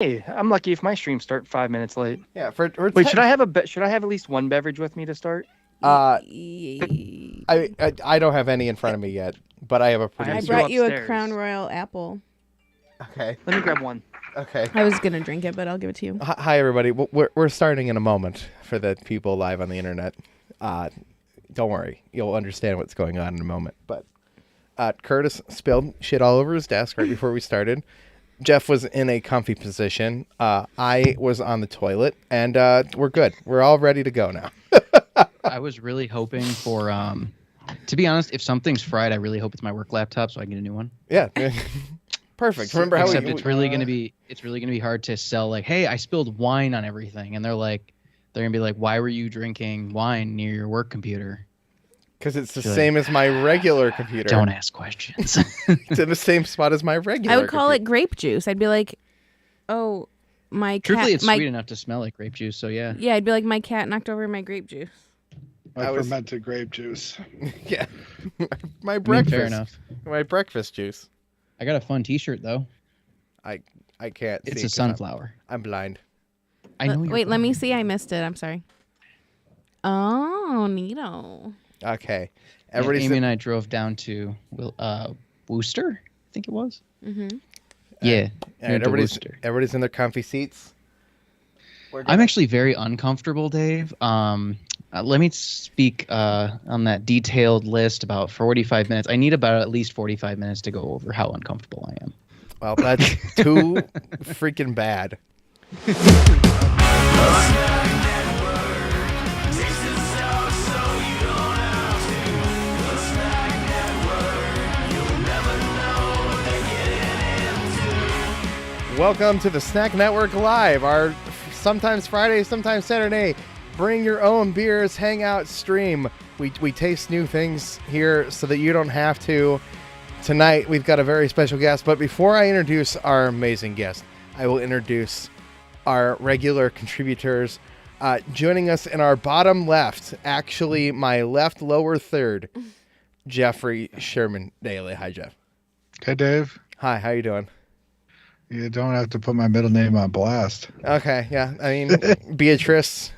Hey, I'm lucky if my streams start 5 minutes late. Yeah. Wait, should I have should I have at least one beverage with me to start? I don't have any in front of me yet, but I have a I pretty. have I two brought you a upstairs. Crown Royal apple. Okay. Let me grab one. Okay. I was gonna drink it, but I'll give it to you. Hi everybody. We're starting in a moment for the people live on the internet. Don't worry, you'll understand what's going on in a moment. But Curtis spilled shit all over his desk right before we started. Jeff was in a comfy position. I was on the toilet, and we're good. We're all ready to go now. I was really hoping for, to be honest, if something's fried, I really hope it's my work laptop so I can get a new one. Yeah, perfect. Remember how it's really gonna be hard to sell like, hey, I spilled wine on everything, and they're gonna be like, why were you drinking wine near your work computer? Because it's the same as my regular computer. Don't ask questions. It's in the same spot as my regular. I would call computer. it grape juice. I'd be like, oh, my cat. Truthfully, it's sweet enough to smell like grape juice, so yeah. Yeah, I'd be like, my cat knocked over my grape juice. My fermented grape juice. Yeah, my breakfast. Fair enough. My breakfast juice. I got a fun T-shirt though. I can't. It's see a sunflower. I'm blind. I know. Wait, let me see. I missed it. I'm sorry. Oh, neato. Okay. Amy and I drove down to Worcester, I think it was. Mm-hmm. Yeah. And everybody's in their comfy seats. I'm actually very uncomfortable, Dave. Let me speak on that detailed list about 45 minutes. I need about at least 45 minutes to go over how uncomfortable I am. Well, that's too freaking bad. Welcome to the Snack Network Live, our sometimes Friday, sometimes Saturday, bring your own beers, hangout stream. We taste new things here so that you don't have to. Tonight, we've got a very special guest, but before I introduce our amazing guest, I will introduce our regular contributors. Joining us in our bottom left, actually my left lower third, Jeffrey Sherman Daly. Hi, Jeff. Hey, Dave. Hi, how you doing? You don't have to put my middle name on blast. Okay, yeah. I mean, Beatrice.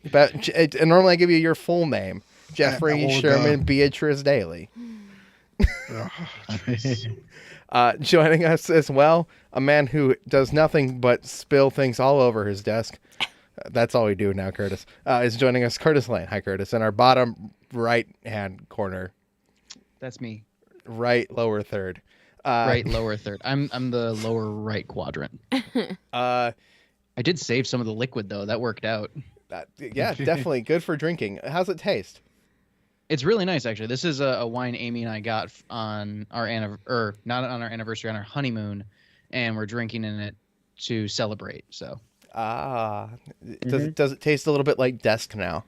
But normally I give you your full name, Jeffrey Sherman Beatrice Daly. Joining us as well, a man who does nothing but spill things all over his desk. That's all we do now, Curtis. Is joining us, Curtis Lane. Hi, Curtis. In our bottom right-hand corner. That's me. Right lower third. Right lower third. I'm the lower right quadrant. I did save some of the liquid though. That worked out. Yeah, definitely good for drinking. How's it taste? It's really nice actually. This is a wine Amy and I got on our not on our anniversary, on our honeymoon, and we're drinking in it to celebrate. So. Does it taste a little bit like desk now?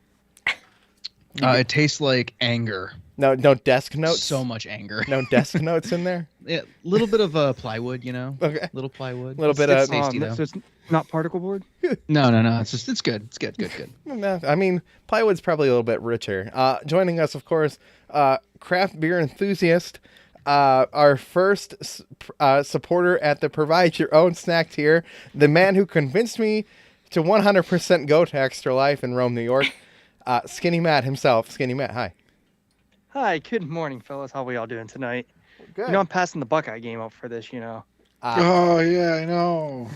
It tastes like anger. No desk notes. So much anger. No desk notes in there. Yeah, little bit of plywood, you know. Okay. Little plywood. Little bit of tasty though. So it's not particle board? No. It's good. It's good. No, I mean, plywood's probably a little bit richer. Joining us, of course, craft beer enthusiast, our first supporter at the Provide Your Own Snack tier, the man who convinced me to 100% go to Extra Life in Rome, New York, Skinny Matt himself. Skinny Matt, hi. Hi, good morning, fellas. How we all doing tonight? Good. You know, I'm passing the Buckeye game up for this, you know. Oh, yeah, I know.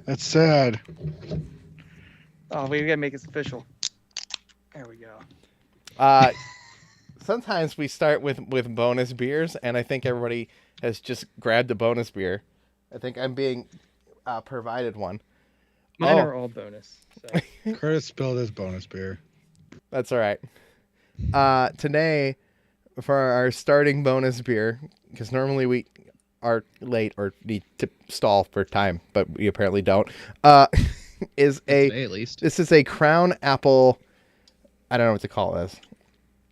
That's sad. Oh, we gotta make it official. There we go. Sometimes we start with bonus beers, and I think everybody has just grabbed a bonus beer. I think I'm being provided one. Mine are all bonus. So. Curtis spilled his bonus beer. That's all right. Today, for our starting bonus beer, because normally we are late or need to stall for time, but we apparently don't, is Today, at least. This is a Crown Apple, I don't know what to call this.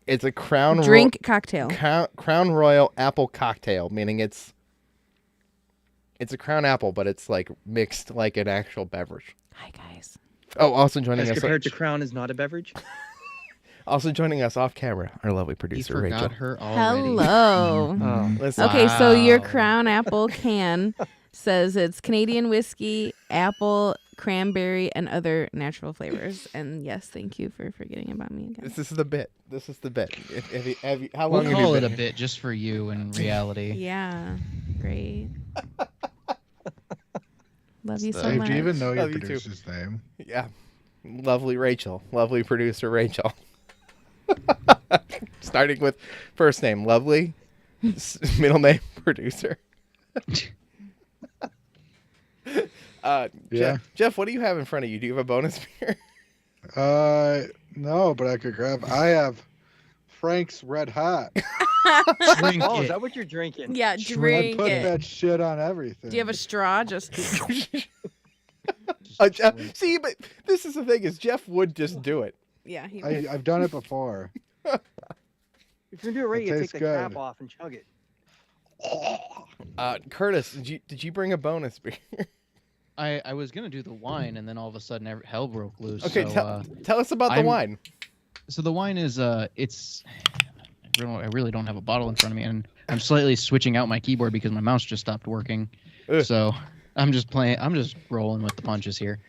It's a Crown cocktail. Crown Royal Apple Cocktail, meaning it's a Crown Apple, but it's like mixed like an actual beverage. Hi, guys. Oh, also joining As us. compared to Crown is not a beverage? Also joining us off camera, our lovely producer, Rachel. Her already. Hello. Listen, Okay, so your Crown Apple can says it's Canadian whiskey, apple, cranberry, and other natural flavors. And yes, thank you for forgetting about me again. This is the bit. How long We'll have call you it been a bit just for you in reality. Yeah, great. Love you so Dave, much. do you even know your Love you too. producer's name? Yeah. Lovely Rachel. Lovely producer Rachel. Starting with first name, Lovely. Middle name, producer. Yeah. Jeff, what do you have in front of you? Do you have a bonus beer? No, but I could grab. I have Frank's Red Hot. Drink Oh, is it. that what you're drinking? Yeah, I drink put it. that shit on everything. Do you have a straw? Just See, but this is the thing: is Jeff would just do it. yeah. I've done it before. If you're gonna do it right, It you take tastes the good. cap off and chug it. Curtis, did you bring a bonus beer? I was gonna do the wine, and then all of a sudden hell broke loose. Okay, so, tell us about the I'm- wine. So the wine is it's. I really don't have a bottle in front of me, and I'm slightly switching out my keyboard because my mouse just stopped working. Ugh. So I'm just rolling with the punches here.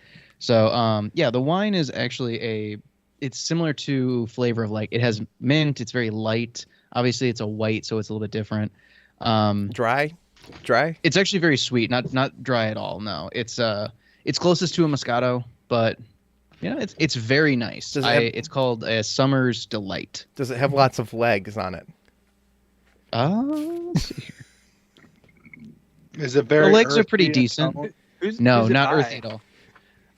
So yeah, the wine is actually it's similar to flavor of, like, it has mint. It's very light. Obviously, it's a white, so it's a little bit different. Dry. It's actually very sweet, not dry at all. No, it's closest to a Moscato, but yeah, it's very nice. Does it have- It's called a Summer's Delight. Does it have lots of legs on it? Let's see here. Is it very? The legs are earthy pretty and decent. tone? No, who's it not by? earthy at all.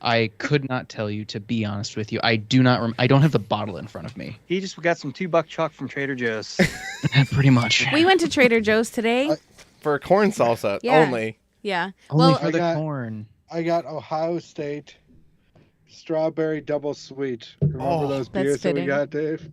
I could not tell you, to be honest with you. I do not. I don't have the bottle in front of me. He just got some $2 chuck from Trader Joe's. Pretty much. We went to Trader Joe's today. For corn salsa Yeah. only. Yeah. Only Well, for the I got- corn. I got Ohio State strawberry double sweet. Remember Oh, those that's beers that we fitting. got, Dave?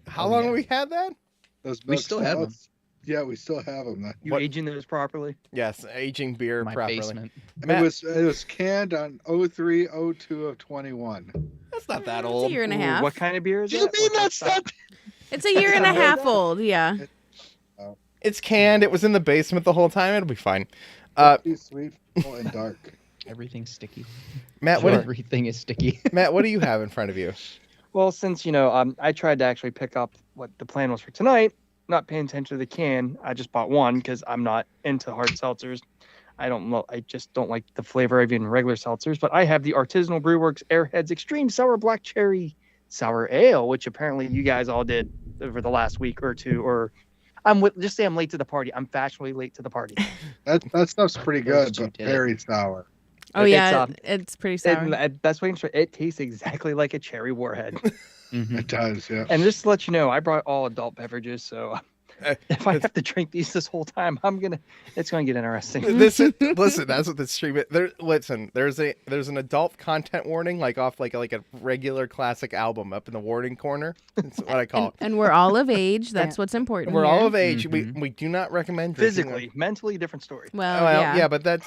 How Oh, long yeah. have we had that? Those We milk still have 'em. stouts? Yeah, we still have them. You What- aging those properly? Yes, aging beer My properly. basement. Matt, It was canned on 03/02 of 21. that's not that it's old. a year and a Ooh, half. What kind of beer is You that? mean What's that's that not? It's a year and a half old. Yeah. It's canned. It was in the basement the whole time. It'll be fine. Too sweet, full, and dark. Everything's sticky. Matt, Everything is sticky. Matt, what do you have in front of you? Well, since I tried to actually pick up what the plan was for tonight, not paying attention to the can. I just bought one because I'm not into hard seltzers. I don't know. I just don't like the flavor of even regular seltzers. But I have the Artisanal Brew Works Airheads Extreme Sour Black Cherry Sour Ale, which apparently you guys all did over the last week or two. Or just say I'm late to the party. I'm fashionably late to the party. That stuff's pretty good, Those two but did it. very sour. Oh It's, yeah. It's pretty sour. Best way to describe it tastes exactly like a cherry warhead. Mhm. It does, yeah. And just to let you know, I brought all adult beverages, so if I have to drink these this whole time, it's gonna get interesting. Listen, that's what this stream. There's an adult content warning, like off like a regular classic album up in the warning corner. That's what I call it. And we're all of age. That's what's important. We're all here. of age. Mhm. We do not recommend drinking. Physically, mentally, different story. Well, Well, yeah. but that's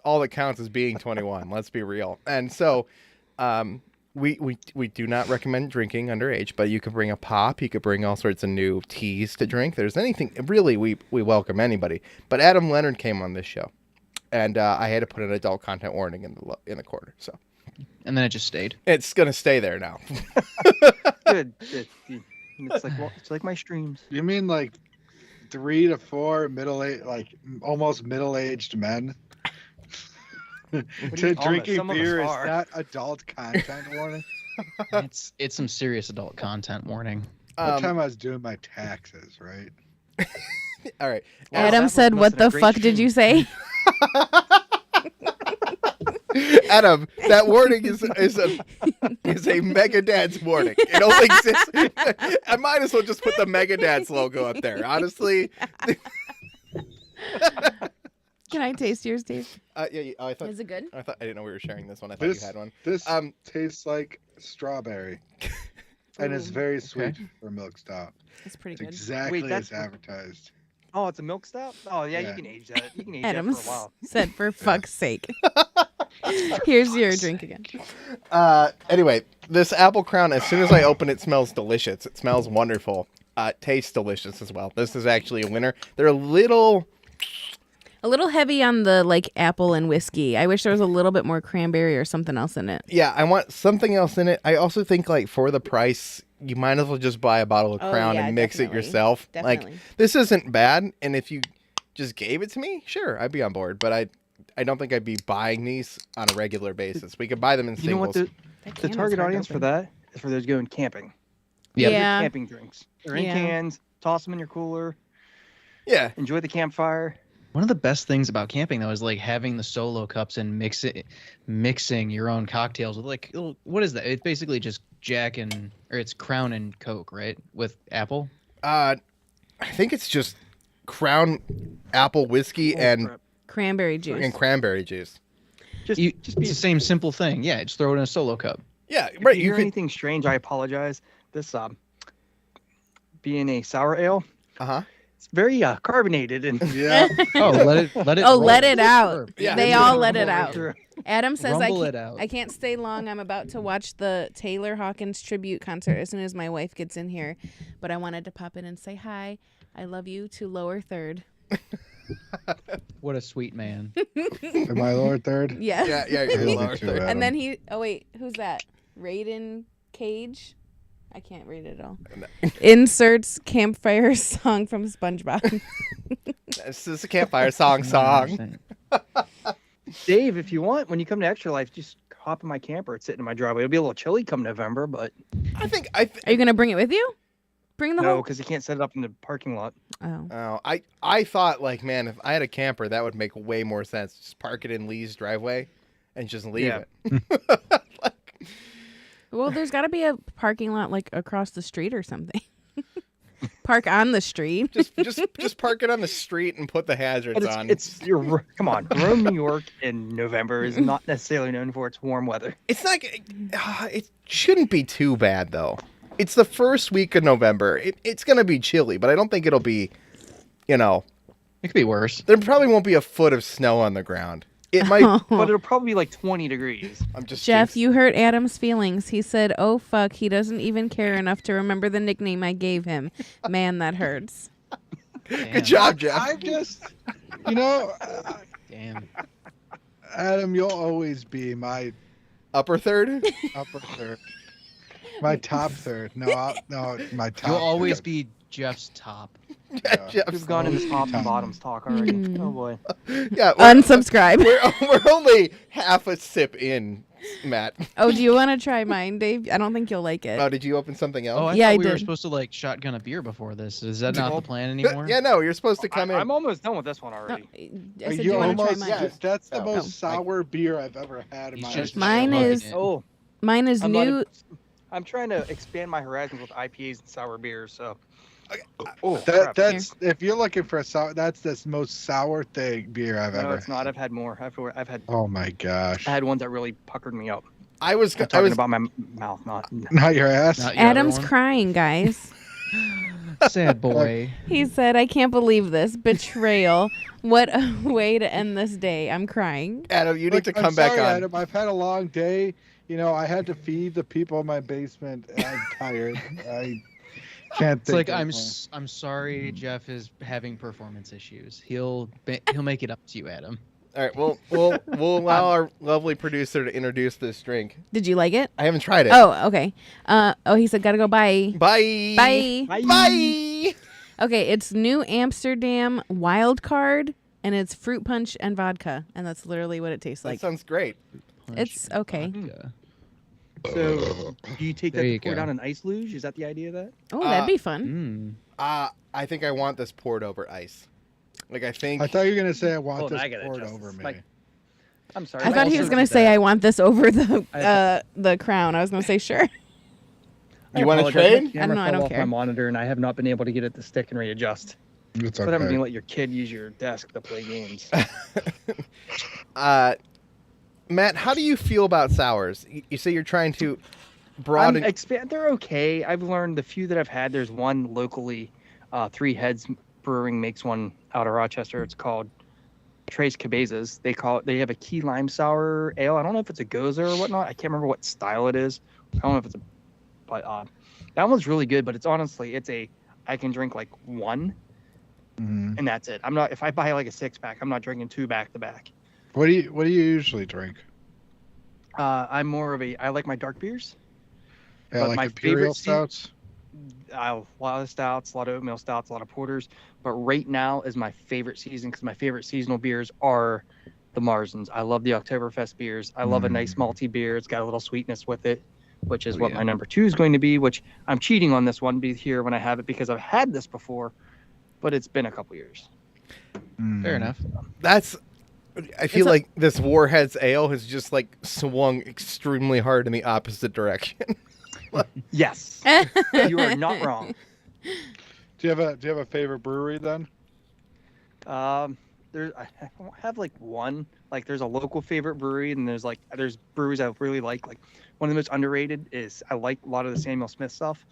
all that counts as being 21. Let's be real. And so, we do not recommend drinking underage. But you could bring a pop. You could bring all sorts of new teas to drink. There's anything really. We welcome anybody. But Adam Leonard came on this show, and I had to put an adult content warning in the corner. So And then it just stayed. it's gonna stay there now. Good. It's like my streams. You mean like 3 to 4 almost middle-aged men? do you- Drinking some of us beer is are. not adult content warning. It's some serious adult content warning. One time I was doing my taxes, right? All right. Wow, Adam that said, must "What have the been a great fuck did stream." you say?" Adam, that warning is a Mega Dad's warning. It only exists. I might as well just put the Mega Dad's logo up there. Honestly. Can I taste yours, Dave? Yeah. I thought. Is it good? I didn't know we were sharing this one. I thought you had one. This Um, tastes like strawberry, and it's very sweet for milk stout. It's pretty It's good. exactly that's- as advertised. Oh, it's a milk stout. Oh yeah, Yeah. you can age that. You can age Adam that for a while. said, "For fuck's sake." Here's your drink again. Anyway, this apple crown, as soon as I open it, smells delicious. It smells wonderful. Tastes delicious as well. This is actually a winner. They're a little A little heavy on the like apple and whiskey. I wish there was a little bit more cranberry or something else in it. Yeah, I want something else in it. I also think like for the price, you might as well just buy a bottle of Crown and mix it yourself. Definitely. Like this isn't bad, and if you just gave it to me, sure, I'd be on board. But I don't think I'd be buying these on a regular basis. We could buy them in You know what singles. the target audience for that is for those going camping. Yeah. Those are camping drinks. They're in cans. Toss them in your cooler. Yeah. Enjoy the campfire. One of the best things about camping though is like having the solo cups and mixing your own cocktails with like what is that? It's basically just it's Crown and Coke, right? With apple. I think it's just Crown, apple whiskey, and cranberry juice. And cranberry juice. It's the same simple thing. Yeah, just throw it in a solo cup. Yeah, if right. you hear anything strange, I apologize. This being a sour ale. It's very carbonated and yeah. let it. Let it out. Yeah. They all let it out. Through. Adam says I can't stay long. I'm about to watch the Taylor Hawkins tribute concert as soon as my wife gets in here, but I wanted to pop in and say hi. I love you to lower third. What a sweet man. Am I lower third? Yes. Yeah, you're lower third. And then who's that? Raiden Cage? I can't read it all. Inserts campfire song from SpongeBob. This is a campfire song. Dave, if you want, when you come to Extra Life, just hop in my camper. It's sitting in my driveway. It'll be a little chilly come November, but I think Are you gonna bring it with you? Bring the no, whole. because you can't set it up in the parking lot. Oh. I thought like, man, if I had a camper, that would make way more sense. Just park it in Lee's driveway and just leave it. Well, there's got to be a parking lot like across the street or something. Park on the street. just park it on the street and put the hazards on. Come on, Rome, New York in November is not necessarily known for its warm weather. It's not. It shouldn't be too bad though. It's the first week of November. It's gonna be chilly, but I don't think it'll be. It could be worse. There probably won't be a foot of snow on the ground. It might, but it'll probably be like 20 degrees. I'm just Jeff, you hurt Adam's feelings. He said, "Oh fuck, he doesn't even care enough to remember the nickname I gave him." Man, that hurts. Good job, Jeff. I'm just, Damn. Adam, you'll always be my upper third. upper third. My top third. No, my top. You'll always third. be Jeff's top. We've gone into top and bottoms talk already. Oh boy. Yeah. Unsubscribe. We're only half a sip in, Matt. Oh, do you want to try mine, Dave? I don't think you'll like it. Oh, did you open something else? Oh, I Yeah, thought I we were did. supposed to like shotgun a beer before this. Is that not the plan anymore? Yeah, no, you're supposed to come in. I'm almost done with this one already. I said, do you want to try mine? That's the most sour beer I've ever had in my life. Mine is new. I'm trying to expand my horizons with IPAs and sour beers. So, that's if you're looking for a sour, that's the most sour beer I've ever. No, it's not. I've had more. I've had. Oh my gosh! I had ones that really puckered me up. I was talking about my mouth, not your ass. Not your Adam's other one? crying, guys. Sad boy. He said, "I can't believe this betrayal. What a way to end this day. I'm crying." Adam, you need to I'm come back sorry, on. Adam, I've had a long day. I had to feed the people in my basement. And I'm tired. I can't. It's like anymore. I'm sorry. Jeff is having performance issues. He'll make it up to you, Adam. All right, we'll allow our lovely producer to introduce this drink. Did you like it? I haven't tried it. Oh, okay. He said, "Gotta go. Bye." Bye. Bye. Bye. Okay, it's New Amsterdam Wild Card, and it's fruit punch and vodka, and that's literally what it tastes That like. sounds great. It's okay. So, do you take There that you pour go. down an ice luge? Is that the idea of that? Oh, that'd be fun. I think I want this poured over ice. Like I think. I thought you were gonna say I want Hold on, this I gotta poured adjust over this. me. Like, I'm sorry. I thought he was gonna say, "I want this over the crown." I was gonna say, "Sure." You want to apologize. trade? My camera I fell don't off care. my monitor, and I have not been able to get it to stick and readjust. It's What happens when you okay. let your kid use your desk to play games? Matt, how do you feel about sours? You say you're trying to broaden. They're okay. I've learned the few that I've had. There's one locally, Three Heads Brewing makes one out of Rochester. It's called Tres Cabezas. They have a key lime sour ale. I don't know if it's a goza or whatnot. I can't remember what style it is. I don't know if it's but that one's really good. But it's honestly, I can drink like one, and that's it. I'm not. If I buy like a 6-pack, I'm not drinking 2 back to back. What do you usually drink? I'm more of a. I like my dark beers. Yeah, But like my imperial favorite stouts. A lot of stouts, a lot of oatmeal stouts, a lot of porters. But right now is my favorite season because my favorite seasonal beers are the Marzens. I love the Oktoberfest beers. I love a nice malty beer. It's got a little sweetness with it, which is what my number 2 is going to be. Which I'm cheating on this one here when I have it because I've had this before, but it's been a couple years. Fair enough. I feel like this Warheads ale has just like swung extremely hard in the opposite direction. Yes, you are not wrong. Do you have a favorite brewery then? I don't have like one. Like there's a local favorite brewery, and there's breweries I really like. Like one of the most underrated is I like a lot of the Samuel Smith stuff.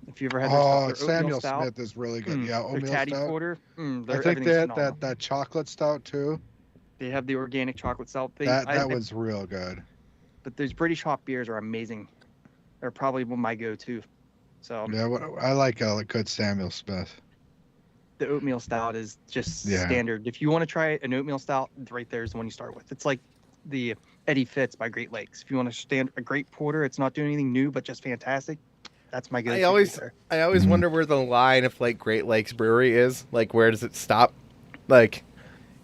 If you ever had their Samuel stout, Smith is really good. Yeah, their oatmeal Tatty stout. Porter. I think they had that chocolate stout too. They have the organic chocolate stout. That was real good. But those British hop beers are amazing. They're probably my go-to. So yeah, I like a good Samuel Smith. The oatmeal stout is just standard. If you want to try an oatmeal stout, right there is the one you start with. It's like the Eddie Fitz by Great Lakes. If you want to stand a great porter, it's not doing anything new, but just fantastic. That's my go-to. I always wonder where the line of like Great Lakes Brewery is. Like, where does it stop? Like,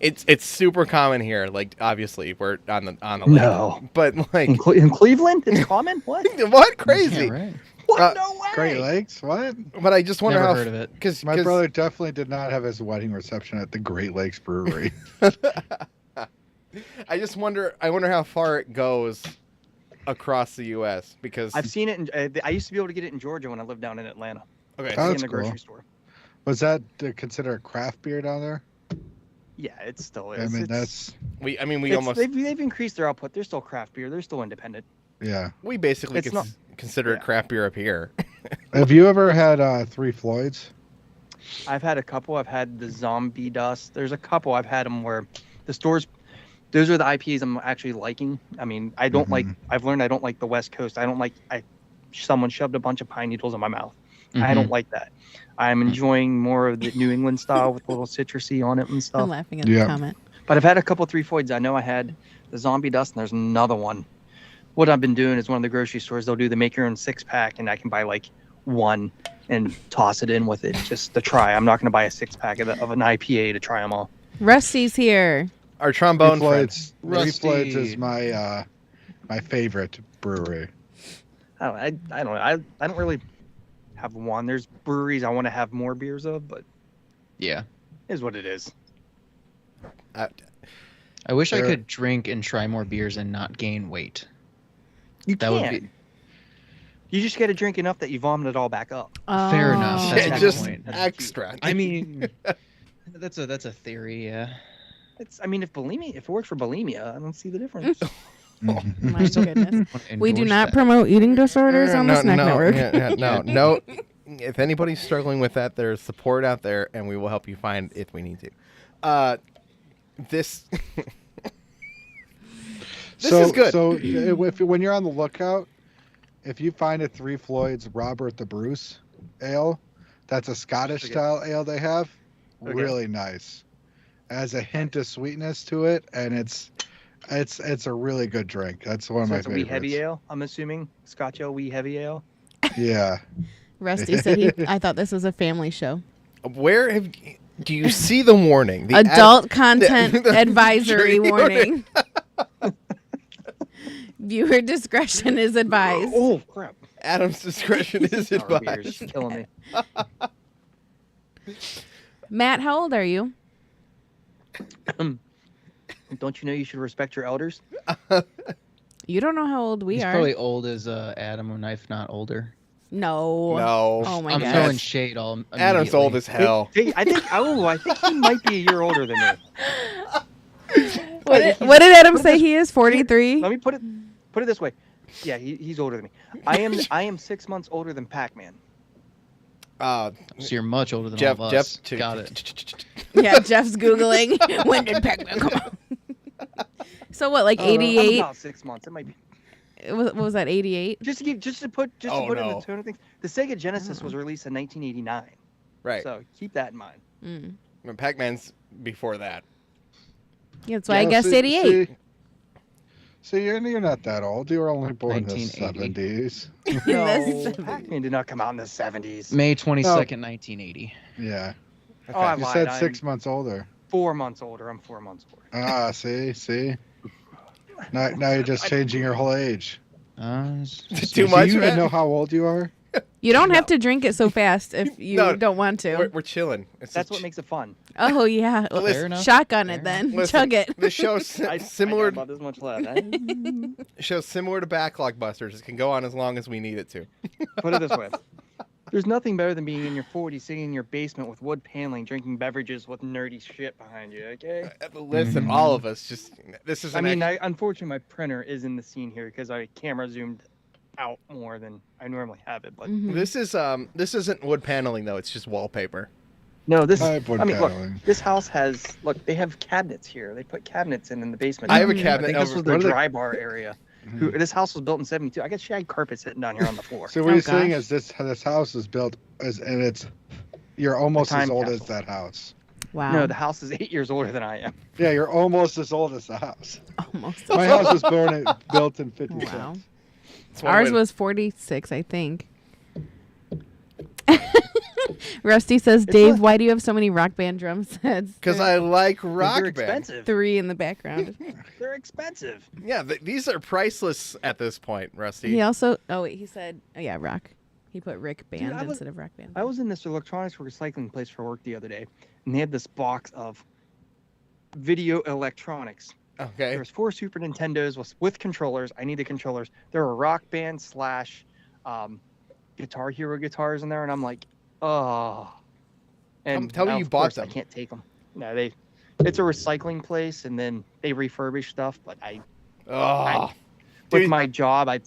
it's super common here. Like, obviously, we're on the lake. But like in Cleveland, it's common. What? What? Crazy? Yeah, right. What? No way. Great Lakes? What? But I just wonder Never how. heard of it. Because My brother definitely did not have his wedding reception at the Great Lakes Brewery. I just wonder. I wonder how far it goes across the U.S. because I've seen it. I used to be able to get it in Georgia when I lived down in Atlanta. Okay, Oh, in that's the cool. grocery store. Was that considered a craft beer down there? Yeah, it still I is. mean, that's we almost they've increased their output. They're still craft beer. They're still independent. yeah. we basically It's not- consider it craft beer up here. Have you ever had Three Floyds? I've had a couple. I've had the Zombie Dust. There's a couple I've had them where the stores. Those are the IPAs I'm actually liking. I mean, I don't like. I've learned I don't like the West Coast. I don't like. Someone shoved a bunch of pine needles in my mouth. I don't like that. I'm enjoying more of the New England style with a little citrusy on it and I'm stuff. laughing at the comment. But I've had a couple Three Floyds. I know I had the Zombie Dust, and there's another one. What I've been doing is one of the grocery stores, they'll do the make your own 6-pack, and I can buy like one and toss it in with it just to try. I'm not going to buy a 6-pack of an IPA to try them all. Rusty's here. Our trombone Three friend. Floyds. Three Floyds is my my favorite brewery. I don't know. I don't really have one. There's breweries I want to have more beers of, but Yeah. it is what it is. I wish I could drink and try more beers and not gain weight. You That can. would be You just got to drink enough that you vomit it all back up. fair enough. Oh. That's Yeah, my just point. extra. I mean, that's a theory. Yeah. I mean, if it works for bulimia, I don't see the difference. My goodness. We do Endorse not that. promote eating disorders on the Snack Network. No. If anybody's struggling with that, there's support out there, and we will help you find if we need to. This is good. So when you're on the lookout, if you find a Three Floyds Robert the Bruce ale, that's a Scottish style ale they have. Okay. Really nice. It has a hint of sweetness to it, and it's a really good drink. That's one of So my it's a favorites. wee heavy ale, I'm assuming. Scotch ale, wee heavy ale. Yeah. Rusty said I thought this was a family show. Do you see the warning? The Adult content the advisory warning. warning. Viewer discretion is advised. Oh, crap. Adam's discretion is Sour beer is advised. killing me. Matt, how old are you? Don't you know you should respect your elders? You don't know how old we He's are. probably old as Adam, if not older. No. No. Oh my I'm God. throwing shade all Adam's immediately. old as hell. Hey, I think he might be a year older than me. What did Adam say he is? 43? Let me put it this way. Yeah, he's older than me. I am 6 months older than Pac-Man. So you're much older than Jeff. all of us. Jeff. Got it. Yeah, Jeff's Googling. When did Pac-Man come out? So what, like I'm 88? about 6 months. It might be. What was that, 88? Just to put it in no. the tone of things. The Sega Genesis was released in 1989. Right. So keep that in mind. Mm. Pac-Man's before that. Yeah, that's why I guessed 88. See, you're not that old. You were only born in the 1980. 70s. No, Pac-Man did not come out in the 70s. May 22nd, 1980. Yeah. Oh, I You lied. said I'm 6 months older. 4 months older. I'm 4 months older. Ah, see. Now you're just changing your whole age. Too Do much, you even Matt? know how old you are? You don't have to drink it so fast if you don't want to. We're chilling. That's what makes it fun. Oh, yeah. Fair enough. Shotgun Fair it then. Listen, Chug it. The show's similar. I got about this much left. Show's similar to Backlog Busters. It can go on as long as we need it to. Put it this way. There's nothing better than being in your 40s, sitting in your basement with wood paneling, drinking beverages with nerdy shit behind you, okay? Listen, all of us this is. Unfortunately, my printer is in the scene here because I camera zoomed out more than I normally have it. But This isn't wood paneling though. It's just wallpaper. no, look, paneling. this house they have cabinets here. They put cabinets in the basement. I have a cabinet I think this over- was the what are they- dry bar area. This house was built in 72. I guess she had carpet sitting down here on the floor. So what you're saying gosh. is this house is built and you're almost A time as old capsule. as that house. Wow. No, the house is 8 years older than I am. Yeah, you're almost as old as the house. Almost. My house was built in 56. Wow. It's one Ours way to- was 46, I think. Rusty says, Dave, why do you have so many Rock Band drum sets? Because I like They're rock band. expensive. 3 in the background. They're expensive. Yeah, these are priceless at this point, Rusty. He also, he said, rock. He put Rick Band Dude, instead of Rock Band. I was in this electronics recycling place for work the other day, and they had this box of video electronics. Okay. There was 4 Super Nintendos with controllers. I needed controllers. There were Rock Band / Guitar Hero guitars in there, and I'm like, oh. And Tell me now, you of bought course, them. I can't take them. No, it's a recycling place, and then they refurbish stuff. But Oh, with dude, my job, I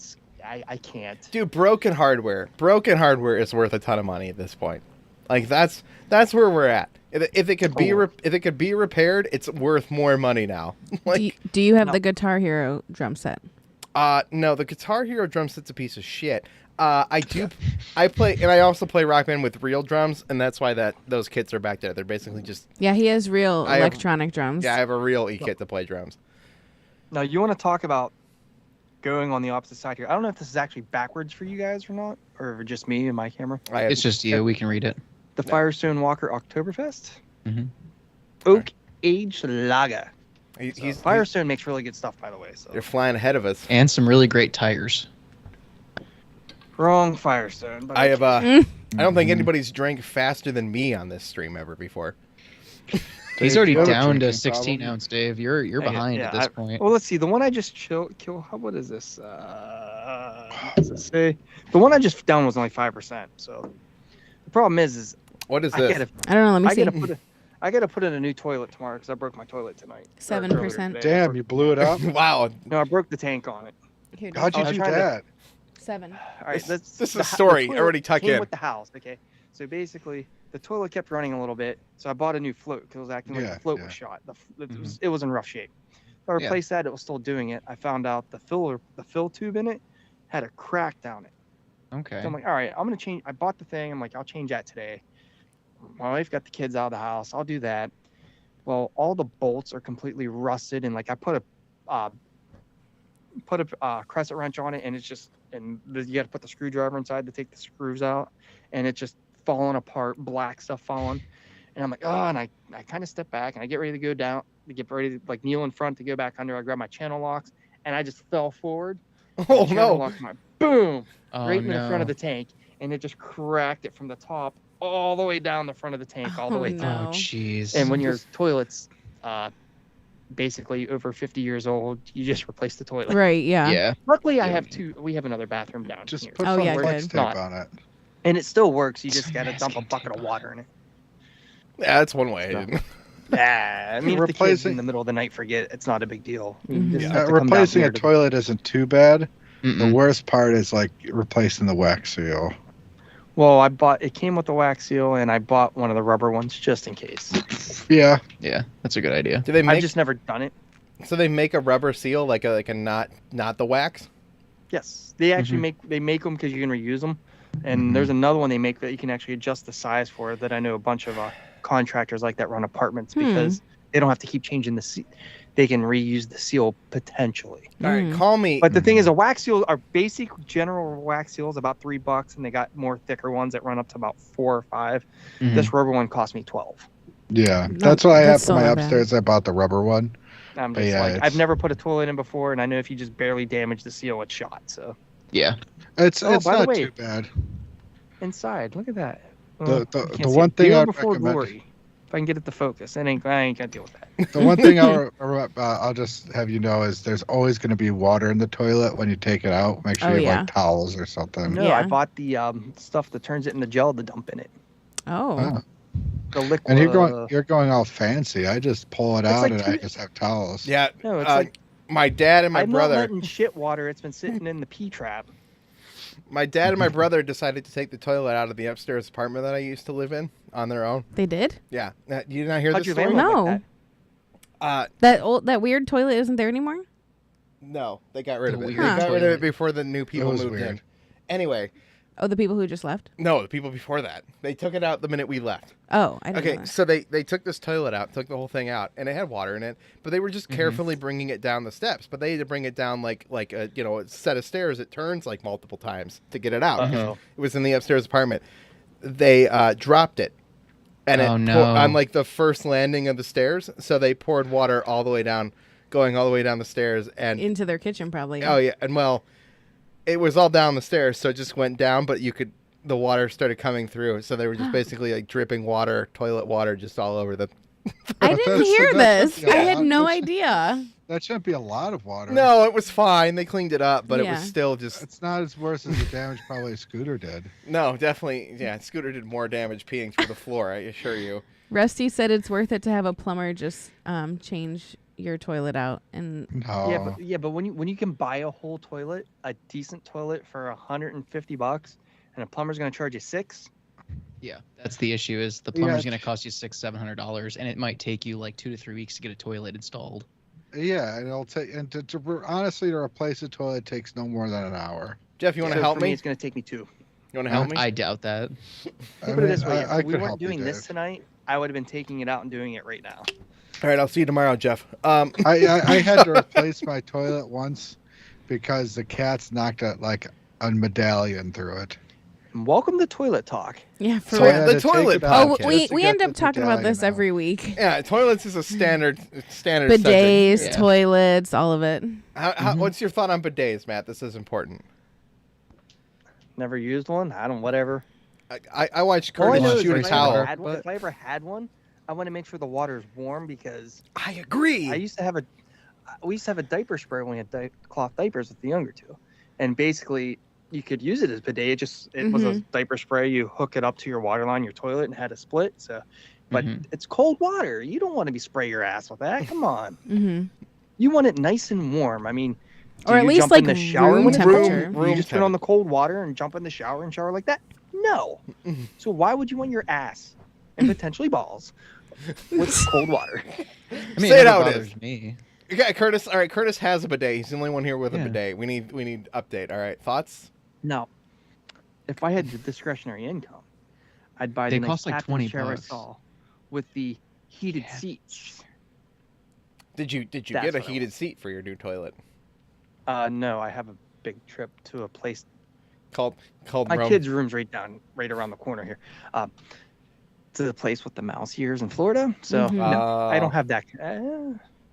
can't. dude, broken hardware. Broken hardware is worth a ton of money at this point. Like that's where we're at. If it could be if it could be repaired, it's worth more money now. Do you have the Guitar Hero drum set? No, the Guitar Hero drum set's a piece of shit. I play, and I also play Rock Band with real drums, and that's why those kits are back there. They're basically just. Yeah, he has real electronic drums. Yeah, I have a real kit to play drums. Now, you want to talk about going on the opposite side here. I don't know if this is actually backwards for you guys or not, or just me and my camera. It's just you. We can read it. The Firestone Walker Oktoberfest. Mhm. Oak Aged Lager. He's Firestone makes really good stuff, by the way. So They're flying ahead of us. And some really great tires. wrong Firestone. But I have I don't think anybody's drank faster than me on this stream ever before. He's already you have a down to drinking 16 problem? ounce, Dave. You're behind at this point. Well, let's see. The one I just kill. What is this? What does it say? The one I just down was only 5%. So the problem is What is I this? gotta, I don't know. Let me I see. gotta put in a new toilet tomorrow because I broke my toilet tonight. 7%. Damn, you blew it up. Wow. No, I broke the tank on it. Here, How'd you I was do trying to- that? 7. All right, This is the a story. toilet Already tuck came in. with the house. Okay, so basically the toilet kept running a little bit, so I bought a new float because it was acting like Yeah, the float yeah. was shot. It was in rough shape. So I replaced that. It was still doing it. I found out the fill tube in it had a crack down it. Okay. So I'm like, all right, I'm gonna change. I bought the thing. I'm like, I'll change that today. My wife got the kids out of the house. I'll do that. Well, all the bolts are completely rusted, and like I put a crescent wrench on it, and it's just you got to put the screwdriver inside to take the screws out, and it's just falling apart, black stuff falling. And I'm like, oh, and I kind of step back and I get ready to go down, to get ready to like kneel in front to go back under. I grab my channel locks, and I just fell forward. Oh The channel no. lock went boom, Oh, right in the front of no. the tank, and it just cracked it from the top all the way down the front of the tank, all the Oh, way no. through. Oh, jeez. And when your toilet's basically over 50 years old, you just replace the toilet. Right, yeah. Yeah. Luckily, Yeah. we have another bathroom down Just here. put Oh, some yeah, flex good. tape Not- on it. And it still works. You just got to Some dump a masking bucket tape of on water in it. Yeah, that's one way. So- Yeah, I mean, if the kids in Replacing- the middle of the night forget, it's not a big deal. You Mhm. just Yeah. have to come down Replacing here a to- toilet isn't too bad. The Mm-mm. worst part is like replacing the wax seal. Well, it came with the wax seal, and I bought one of the rubber ones just in case. Yeah, Yeah, that's a good idea. Do they I've make just never done it. so they make a rubber seal like a not the wax? Yes, they actually Mhm. make them because you can reuse them. And there's another one they make that you can actually adjust the size for that I know a bunch of contractors like that run apartments because they don't have to keep changing the seal. They can reuse the seal potentially. All right, call me. But the thing is, a wax seal, our basic general wax seal is about $3, and they got more thicker ones that run up to about 4 or 5. This rubber one cost me 12. Yeah, that's what I have for my upstairs. I bought the rubber one. I'm just I've never put a toilet in before, and I know if you just barely damage the seal, it's shot. So yeah, it's not too bad. Inside, look at that. The one thing I recommend. Glory. If I can get it to focus, I ain't gonna deal with that. The one thing I'll just have you know is there's always going to be water in the toilet when you take it out. Make sure you have like towels or something. No, I bought the stuff that turns it into gel to dump in it. Oh. The liquid. And you're going all fancy. I just pull it out and I just have towels. Yeah. No, it's like my dad and my brother. I'm not letting shit water. It's been sitting in the pee trap. My dad and my brother decided to take the toilet out of the upstairs apartment that I used to live in on their own. They did? Yeah. You did not hear this story? No. Like that weird toilet isn't there anymore? No, they got rid of it. They got rid of it before the new people moved in. Anyway. Oh, the people who just left? No, the people before that. They took it out the minute we left. Oh, I didn't know that. So they took this toilet out, took the whole thing out, and it had water in it, but they were just carefully bringing it down the steps. But they had to bring it down like a a set of stairs. It turns like multiple times to get it out. It was in the upstairs apartment. They dropped it, and on like the first landing of the stairs. So they poured water all the way down, going all the way down the stairs and into their kitchen probably. Oh yeah, and it was all down the stairs, so it just went down, but the water started coming through, so they were just basically like dripping water, toilet water, just all over the. I didn't hear this. I had no idea. That shouldn't be a lot of water. No, it was fine. They cleaned it up, but it was still just. It's not as worse as the damage probably a Scooter did. No, definitely, yeah. Scooter did more damage peeing through the floor. I assure you. Rusty said it's worth it to have a plumber just change your toilet out and but when you can buy a whole toilet, a decent toilet for $150 and a plumber's going to charge you $6. Yeah, that's the issue. Is the plumber's going to cost you $600-$700, and it might take you like 2 to 3 weeks to get a toilet installed. Yeah, and it'll take honestly to replace a toilet takes no more than an hour. Jeff, you want to help me? It's going to take me 2. You want to help me? I doubt that. Put it this way: if we weren't doing this tonight, I would have been taking it out and doing it right now. All right, I'll see you tomorrow, Jeff. I had to replace my toilet once because the cats knocked a medallion through it. Welcome to Toilet Talk. Yeah, for the toilet podcast. Oh, we end up talking about this every week. Yeah, toilets is a standard bidets, subject. toilets, all of it. What's your thought on bidets, Matt? This is important. Never used one. Whatever. I watched Curtis shoot a towel. If I ever had one, I want to make sure the water is warm because I agree. we used to have a diaper spray when we had cloth diapers with the younger two, and basically you could use it as bidet. It was a diaper spray. You hook it up to your water line, your toilet, and had a split. So, but it's cold water. You don't want to be spray your ass with that. Come on. You want it nice and warm. I mean, or at least like in the shower room temperature. You just turn on the cold water and jump in the shower and shower like that. No. So why would you want your ass and potentially balls with cold water? I mean, say it how it is. Me. Okay, Curtis. All right, Curtis has a bidet. He's the only one here with a bidet. We need update. All right, thoughts? No. If I had the discretionary income, I'd buy they the cost nice like $20 chair I saw with the heated seats. Did you get a heated seat for your new toilet? No, I have a big trip to a place called my Rome. kids' room's right around the corner here. To the place with the mouse ears in Florida. So no, I don't have that.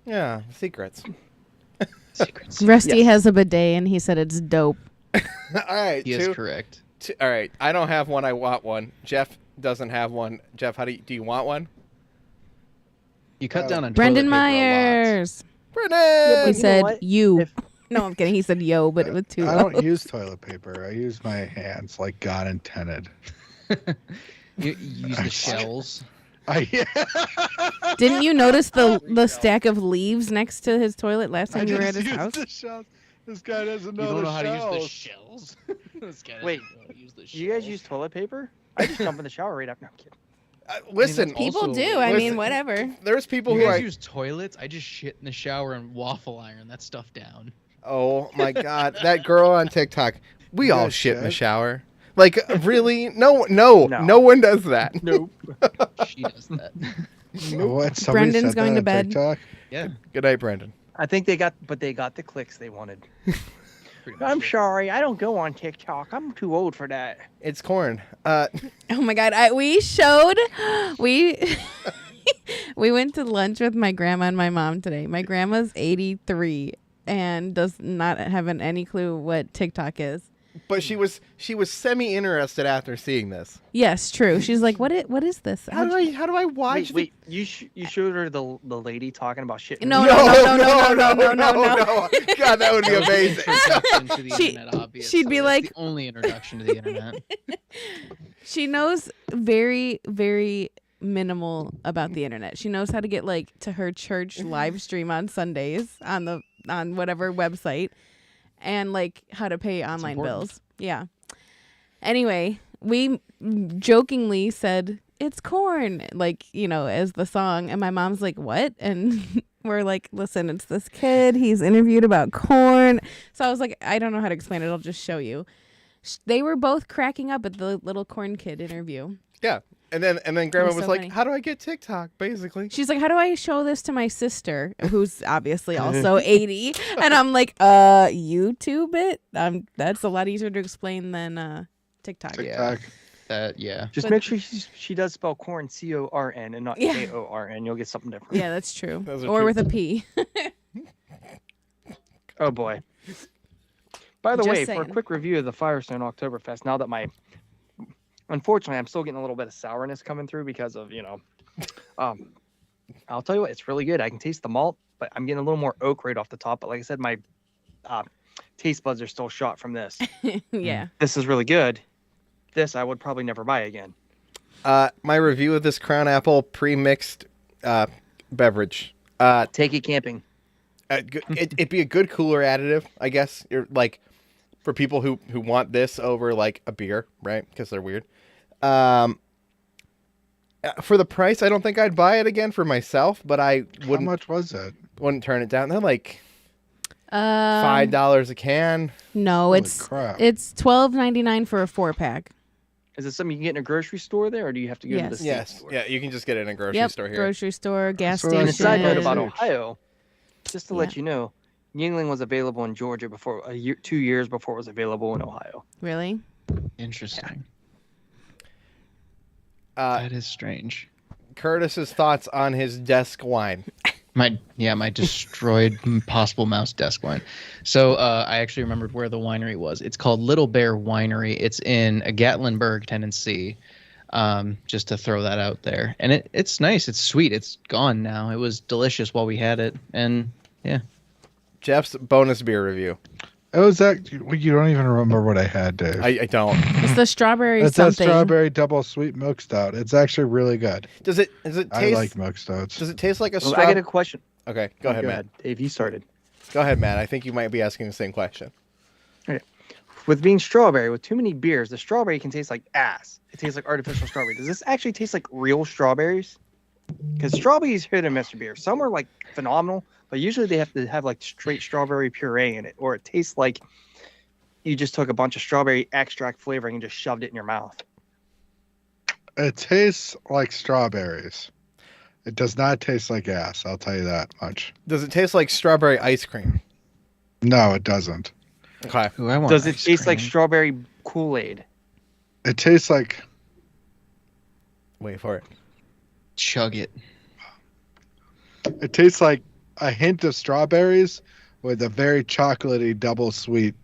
Yeah, secrets. Rusty has a bidet and he said it's dope. All right, he is correct. All right, I don't have one. I want one. Jeff doesn't have one. Jeff, do you want one? You cut down on Brendan toilet paper Myers. Brendan. Yeah, he said you. No, I'm kidding. He said yo, but it was too. I don't use toilet paper. I use my hands like God intended. You use the shells. Didn't you notice the stack of leaves next to his toilet last time you were at his house? This guy doesn't know, how to use the shells. Wait, you guys use toilet paper? I just jump in the shower right after. No, I'm kidding. Listen, people do. I mean, whatever. There's people who guys use toilets. I just shit in the shower and waffle iron that stuff down. Oh my God, that girl on TikTok. We all shit in the shower. Like, really? No one does that. Nope. She does that. What? Somebody Brendan's said going that to on bed. TikTok? Yeah. Good night, Brendan. I think they got the clicks they wanted. Pretty much I'm it. sorry, I don't go on TikTok. I'm too old for that. It's corn. Oh my god, we we went to lunch with my grandma and my mom today. My grandma's 83 and does not have any clue what TikTok is. But she was semi-interested after seeing this. Yes, true. She's like, what is this? How do I watch? Wait, you showed her the lady talking about shit. No. God, that would be amazing. Introduction to the internet, obviously. she'd be That's like- the only introduction to the internet. She knows very, very minimal about the internet. She knows how to get like to her church live stream on Sundays on whatever website, and like how to pay online important. bills. Yeah. Anyway, we jokingly said it's corn, like, as the song, and my mom's like, what? And we're like, listen, it's this kid. He's interviewed about corn. So I was like, I don't know how to explain it. I'll just show you. They were both cracking up at the little corn kid interview. Yeah. And then Grandma was was so like, funny. how do I get TikTok, basically? She's like, how do I show this to my sister, who's obviously also 80? And I'm like, YouTube it? That's a lot easier to explain than TikTok. TikTok. Yeah. Just But- make sure she does spell corn CORN and not Yeah. KORN. You'll get something different. Yeah, that's true. Those are Or true. with a P. Oh boy. By the Just way, for a saying. quick review of the Firestone Oktoberfest, now that unfortunately, I'm still getting a little bit of sourness coming through because of, I'll tell you what, it's really good. I can taste the malt, but I'm getting a little more oak right off the top. But like I said, my taste buds are still shot from this. Yeah. This is really good. This I would probably never buy again. My review of this Crown Apple pre-mixed beverage. Take it camping. It'd be a good cooler additive, I guess. You're like, for people who want this over like a beer, right? Because they're weird. For the price, I don't think I'd buy it again for myself, but I How wouldn't much was it? turn it down. They're like $5. $5 a can. No, Holy it's crap. $12.99 for a 4-pack. Is it something you can get in a grocery store there, or do you have to go to the Yes. state Yes, store? yeah, you can just get it in a grocery Yep, store here. grocery store, gas So station. And a side note Station. about Ohio, just to let Yeah. you know, Yingling was available in Georgia before 2 years before it was available in Ohio. Really? Interesting. Uh, That is strange. Curtis's thoughts on his desk wine. My destroyed possible mouse desk wine. So I actually remembered where the winery was. It's called Little Bear Winery. It's in Gatlinburg, Tennessee. Just to throw that out there. And it's nice. It's sweet. It's gone now. It was delicious while we had it. And yeah. Jeff's bonus beer review. It was that you don't even remember what I had, Dave. I don't. It's the strawberry It's that something. strawberry double sweet milk stout. It's actually really good. Does it taste? I like milk stouts. Does it taste like a Well, I straw? got a question. Okay, go ahead, Matt. Dave, you started. Go ahead, Matt. I think you might be asking the same question. With being strawberry, with too many beers, the strawberry can taste like ass. It tastes like artificial strawberry. Does this actually taste like real strawberries? Because strawberries hit and miss with beer. Some are like phenomenal, but usually they have to have like straight strawberry puree in it, or it tastes like you just took a bunch of strawberry extract flavoring and just shoved it in your mouth. It tastes like strawberries. It does not taste like ass. I'll tell you that much. Does it taste like strawberry ice cream? No, it doesn't. Okay. Ooh, I want Does it ice taste like cream. strawberry Kool-Aid? It tastes like Wait for it. Chug it. a hint of strawberries with a very chocolatey double sweet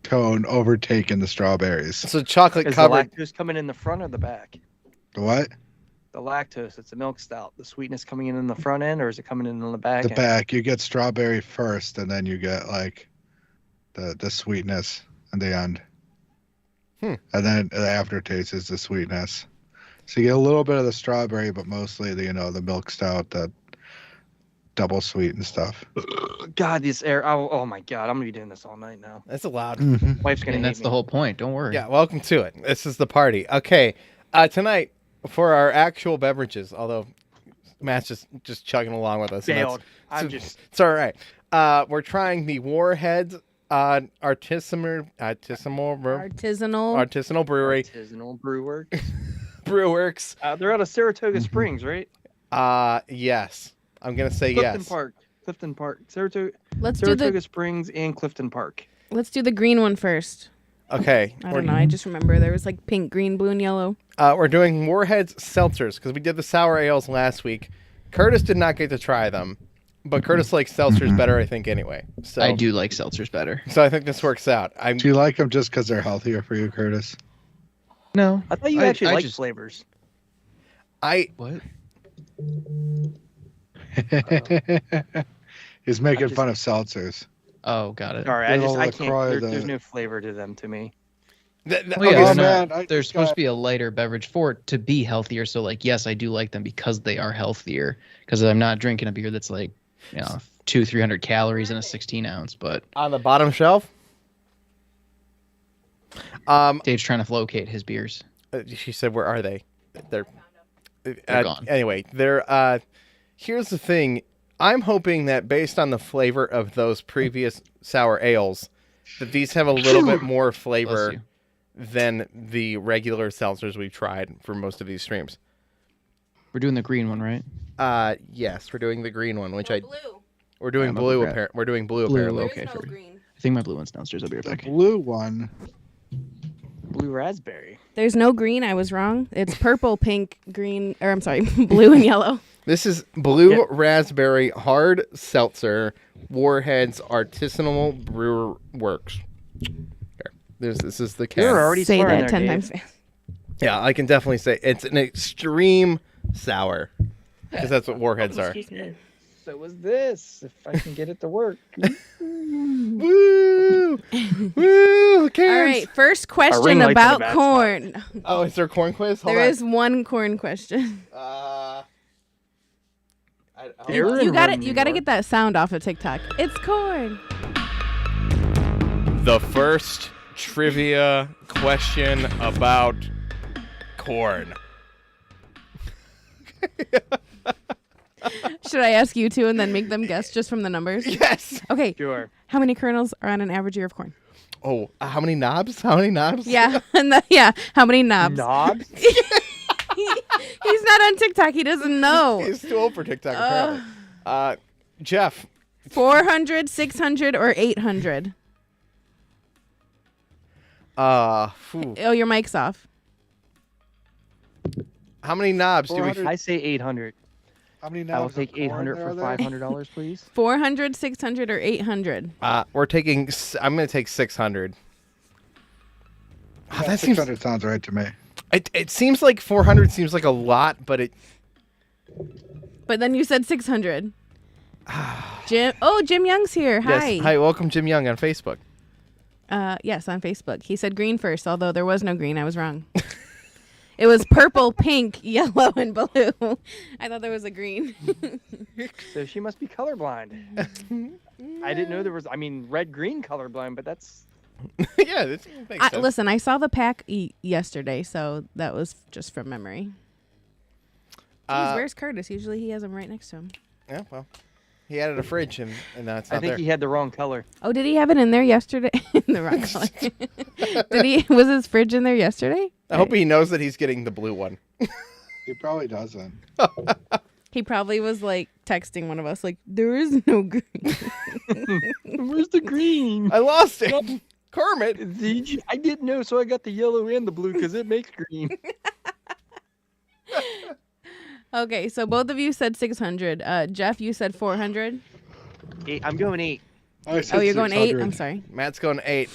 tone overtaking the strawberries. So chocolate Is covered. the lactose coming in the front or the back? What? The lactose, it's a milk stout. The sweetness coming in the front end, or is it coming in the back The end? back. You get strawberry first, and then you get like the sweetness in the end. And then the aftertaste is the sweetness. So you get a little bit of the strawberry, but mostly the milk stout, the double sweet and stuff. God, this air. Oh my God, I'm gonna be doing this all night now. That's allowed. Wife's gonna And hate that's me. the whole point. Don't worry. Yeah, welcome to it. This is the party. Okay. Tonight, for our actual beverages, although Matt's just chugging along with us. and Bailed. that's- I'm just. It's all right. We're trying the Warheads Artisanal Brewery. Artisanal Brew Works. Brewworks. They're out of Saratoga Springs, right? Yes. I'm gonna say yes. Clifton Park. Saratoga Let's do Saratoga the Springs and Clifton Park. let's do the green one first. Okay. I don't know. I just remember there was like pink, green, blue, and yellow. We're doing Warheads Seltzers because we did the sour ales last week. Curtis did not get to try them, but Curtis likes seltzers better, I think, anyway. So I do like seltzers better. So I think this works out. Do you like them just because they're healthier for you, Curtis? No. I thought you actually liked flavors. What? He's making fun of seltzers. Oh, got it. Sorry, I can't. There's no flavor to them to me. They're supposed to be a lighter beverage for it to be healthier. So, like, yes, I do like them because they are healthier. Because I'm not drinking a beer that's like, 200-300 calories in a 16-ounce. But on the bottom shelf, Dave's trying to locate his beers. She said, "Where are they?" They're gone. Anyway, they're. Here's the thing. I'm hoping that based on the flavor of those previous sour ales, that these have a little bit more flavor than the regular seltzers we've tried for most of these streams. We're doing the green one, right? Yes, we're doing the green one, which Blue. we're doing blue. We're doing blue apparently. Okay, green. I think my blue one's downstairs. I'll be right The back. blue one. Blue raspberry. There's no green. I was wrong. It's purple, pink, green, or I'm sorry, blue and yellow. This is blue raspberry hard seltzer, Warheads Artisanal Brew Works. This is the can. You're already Say swearing that there, 10 Dave. times fast. Yeah, I can definitely say it's an extreme sour, because that's what Warheads are. Excuse me. So was this, if I can get it to work. Woo! Woo! Cans. All right, first ring question light to the about back. corn. Oh, is there a corn quiz? Hold There on. is one corn question. Aaron You got it. Roman You got to York. get that sound off of TikTok. It's corn. The first trivia question about corn. Should I ask you two and then make them guess just from the numbers? Yes. Okay. Sure. How many kernels are on an average ear of corn? Oh, how many knobs? How many knobs? Yeah. How many knobs? Knobs? He's not on TikTok. He doesn't know. He's too old for TikTok, apparently. Jeff. 400, 600, or 800? Phew. Oh, your mic's off. How many knobs do we? I say 800. How many I will knobs take of corn 800 are for there? $500, please. 400, 600, or 800? We're taking. I'm going to take 600. Yeah, that seems. 600 sounds right to me. It seems like 400 seems like a lot, but it. But then you said 600. Jim Young's here. Hi. Yes. Hi, welcome Jim Young on Facebook. Yes, on Facebook. He said green first, although there was no green. I was wrong. It was purple, pink, yellow, and blue. I thought there was a green. So she must be colorblind. I didn't know there was, red-green colorblind, but that's... Yeah, this makes sense. Listen, I saw the pack yesterday, so that was just from memory. Jeez, where's Curtis? Usually he has them right next to him. Yeah, well, he added a fridge and now it's not I think there. he had the wrong color. Oh, did he have it in there yesterday? In the wrong color. Was his fridge in there yesterday? I hope he knows that he's getting the blue one. He probably doesn't. He probably was like texting one of us, like, there is no green. Where's the green? I lost it. Kermit. I didn't know, so I got the yellow and the blue because it makes green. Okay, so both of you said 600. Jeff, you said 400. I'm going 8. Oh, you're going 8? I'm sorry. Matt's going 8.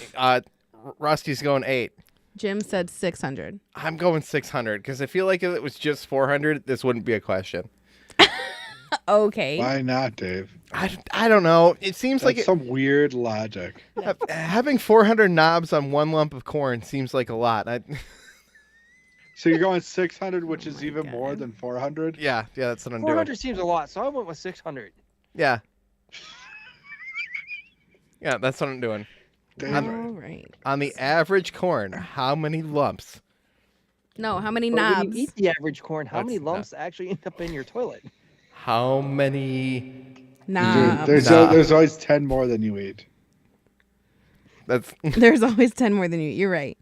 Rusty's going 8. Jim said 600. I'm going 600 because I feel like if it was just 400, this wouldn't be a question. Okay. Why not, Dave? I don't know. It seems That's like some weird logic. having 400 knobs on one lump of corn seems like a lot. So you're going 600, which is even more than 400? Yeah, that's what I'm 400 doing. seems a lot, so I went with 600. Yeah. Yeah, that's what I'm doing. Dave, All right. On the average corn, how many lumps? No, how many But when knobs? you eat the average corn, how That's many lumps actually end up in your toilet? How many? Knobs. There's always 10 more than you eat. There's always 10 more than you. You're right.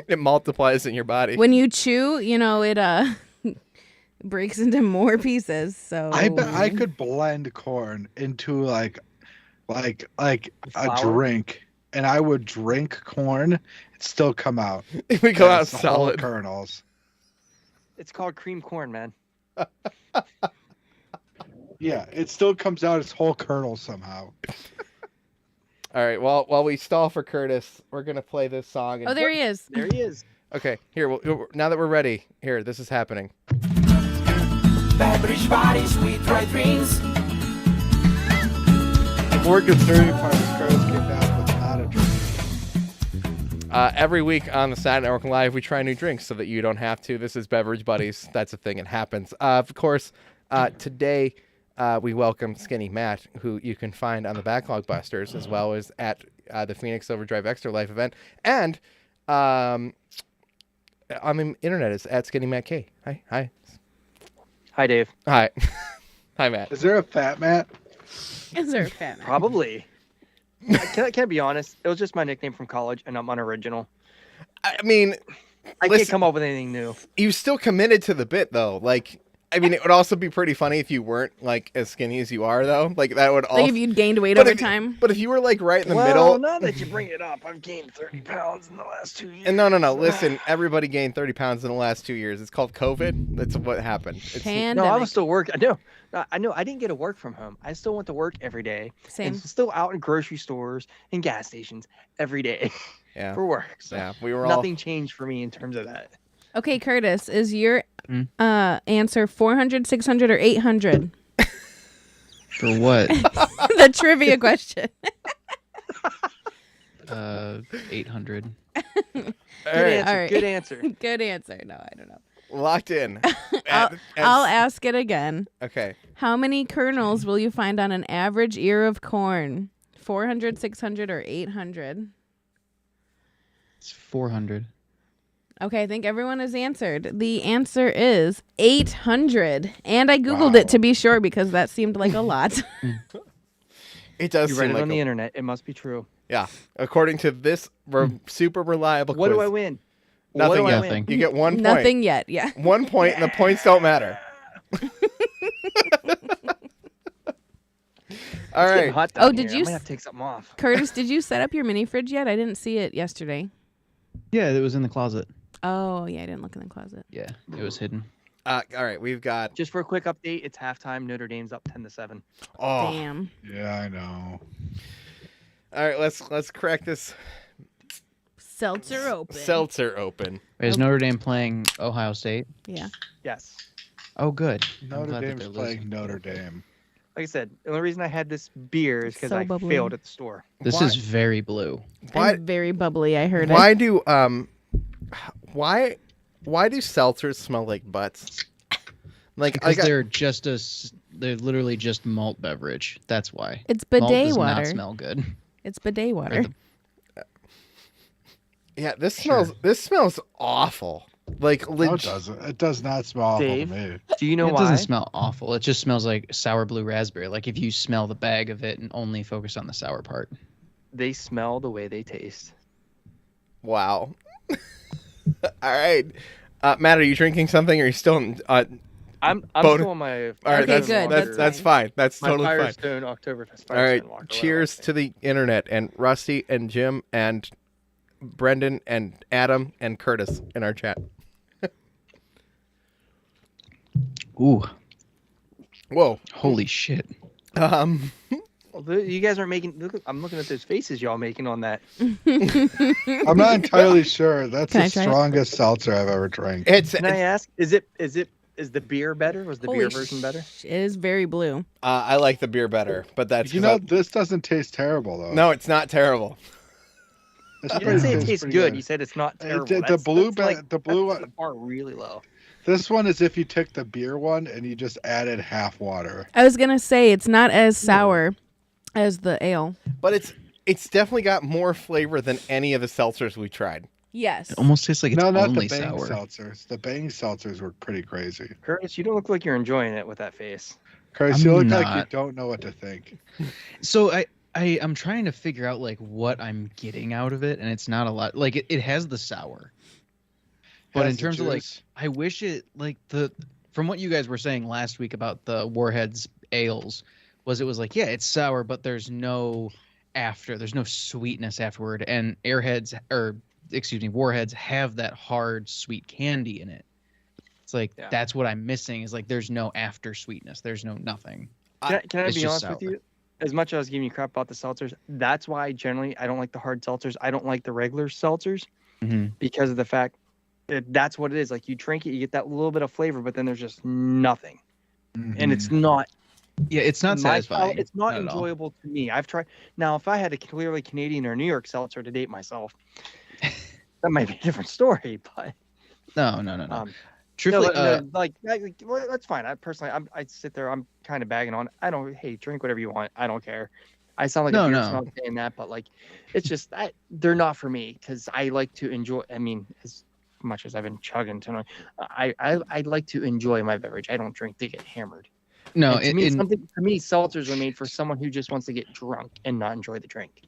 It multiplies in your body. When you chew, it breaks into more pieces. So I bet I could blend corn into like a Flour? drink, and I would drink corn and still come out. We go out It's the whole solid. kernels. It's called cream corn, man. Yeah, it still comes out as whole kernel somehow. All right. Well, while we stall for Curtis, we're gonna play this song. And... Oh, there he is. There he is. Okay. Here. Now that we're ready, here. This is happening. Beverage bodies with dry drinks. The more concerning part is Curtis came back with not a drink. Every week on the Saturday Network Live, we try new drinks so that you don't have to. This is Beverage Buddies. That's a thing. It happens. Of course, today we welcome Skinny Matt, who you can find on the Backlog Busters, as well as at the Phoenix Overdrive Extra Life event. And on the internet is at Skinny Matt K. Hi. Hi, Dave. Hi. Hi, Matt. Is there a fat Matt? Is there a fat man? Probably. Can I be honest? It was just my nickname from college, and I'm unoriginal. I mean, I Listen- can't come up with anything new. you still committed to the bit, though. Like, I mean, it would also be pretty funny if you weren't, like, as skinny as you are, though. Like, that would also... Like if you'd gained weight But over if- time. But if you were, like, right in the Well, middle... now that you bring it up, I've gained 30 pounds in the last 2 years. And no. Listen, everybody gained 30 pounds in the last 2 years. It's called COVID. That's what happened. It's, Pandemic. No, I was still working. I know. I didn't get to work from home. I still went to work every day. Same. And still out in grocery stors and gas stations every day yeah. for work. So Yeah, we were all... nothing changed for me in terms of that. Okay, Curtis, is your answer 400, 600, or 800? For what? The trivia question. 800. Good right. answer. all right. Good answer. Good answer. No, I don't know. Locked in. I'll ask it again. Okay. How many kernels will you find on an average ear of corn? 400, 600, or 800? It's 400. Okay, I think everyone has answered. The answer is 800. And I Googled it to be sure because that seemed like a lot. It does You seem read it like on the internet. It must be true. Yeah. According to this super reliable What quiz. do I win? Nothing What do I yet. win? Nothing. You get 1 point. Nothing yet, yeah. 1 point, and the points don't matter. All It's getting right. hot down Oh, did here. you I might s- have to take something off. Curtis, did you set up your mini fridge yet? I didn't see it yesterday. Yeah, it was in the closet. Oh, yeah, I didn't look in the closet. Yeah, it was hidden. All right. We've got... Just for a quick update, it's halftime. Notre Dame's up 10-7. Oh. Damn. Yeah, I know. All right. Let's crack this Seltzer open. seltzer open. Wait, is Notre Dame playing Ohio State? Yeah. Yes. Oh, good. I'm Notre glad that Dame's they're playing losing. Notre Dame. Like I said, the only reason I had this beer is because So I bubbly. failed at the store. This Why- is very blue. Why? I'm very bubbly, I heard Why it. do why do seltzers smell like butts? Like Because I got, they're literally just malt beverage. That's why. It's Malt bidet does water. not smell good. It's bidet Or water. yeah, this Sure. smells awful. Like No, it legit. doesn't. It does not smell awful to Dave? me. Do you know It why? doesn't smell awful. It just smells like sour blue raspberry. Like if you smell the bag of it and only focus on the sour part. They smell the way they taste. Wow. All right, Matt, are you drinking something? Or are you still? I'm Bonus- still on my. All right, Okay, that's good. that's fine. That's My totally fine. Firestone Oktoberfest. All right, Firestone Walker, cheers to the internet and Rusty and Jim and Brendan and Adam and Curtis in our chat. Ooh, Whoa. holy shit. Well, you guys aren't making. I'm looking at those faces y'all making on that. I'm not entirely sure. That's Can I the try it? strongest seltzer I've ever drank. It's Can I ask? Is the beer better? Was the beer version better? It is very blue. I like the beer better, but that's You 'cause know, this doesn't taste terrible though. no, it's not terrible. This You didn't say it tastes tastes pretty good. You said it's not terrible. the That's- blue that's like, the blue that's one- the bar really low. This one is if you took the beer one and you just added half water. I was going to say it's not as sour as the ale. But it's definitely got more flavor than any of the seltzers we tried. Yes. It almost tastes like it's No, not the only bang sour. seltzers. The bang seltzers were pretty crazy. Curtis, you don't look like you're enjoying it with that face. Curtis, I'm you look like you not. don't know what to think. So I'm trying to figure out like what I'm getting out of it, and it's not a lot. Like it has the sour, but Has in the terms of like, juice. I wish it like from what you guys were saying last week about the Warheads ales, it was like, yeah, it's sour, but there's no sweetness afterward, and Warheads have that hard sweet candy in it. It's like that's what I'm missing. Is like there's no after sweetness. There's no nothing. Can I It's be just honest with sour. you? As much as I was giving you crap about the seltzers, that's why generally I don't like the hard seltzers. I don't like the regular seltzers because of the fact that that's what it is. Like you drink it, you get that little bit of flavor, but then there's just nothing, and it's not. Yeah, it's not satisfying. It's not at all. enjoyable to me. I've tried. Now, if I had a clearly Canadian or New York seltzer to date myself, that might be a different story. But No. Truthfully, well, that's fine. I personally, I sit there. I'm kind of bagging on. I don't. Hey, drink whatever you want. I don't care. I sound like a beer snob saying that, but like, it's just they're not for me because I like to enjoy. I mean, as much as I've been chugging tonight, I like to enjoy my beverage. I don't drink to get hammered. No, To me, seltzers are made for someone who just wants to get drunk and not enjoy the drink.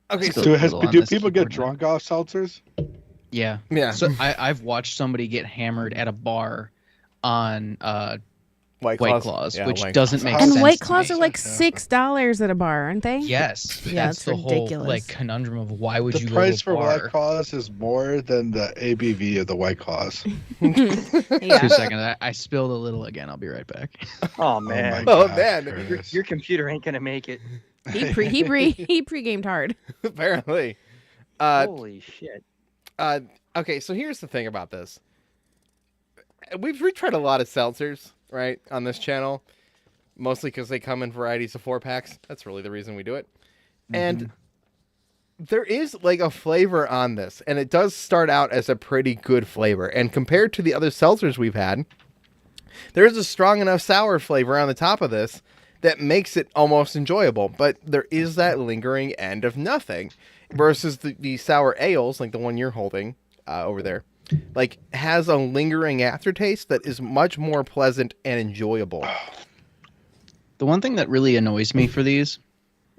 Okay, so Do people get drunk off seltzers? Yeah. So I've watched somebody get hammered at a bar on White Claws, which doesn't make sense. And White to Claws me. are like $6 at a bar, aren't they? Yes. Yeah, That's it's the ridiculous. whole like conundrum of why would you The go to a price for bar? White Claws is more than the ABV of the White Claws. 2 seconds. I spilled a little again. I'll be right back. Oh man. Oh man. Your computer ain't gonna make it. He pre-gamed hard. Apparently. Holy shit. Okay, so here's the thing about this. We've tried a lot of seltzers, right, on this channel, mostly because they come in varieties of 4-packs. That's really the reason we do it. And there is like a flavor on this, and it does start out as a pretty good flavor. And compared to the other seltzers we've had, there's a strong enough sour flavor on the top of this that makes it almost enjoyable. But there is that lingering end of nothing. Versus the sour ales, like the one you're holding over there, like has a lingering aftertaste that is much more pleasant and enjoyable. The one thing that really annoys me for these,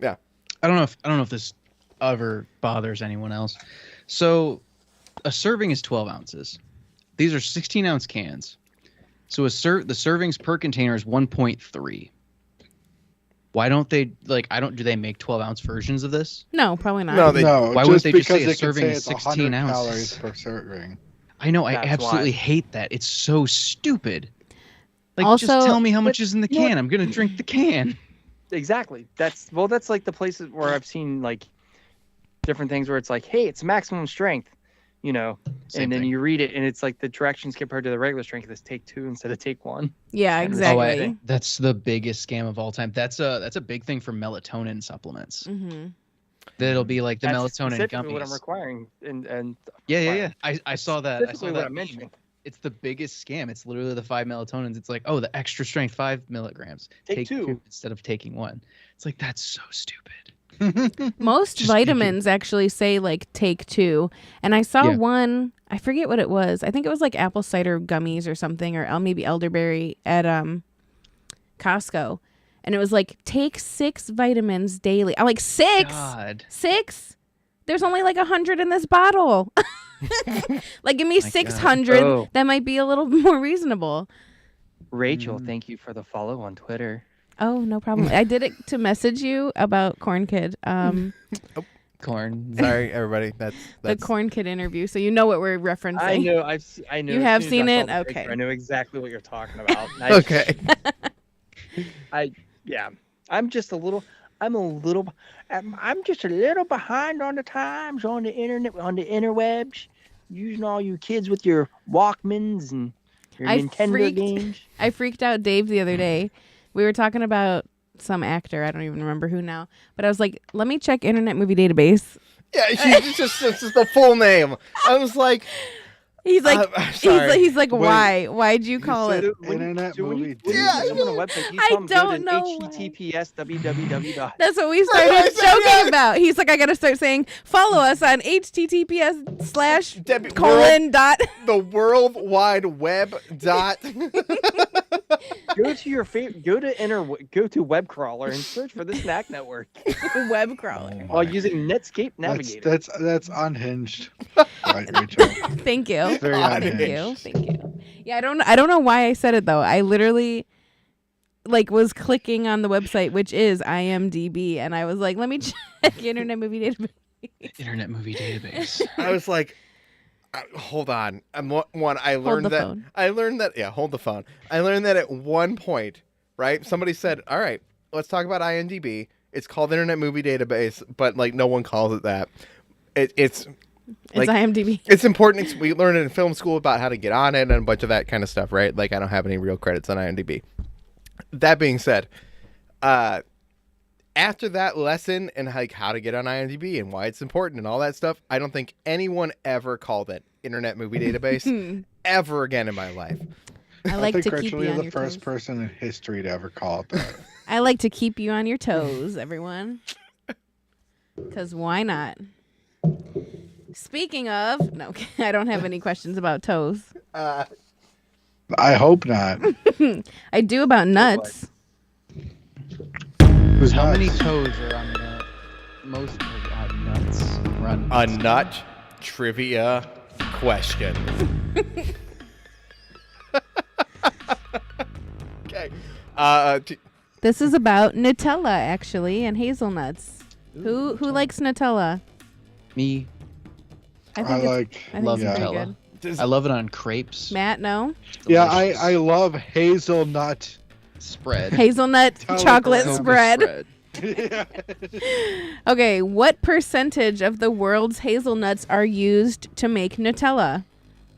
I don't know if this ever bothers anyone else. So, a serving is 12 ounces. These are 16-ounce cans. So the servings per container is 1.3. Why don't they do they make 12-ounce versions of this? No, probably not. No, why wouldn't they just say a serving is 16 ounces? Calories per serving. I know. I absolutely hate that. It's so stupid. Like, just tell me how much is in the can. I'm gonna drink the can. Exactly. That's like the places where I've seen like different things where it's like, hey, it's maximum strength, and then you read it and it's like the directions compared to the regular strength is take 2 instead of take 1. Yeah, exactly. That's the biggest scam of all time. That's a big thing for melatonin supplements. Mm-hmm. That'll be like the That's melatonin specifically gummies. what I'm requiring and yeah. I saw that. I saw what that I'm mentioning. It's the biggest scam. It's literally the 5 melatonins. It's like, oh, the extra strength 5 milligrams. Take 2 instead of taking 1. It's like, that's so stupid. Most vitamins actually say like take 2, and I saw one. I forget what it was. I think it was like apple cider gummies or something, or maybe elderberry at Costco, and it was like take 6 vitamins daily. I'm like 6. God. 6. There's only like 100 in this bottle. Like give me 600. Oh. That might be a little more reasonable. Rachel, thank you for the follow on Twitter. Oh, no problem. I did it to message you about Corn Kid. Corn. Sorry, everybody. That's the Corn Kid interview, so you know what we're referencing. I know. I know. You as have soon as seen I saw it? the Okay. picture, I know exactly what you're talking about. okay. I'm just a little behind on the times on the internet, on the interwebs, using all you kids with your Walkmans and your Nintendo games. I freaked out Dave the other day. We were talking about some actor. I don't even remember who now. But I was like, let me check Internet Movie Database. Yeah, it's just the full name. I was like, he's like, he's like, Wait, why? Why'd you call it? Internet movie. When you go on a website, you I tell them don't go know to why. https www. That's what we started joking about. He's like, I gotta start saying, follow us on https/:. the World Wide Web dot. Go to your favorite. Go to web crawler and search for the Snack Network Web crawler. while using Netscape Navigator. That's unhinged. Right, Rachel. Thank you. Very Thank you. unhinged. Thank you. Yeah, I don't know why I said it though. I literally was clicking on the website, which is IMDb, and I was like, let me check Internet Movie Database. Internet Movie Database. I was like, hold on. I learned the that. phone. I learned that. Yeah, hold the phone. I learned that at one point, right? Somebody said, "All right, let's talk about IMDb. It's called Internet Movie Database, but no one calls it that. It's IMDb. It's important. We learned in film school about how to get on it and a bunch of that kind of stuff, right? I don't have any real credits on IMDb. That being said, after that lesson and how to get on IMDb and why it's important and all that stuff, I don't think anyone ever called it Internet Movie Database ever again in my life. I like think to keep Rachel, you you're on the your first toes. person in history to ever call it that. I like to keep you on your toes, everyone. Because why not? Speaking of, no, I don't have any questions about toes. I hope not. I do about nuts. Who's How nuts? many toes are on the most nuts? Run. A nut trivia question. Okay. This is about Nutella, actually, and hazelnuts. Who likes Nutella? Me. I I think like. Love it's pretty Nutella. good. I love it on crepes. Matt, no? Yeah, Delicious. I love hazelnut. Spread. Hazelnut Nutella chocolate crumb spread. Yeah. Okay, what percentage of the world's hazelnuts are used to make Nutella?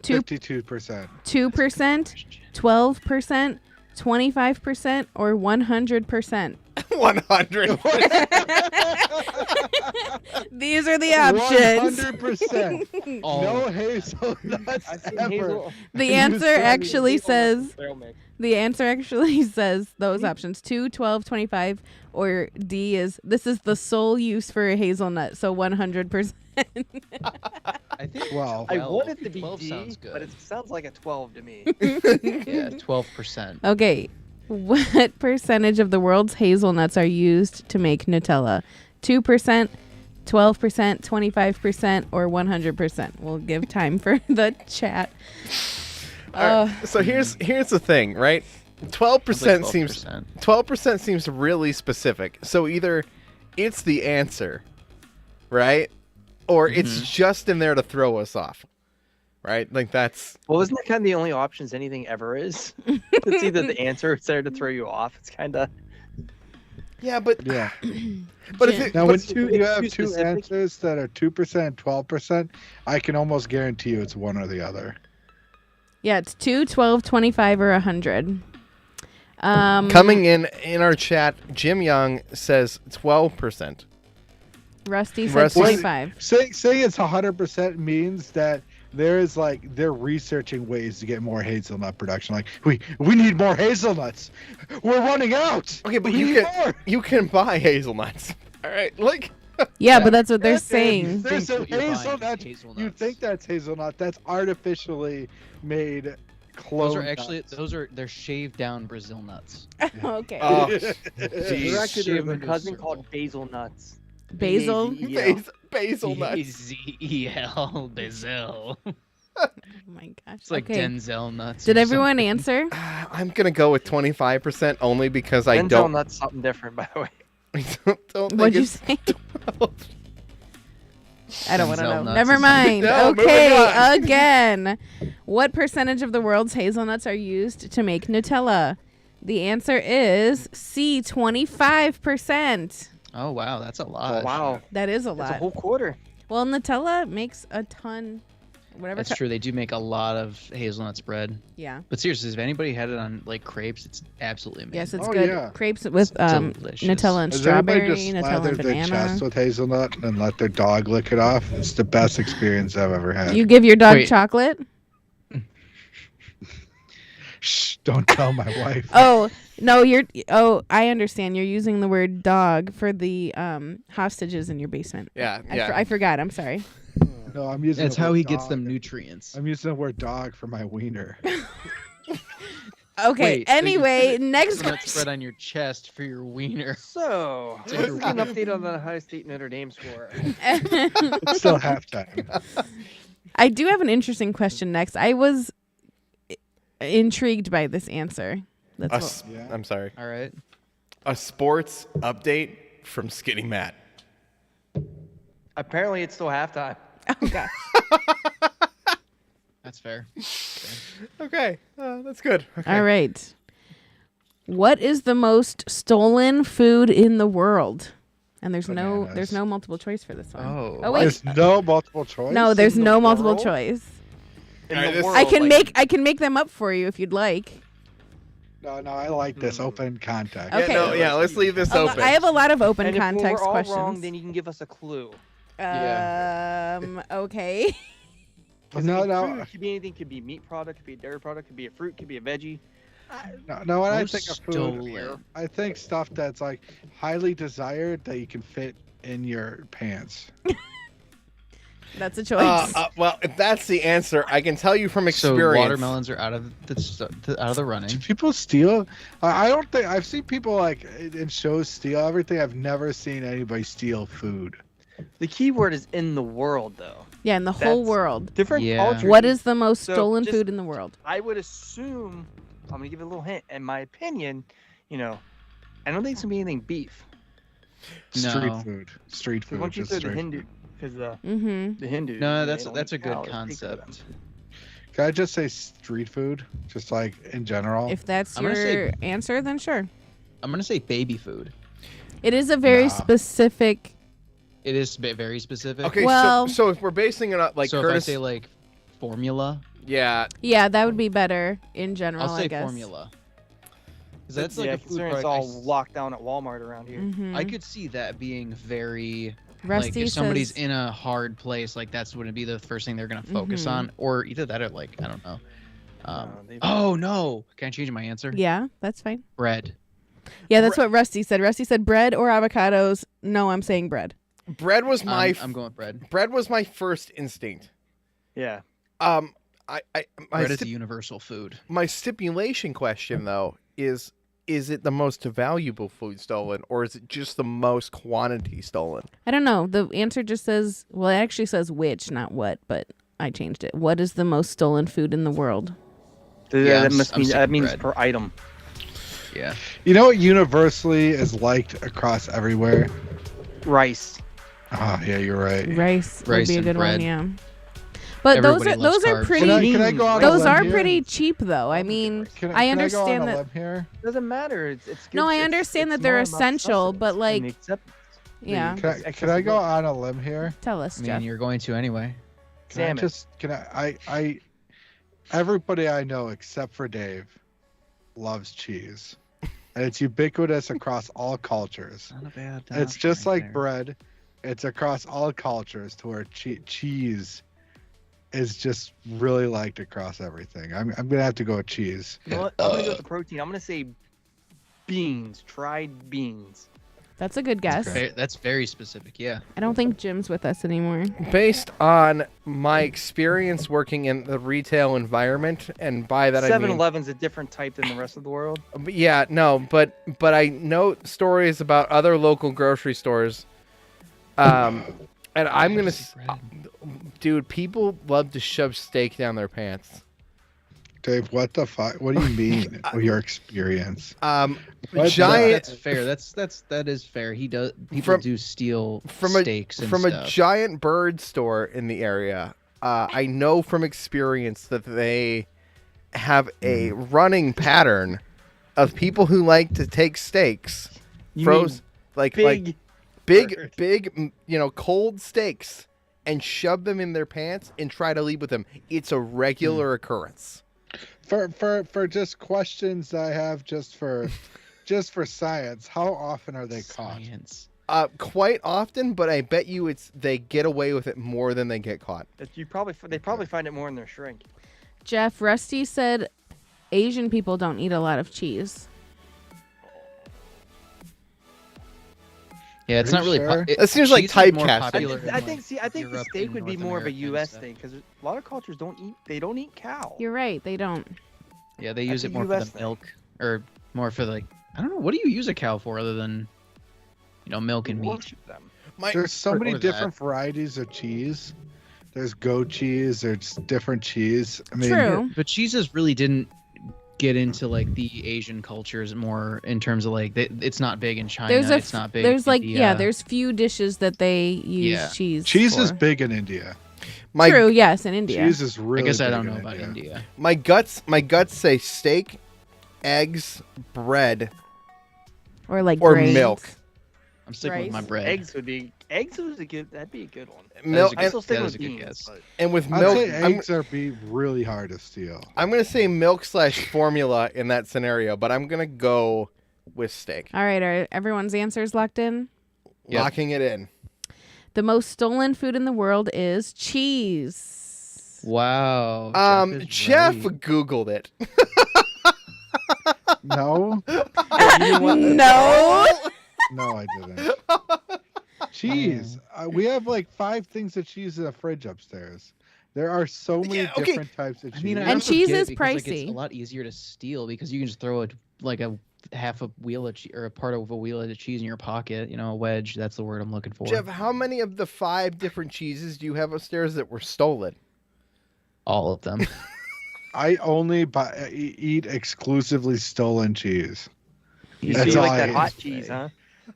52%. 2%, 12%, 25%, or 100%? 100. These are the options. 100%. Oh. No hazelnuts I've seen ever. hazel. The answer actually says Trail mix. those options 2, 12, 25, or D is this is the sole use for a hazelnut, so 100%. I think Well, I 12. want it to be 12 D, sounds good. but it sounds like a 12 to me. Yeah, 12%. Okay, what percentage of the world's hazelnuts are used to make Nutella? 2%, 12%, 25%, or 100%? We'll give time for the chat. All right, so here's the thing, right? 12% seems 12%. 12% seems really specific. So either it's the answer, right? Or it's just in there to throw us off. Right? That's Well, isn't that kind of the only options anything ever is? It's either the answer or it's there to throw you off. It's kind of. yeah, but yeah. but if it, Now, but, when you have too two specific. answers that are 2% and 12%, I can almost guarantee you it's one or the other. Yeah, it's 2, 12, 25, or 100. coming in our chat, Jim Young says 12%. Rusty said Rusty- 25. Saying it's 100% means that there's they're researching ways to get more hazelnut production. We need more hazelnuts. We're running out. Okay, but We you need can more. you can buy hazelnuts. All right, Yeah, but that's what they're Yeah, saying. There's Think a what you're buying is hazelnut. hazelnuts. You think that's hazelnut? That's artificially made. Clone Those are actually nuts. they're shaved down Brazil nuts. Okay. Oh, Or jeez. actually, there's a Shave cousin into called Basil Nuts. Basil. Basil nuts. B-A-Z-E-L Basil. Oh my gosh. It's like Okay. Denzel nuts. Did or everyone something. answer? I'm gonna go with 25% only because I Denzel don't. Nuts something different, by the way. don't think What'd you it's say? I don't want to Denzel know. nuts Never is- mind. No, moving Okay, on. again. What percentage of the world's hazelnuts are used to make Nutella? The answer is C, 25%. Oh wow, that's a lot. Wow, That is a that's a lot. whole quarter. Well, Nutella makes a ton. Whatever. That's true. They do make a lot of hazelnut spread. Yeah. But seriously, if anybody had it on crepes, it's absolutely amazing. Yes, it's Oh, good. yeah. Crepes with delicious. Nutella and Has everybody strawberry, just Nutella slathered and their chest banana. with hazelnut and let their dog lick it off? It's the best experience I've ever had. You give your dog Wait. chocolate? Shh! Don't tell my wife. Oh, no, I understand. You're using the word dog for the hostages in your basement. Yeah, I forgot. I'm sorry. No, I'm using. That's the how word he gets dog. them nutrients. I'm using the word dog for my wiener. Okay. Wait, so you anyway, put next Hazelnut question. spread on your chest for your wiener. So let's get an update on the Ohio State Notre Dame score. It's still halftime. I do have an interesting question next. I was intrigued by this answer. That's what, Yeah. I'm sorry. All right. A sports update from Skinny Matt. Apparently, it's still halftime. oh god. That's fair. Okay, that's good. Okay. All right. What is the most stolen food in the world? And there's Bananas. no multiple choice for this one. Oh. wait. There's no multiple choice. No, there's in the no multiple world? choice. In All right, the this- world, I can make them up for you if you'd like. No, I like this open contact. Okay. Let's leave this I open. have a lot of open And if context we're all questions. wrong, then you can give us a clue. Okay. 'Cause No, I mean, no. food could be anything. Could be a meat product. Could be a dairy product. Could be a fruit. Could be a veggie. No, when I Most think of food, stolen. I think stuff that's like highly desired that you can fit in your pants. That's a choice. Well, if that's the answer, I can tell you from So experience. watermelons are out of the running. Do people steal? I don't think I've seen people like in shows steal everything. I've never seen anybody steal food. The key word is in the world, though. Yeah, in the whole That's- world. Different Yeah. cultures. What is the most So stolen just- food in the world? I would assume. I'm gonna give it a little hint. In my opinion, I don't think it's gonna be anything beef. Street No. food. Street Because food. once you Just throw the street Hindu, food. because Mm-hmm. the Hindu. No, they that's don't a eat good cows, take care of them. concept. Can I just say street food? Just like in general. If that's I'm gonna say- your answer, then sure. I'm gonna say baby food. It is a very Nah. specific. It is very specific. Okay, Well- so if we're basing it on like so Curtis, if I say like formula, yeah, Yeah, that would be better in general, I'll say I guess. formula. 'Cause that's like yeah, a food considering it's product. all locked down at Walmart around here. Mm-hmm. I could see that being very Rusty like if somebody's says, in a hard place, like that's going to be the first thing they're going to focus Mhm. on, or either that or like I don't know. They- Oh no! Can I change my answer? yeah, that's fine. Bread. Yeah, that's what Rusty said. Rusty said bread or avocados. No, I'm saying bread. bread was my I'm going with bread. bread was my first instinct. Yeah. My Bread is a universal food. my stipulation question though is it the most valuable food stolen or is it just the most quantity stolen? I don't know. The answer just says, well, it actually says which, not what, but I changed it. What is the most stolen food in the world? Yeah, that I'm must I'm mean saying that means bread. per item. Yeah. You know what universally is liked across everywhere? Rice. Oh yeah, you're right. Rice would Rice be a and good bread. one, yeah. But Everybody those loves are carbs. pretty. Can I go out Those on a are limb here? pretty cheap, though. I mean, Can I can understand I go on that- a limb here? Doesn't matter. It's good. No, I it's- understand it's that they're more about essential, sustenance but, and like- the acceptance. Yeah. Can I go on a limb here? Tell us, I mean, Jeff. you're going to anyway. Salmon. I everybody I know except for Dave loves cheese. And it's ubiquitous across all cultures. Not a bad. It's just like bread. It's across all cultures to where cheese is just really liked across everything. I'm gonna have to go with cheese. You know what? I'm gonna go with the protein. I'm gonna say beans. Tried beans. That's a good guess. That's very specific. Yeah. I don't think Jim's with us anymore. Based on my experience working in the retail environment, and by that I mean 7-Eleven's a different type than the rest of the world. yeah, no, but I know stories about other local grocery stores. And I'm gonna, dude, people love to shove steak down their pants. Dave, what the fuck? What do you mean? Your experience? What? Giant That's fair. That is fair. He does. People do steal steaks and from stuff. a giant bird store in the area. I know from experience that they have a running pattern of people who like to take steaks, You froze like Big. big, cold steaks, and shove them in their pants and try to leave with them. It's a regular occurrence. For just questions I have just for science, how often are they caught? Science. Quite often, but I bet you they get away with it more than they get caught. They probably find it more in their shrink. Jeff, Rusty said Asian people don't eat a lot of cheese. Yeah, it's Are not you really. sure? It seems like cheese is more typecasting. popular in, I think the Europe steak and would be North more of a America and U.S. stuff. thing because a lot of cultures don't eat cow. You're right, they don't. Yeah, they use That's it a more for US the thing. milk, or more for like I don't know. What do you use a cow for other than milk and meat? Worship them. There's so Or many that. different varieties of cheese. There's goat cheese. There's different cheese. I mean, True. But cheeses really didn't get into like the Asian cultures more in terms of like it's not big in China. It's not big. There's in like India. There's few dishes that they use Yeah. cheese. cheese is for. big in India. True. Yes, in India. Cheese is really. I guess I big don't in know about India. My guts say steak, eggs, bread, or like or grains. milk. I'm sticking with my Rice. bread. Eggs would be a good. That'd be a good one. Milk That I'm is still a sticking good- with that is a good beans. guess. But and with I'd milk. say eggs are be really hard to steal. I'm gonna say milk/formula in that scenario, but I'm gonna go with steak. All right. Are everyone's answers locked in? Yep. Locking it in. The most stolen food in the world is cheese. Wow. Jeff right. Googled it. No, No. no, I didn't. Cheese. We have like 5 things of cheese in the fridge upstairs. There are so many Yeah, okay. different types of cheese. I mean, I And also cheese get it is because, like, pricey. it's a lot easier to steal because you can just throw a half a wheel of cheese or a part of a wheel of cheese in your pocket. A wedge. That's the word I'm looking for. Jeff, how many of the 5 different cheeses do you have upstairs that were stolen? All of them. I only eat exclusively stolen cheese. you That's see, all like I that ate. hot cheese, huh?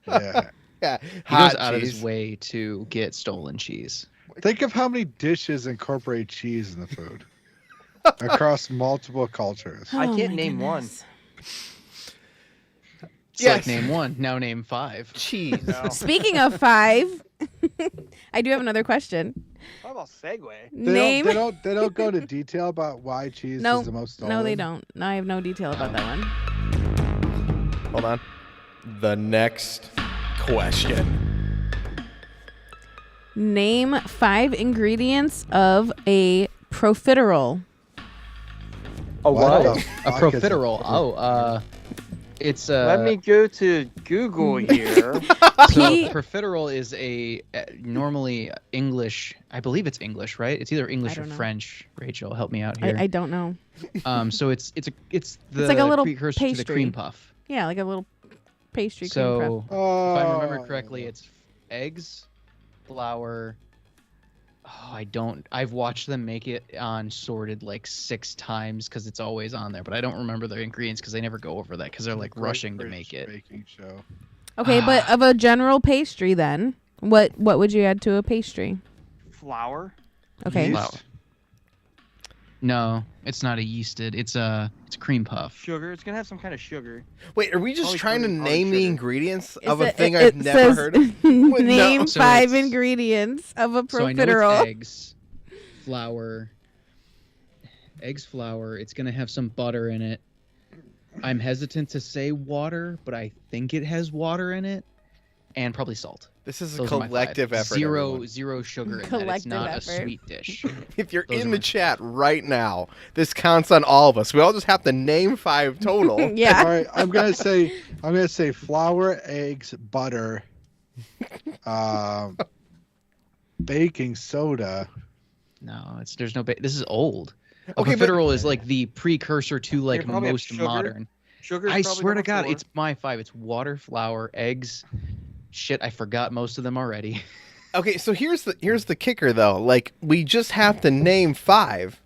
Yeah. Yeah, He hot goes out of his cheese. way to get stolen cheese. Think of how many dishes incorporate cheese in the food across multiple cultures. I Oh can't my name one. goodness. It's Yes. like name one. Now name 5. Cheese. No. Speaking of 5, I do have another question. How about segue? Name. They don't go into detail about why cheese No, is the most stolen. no, they don't. No, I have no detail about that one. Hold on. The next question. Name 5 ingredients of a profiterole. Oh, What what? the A fuck is profiterole. Oh, it's Let me go to Google here. P- So profiterole is a normally English. I believe it's English, right? It's either English or don't know. French. Rachel, help me out here. I don't know. So it's the like a little precursor to the pastry. cream puff. Yeah, like a little pastry cream So Oh, if I remember correctly, it's eggs, flour. Oh, I've watched them make it on Sorted like 6 times because it's always on there, but I don't remember the ingredients because they never go over that because they're like Great rushing to British make it. baking show. prep. Okay, but of a general pastry then, what would you add to a pastry? Flour. Okay. Yeast? Flour. No, it's not a yeasted. It's a cream puff. Sugar. It's gonna have some kind of sugar. Wait, are we just Probably trying to probably name the sugar. ingredients Is of a it- thing it I've never says heard of? Name No. So 5 it's- ingredients of a So I know profiterole. it's eggs, flour. It's gonna have some butter in it. I'm hesitant to say water, but I think it has water in it, and probably salt. This is a Those are my 5. collective effort. everyone. Zero sugar in that. It's Collective not effort. a sweet dish. If you're Those in are the my chat right now, this counts on all of us. We all just have to name 5 total. Yeah. All right, I'm gonna say flour, eggs, butter, baking soda. No, there's no. This is old. Okay, A but- profiterole is like the precursor to like probably have most sugar. modern. Sugar. I swear to God, it's my 5. It's water, flour, eggs. Shit, I forgot most of them already. Okay, so here's the kicker though. Like we just have to name 5.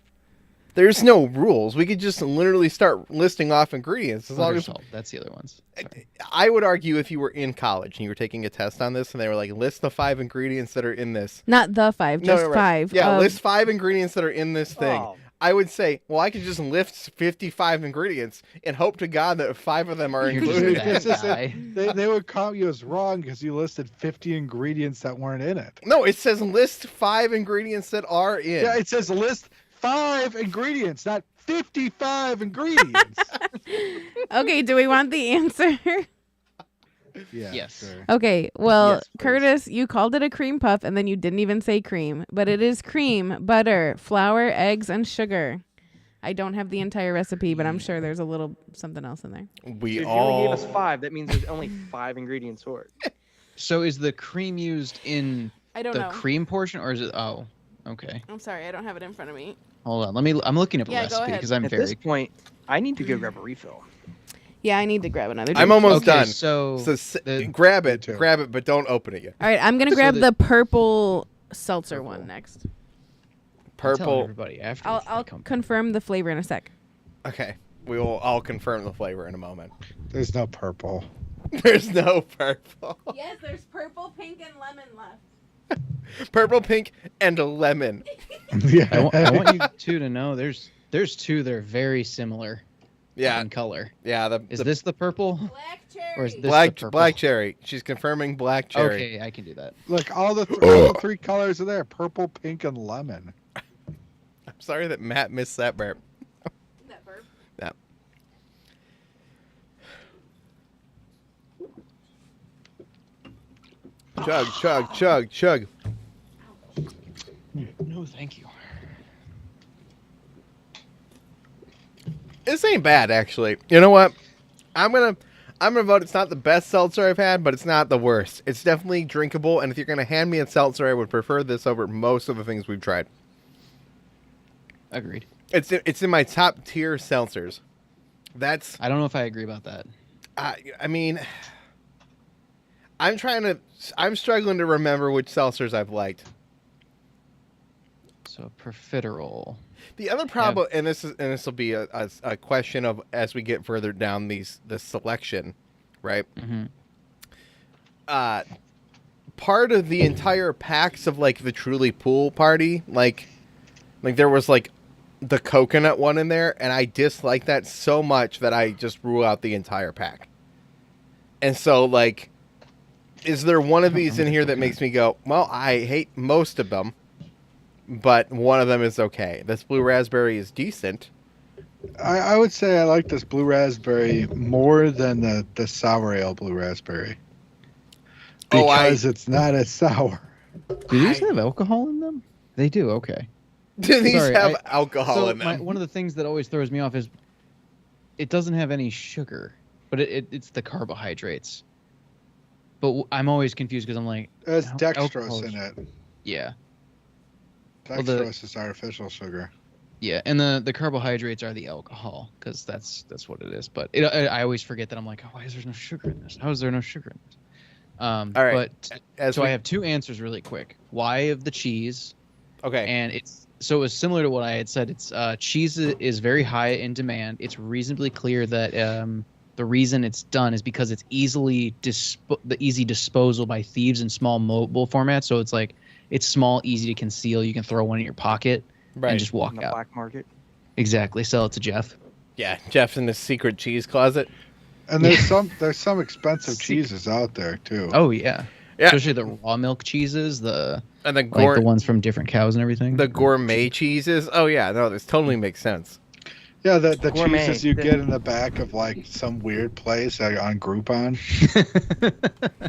There's no rules. We could just literally start listing off ingredients as long Butter, as salt. That's the other ones. Sorry. I would argue if you were in college and you were taking a test on this and they were like list the 5 ingredients that are in this. Not the 5, No, just no, right. 5. Yeah, of- list 5 ingredients that are in this thing. Oh. I would say, well, I could just list 55 ingredients and hope to God that 5 of them are You're just included. that It's just- guy. They would count you as wrong because you listed 50 ingredients that weren't in it. No, it says list 5 ingredients that are in. Yeah, it says list 5 ingredients, not 55 ingredients. Okay, do we want the answer? Yeah, Yes. sure. Okay, well, Yes, please. Curtis, you called it a cream puff and then you didn't even say cream, but it is cream, butter, flour, eggs, and sugar. I don't have the entire recipe, but I'm sure there's a little something else in there. We If you only all gave us 5, that means there's only 5 ingredients for it. So is the cream used in I don't the know. cream portion, or is it? Oh, Okay. I'm sorry, I don't have it in front of me. Hold on. I'm looking up a Yeah, go recipe ahead. because I'm At very. this point, I need to go grab a refill. Yeah, I need to grab another. I'm drink. almost Okay, done. so Grab Me it, too. but don't open it yet. All right, I'm gonna So grab the- the purple seltzer Purple. one next. I'll tell Purple. everybody after. I'll confirm the flavor in a sec. Okay, I'll confirm the flavor in a moment. There's no purple. There's no purple. Yes, there's purple, pink, and lemon left. Purple, pink, and a lemon. Yeah. I want you two to know there's two that are very similar Yeah, in color. yeah. Is this the purple? Black cherry. Or is this the purple? black cherry? She's confirming black cherry. Okay, I can do that. Look, all the three colors are there: purple, pink, and lemon. I'm sorry that Matt missed that burp. That burp. Yeah. Chug, chug, chug, chug. No, thank you. This ain't bad, actually. You know what? I'm gonna vote. It's not the best seltzer I've had, but it's not the worst. It's definitely drinkable. And if you're gonna hand me a seltzer, I would prefer this over most of the things we've tried. Agreed. It's in my top tier seltzers. That's I don't know if I agree about that. I mean, I'm struggling to remember which seltzers I've liked. So Profiterole. The other problem, and this will be a question of as we get further down the selection, right? Mm-hmm. Part of the entire packs of like the Truly Pool Party, like there was like the coconut one in there, and I dislike that so much that I just rule out the entire pack. And so, like, is there one of these in here that makes me go, well, I hate most of them, but one of them is okay. This blue raspberry is decent. I would say I like this blue raspberry more than the sour ale blue raspberry. Because it's not as sour. Do these have alcohol in them? They do. Okay. Do these Sorry, have alcohol in them? One of the things that always throws me off is it doesn't have any sugar, but it's the carbohydrates. But I'm always confused because I'm like, There's alcohol dextrose is- in it. yeah, Dextrose is artificial sugar. yeah, and the carbohydrates are the alcohol because that's what it is. But I always forget that I'm like, oh, why is there no sugar in this? How is there no sugar in this? All right. But I have two answers really quick. Why of the cheese? Okay. And it was similar to what I had said. It's cheese is very high in demand. It's reasonably clear that the reason it's done is because it's easy disposal by thieves in small mobile formats. So it's like it's small, easy to conceal. You can throw one in your pocket and just walk In the out. black market. Exactly. Sell it to Jeff. Yeah, Jeff's in the secret cheese closet. And there's some expensive cheeses out there too. Oh yeah. Yeah. Especially the raw milk cheeses, And the like the ones from different cows and everything. the gourmet cheeses. Oh yeah, no, this totally makes sense. Yeah, the Gourmet. cheeses you get in the back of like some weird place like on Groupon.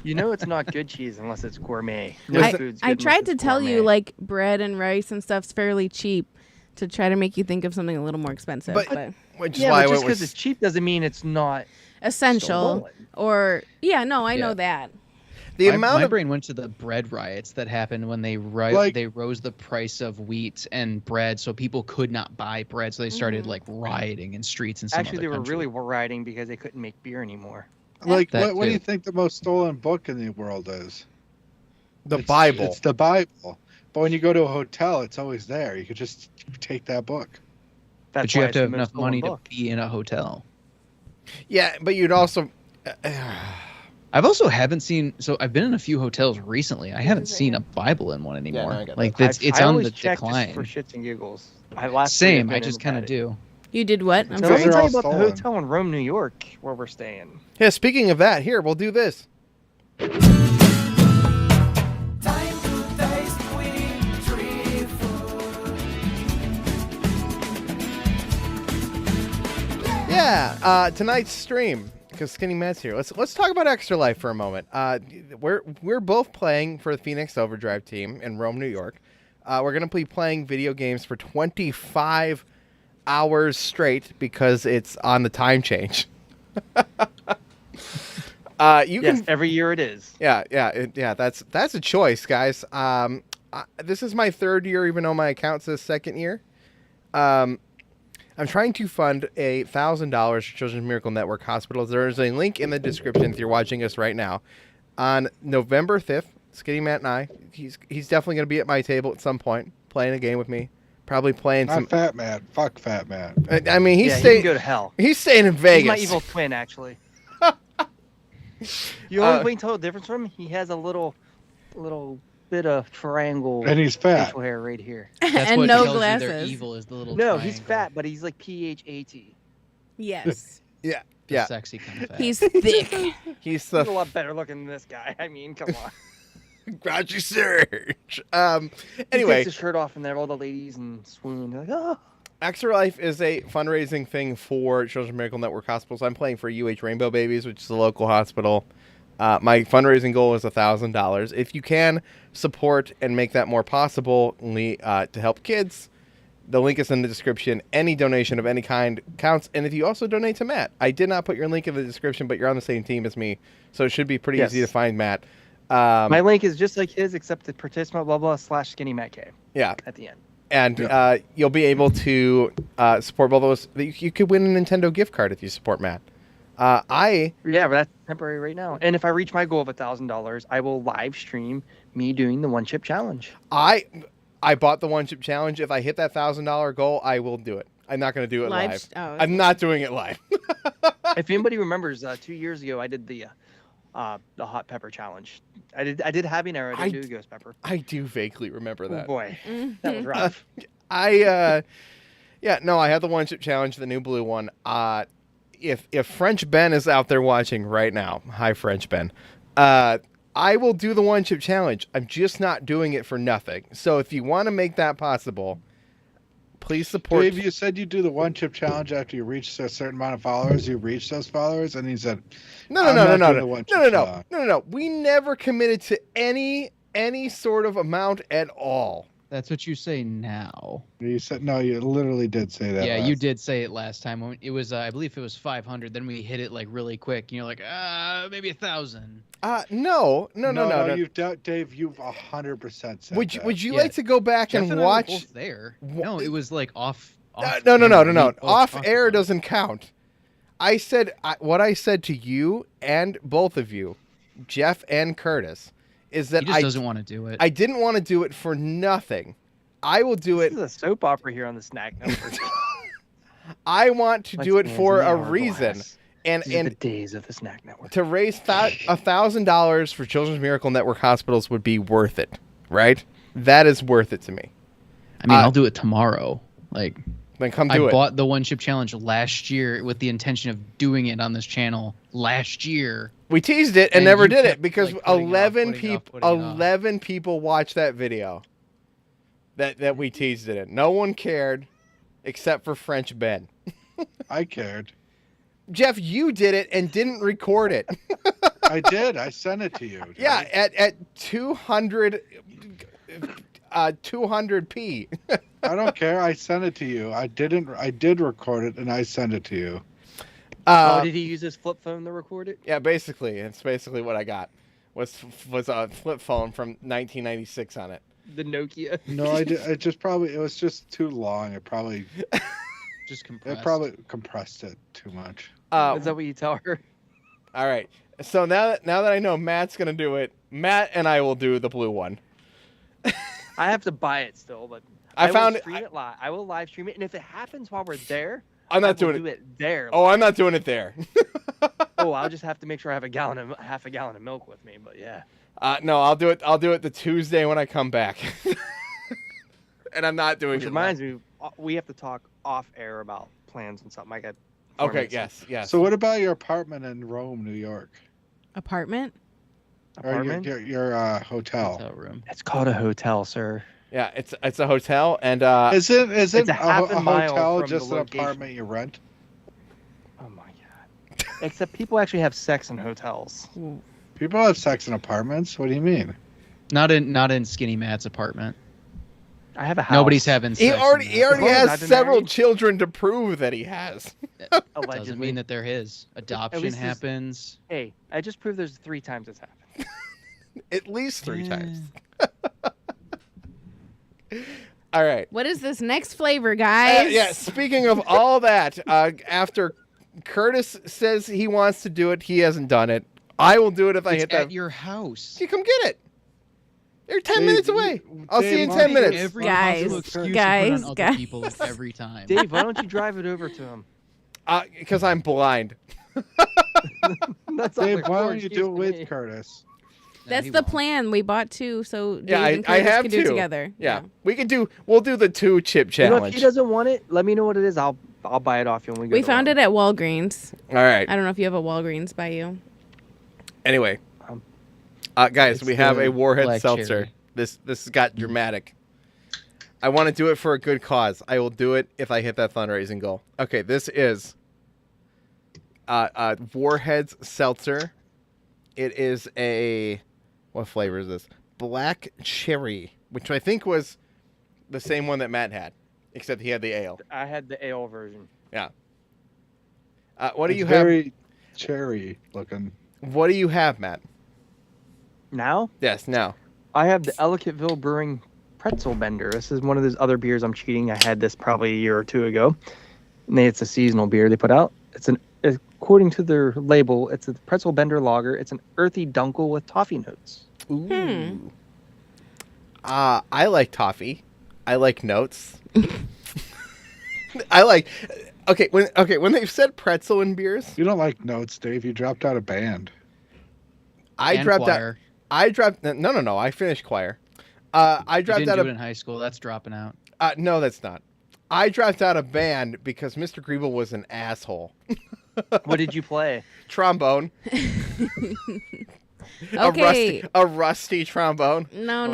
You know it's not good cheese unless it's gourmet. I food's good unless tried to it's tell you, gourmet. like, bread and rice and stuff's fairly cheap to try to make you think of something a little more expensive, But- but Which is Yeah, why but I just went because with it's cheap doesn't mean it's not essential. stolen. Or, yeah, no, I Yeah. know that. the my amount of brain went to the bread riots that happened when they they rose the price of wheat and bread, so people could not buy bread, so they started like rioting in streets and Actually, they were really rioting because they couldn't make beer anymore. Like That what do you too. think the most stolen book in the world is? the It's- Bible. It's the Bible. But when you go to a hotel, it's always there. You could just take that book. That's But you why have it's to the have most enough stolen money book. to be in a hotel. Yeah, but you'd also. I've also haven't seen. So I've been in a few hotels recently. I haven't seen a Bible in one anymore. no, I get like that. it's I on always the check just decline. for shits and giggles. Last week Same. I've I been just in kind of about it. do. You did what? I'm So let sorry. me tell you all about the stolen. hotel in Rome, New York, where we're staying. Yeah, speaking of that, here we'll do this. Time to taste wintry food. Yeah, tonight's stream because Skinny Matt's here. Let's talk about Extra Life for a moment. We're both playing for the Phoenix Overdrive team in Rome, New York. We're gonna be playing video games for 25 hours straight because it's on the time change. You Yes, can every year it is. Yeah. That's a choice, guys. This is my third year, even though my account says second year. I'm trying to fund $1,000 for Children's Miracle Network hospitals. There is a link in the description if you're watching us right now. On November 5th, Skinny Matt and I, he's definitely going to be at my table at some point, playing a game with me. Probably playing Not some. Fat Matt. Fuck Fat Matt. I mean, He can go to hell. He's staying in He's Vegas. my evil twin, actually. You always wait until the difference from him. He has a little bit of triangle And he's fat. facial hair right here. That's And what no tells you they're glasses. evil is the little No, he's triangle. fat, but he's like PHAT. Yes. Yeah. The Yeah. sexy kind of fat. He's thick. He's He's a the lot better looking than this guy. I mean, come on. grouchy Surge. He Anyway, takes his shirt off and there all the ladies and swoon. They're like, oh. Extra Life is a fundraising thing for Children's Miracle Network hospitals. I'm playing for UH Rainbow Babies, which is a local hospital. My fundraising goal is $1,000. If you can support and make that more possible to help kids, the link is in the description. Any donation of any kind counts. And if you also donate to Matt, I did not put your link in the description, but you're on the same team as me, so it should be pretty easy to find Matt. My link is just like his, except the participant blah blah / skinny Matt K Yeah, at the end. and you'll be able to support both of us. You could win a Nintendo gift card if you support Matt. Yeah, but that's temporary right now. And if I reach my goal of $1,000, I will live stream me doing the one chip challenge. I bought the one chip challenge. If I hit that $1,000 goal, I will do it. I'm not going to do it live. I'm not doing it live. If anybody remembers, 2 years ago I did the hot pepper challenge. I did habanero. I didn't do ghost pepper. I do vaguely remember Oh that. boy, that was rough. I had the one chip challenge, the new blue one. If French Ben is out there watching right now, hi French Ben, I will do the one chip challenge. I'm just not doing it for nothing. So if you want to make that possible, please support. Dave, you said you do the one chip challenge after you reached a certain amount of followers. You reached those followers, and he said, No. We never committed to any sort of amount at all. That's what you say now. You said no. You literally did say that. Yeah, last. you did say it last time. When it was, I believe it was 500. Then we hit it like really quick. And you're like, maybe 1,000. No. Dave, you've 100% said Would that. you Yeah. like to go back Jeff and and I were watch? both there. No, it was like off. No. camera. We both Off talked air about it. doesn't count. I said what I said to you and both of you, Jeff and Curtis, is that He just doesn't want to do it. I didn't want to do it for nothing. I will do This it. is a soap opera here on the Snack Network. I want to do it Let's for hands a in the reason, hourglass. and These are the and days of the Snack Network. to raise $1,000 for Children's Miracle Network hospitals would be worth it, right? That is worth it to me. I mean, I'll do it tomorrow. Like, Then come I do it. bought the one chip challenge last year with the intention of doing it on this channel last year. We teased it and And never you did it kept, because like, putting it off, 11 putting it off, people putting it off. 11 people watched that video. That we teased it in. No one cared except for French Ben. I cared. Jeff, you did it and didn't record it. I did. I sent it to you. Dave. Yeah, at 200 200p. I don't care. I sent it to you. I did record it and I sent it to you. Did he use his flip phone to record it? Yeah, basically, it's basically what I got. Was a flip phone from 1996 on it. The Nokia. No, I did. It was just too long. It probably compressed it too much. Is that what you tell her? All right. So now that I know Matt's gonna do it, Matt and I will do the blue one. I have to buy it still, but I found will stream it live. I will live stream it, and if it happens while we're there, I'm not I will doing do it there. Oh, I'm not doing it there. I'll just have to make sure I have half a gallon of milk with me. But yeah, No, I'll do it. I'll do it the Tuesday when I come back. And I'm not doing which it. reminds me, we have to talk off air about plans and something. I got. Okay. Yes. So what about your apartment in Rome, New York? Apartment? Apartment? Or your hotel? Hotel room. It's called a hotel, sir. Yeah. It's a hotel and Isn't It's a half a mile hotel from just the an location. apartment you rent? Oh my god! Except people actually have sex in hotels. People have sex in apartments. What do you mean? Not in Skinny Matt's apartment. I have a house. Nobody's having sex. he in already there. long as has I've been several married. children to prove that he has. Allegedly. Doesn't mean that they're his. Adoption least this- happens. Hey, I just proved there's 3 times it's happened. At least 3 times. All right. What is this next flavor, guys? Yeah, speaking of all that, after Curtis says he wants to do it, he hasn't done it. I will do it if I It's hit at that. your house. You come get it. You're 10 Dave, minutes away. I'll see you in Dave, 10 minutes. Every Guys, possible excuse guys, to put on other guys. people every time. Dave, why don't you drive it over to him? Because I'm blind. That's Dave, why don't you do it with Curtis? No, That's he the won't. plan. We bought 2, so Dave Yeah, and I Curtis have can do it to. together. Yeah. We'll do the 2 chip You know, if challenge. he doesn't want it, let me know what it is. I'll buy it off you when we go. We found it at Walgreens. All right. I don't know if you have a Walgreens by you. Anyway. Um, Guys, we have the a Warhead black Seltzer. cherry. This got dramatic. I want to do it for a good cause. I will do it if I hit that fundraising goal. Okay, this is Warhead's Seltzer. It is a... What flavor is this? Black cherry, which I think was the same one that Matt had, except he had the ale. I had the ale version. Yeah. What do It's you have? very cherry looking. What do you have, Matt? Now Yes, now. I have the Ellicottville Brewing Pretzel Bender. This is one of those other beers I'm cheating. I had this probably a year or 2 ago. And it's a seasonal beer they put out. According to their label, it's a pretzel bender lager. It's an earthy dunkel with toffee notes. Ooh. I like toffee. I like notes. I like. Okay, when they've said pretzel in beers, You don't like notes, Dave. You dropped out of band. I And dropped choir. out. I dropped. No. I finished choir. I You dropped didn't out do of. it in high school. That's dropping out. No, that's not. I dropped out of band because Mr. Griebel was an asshole. What did you play? Trombone. Okay. A rusty trombone. No.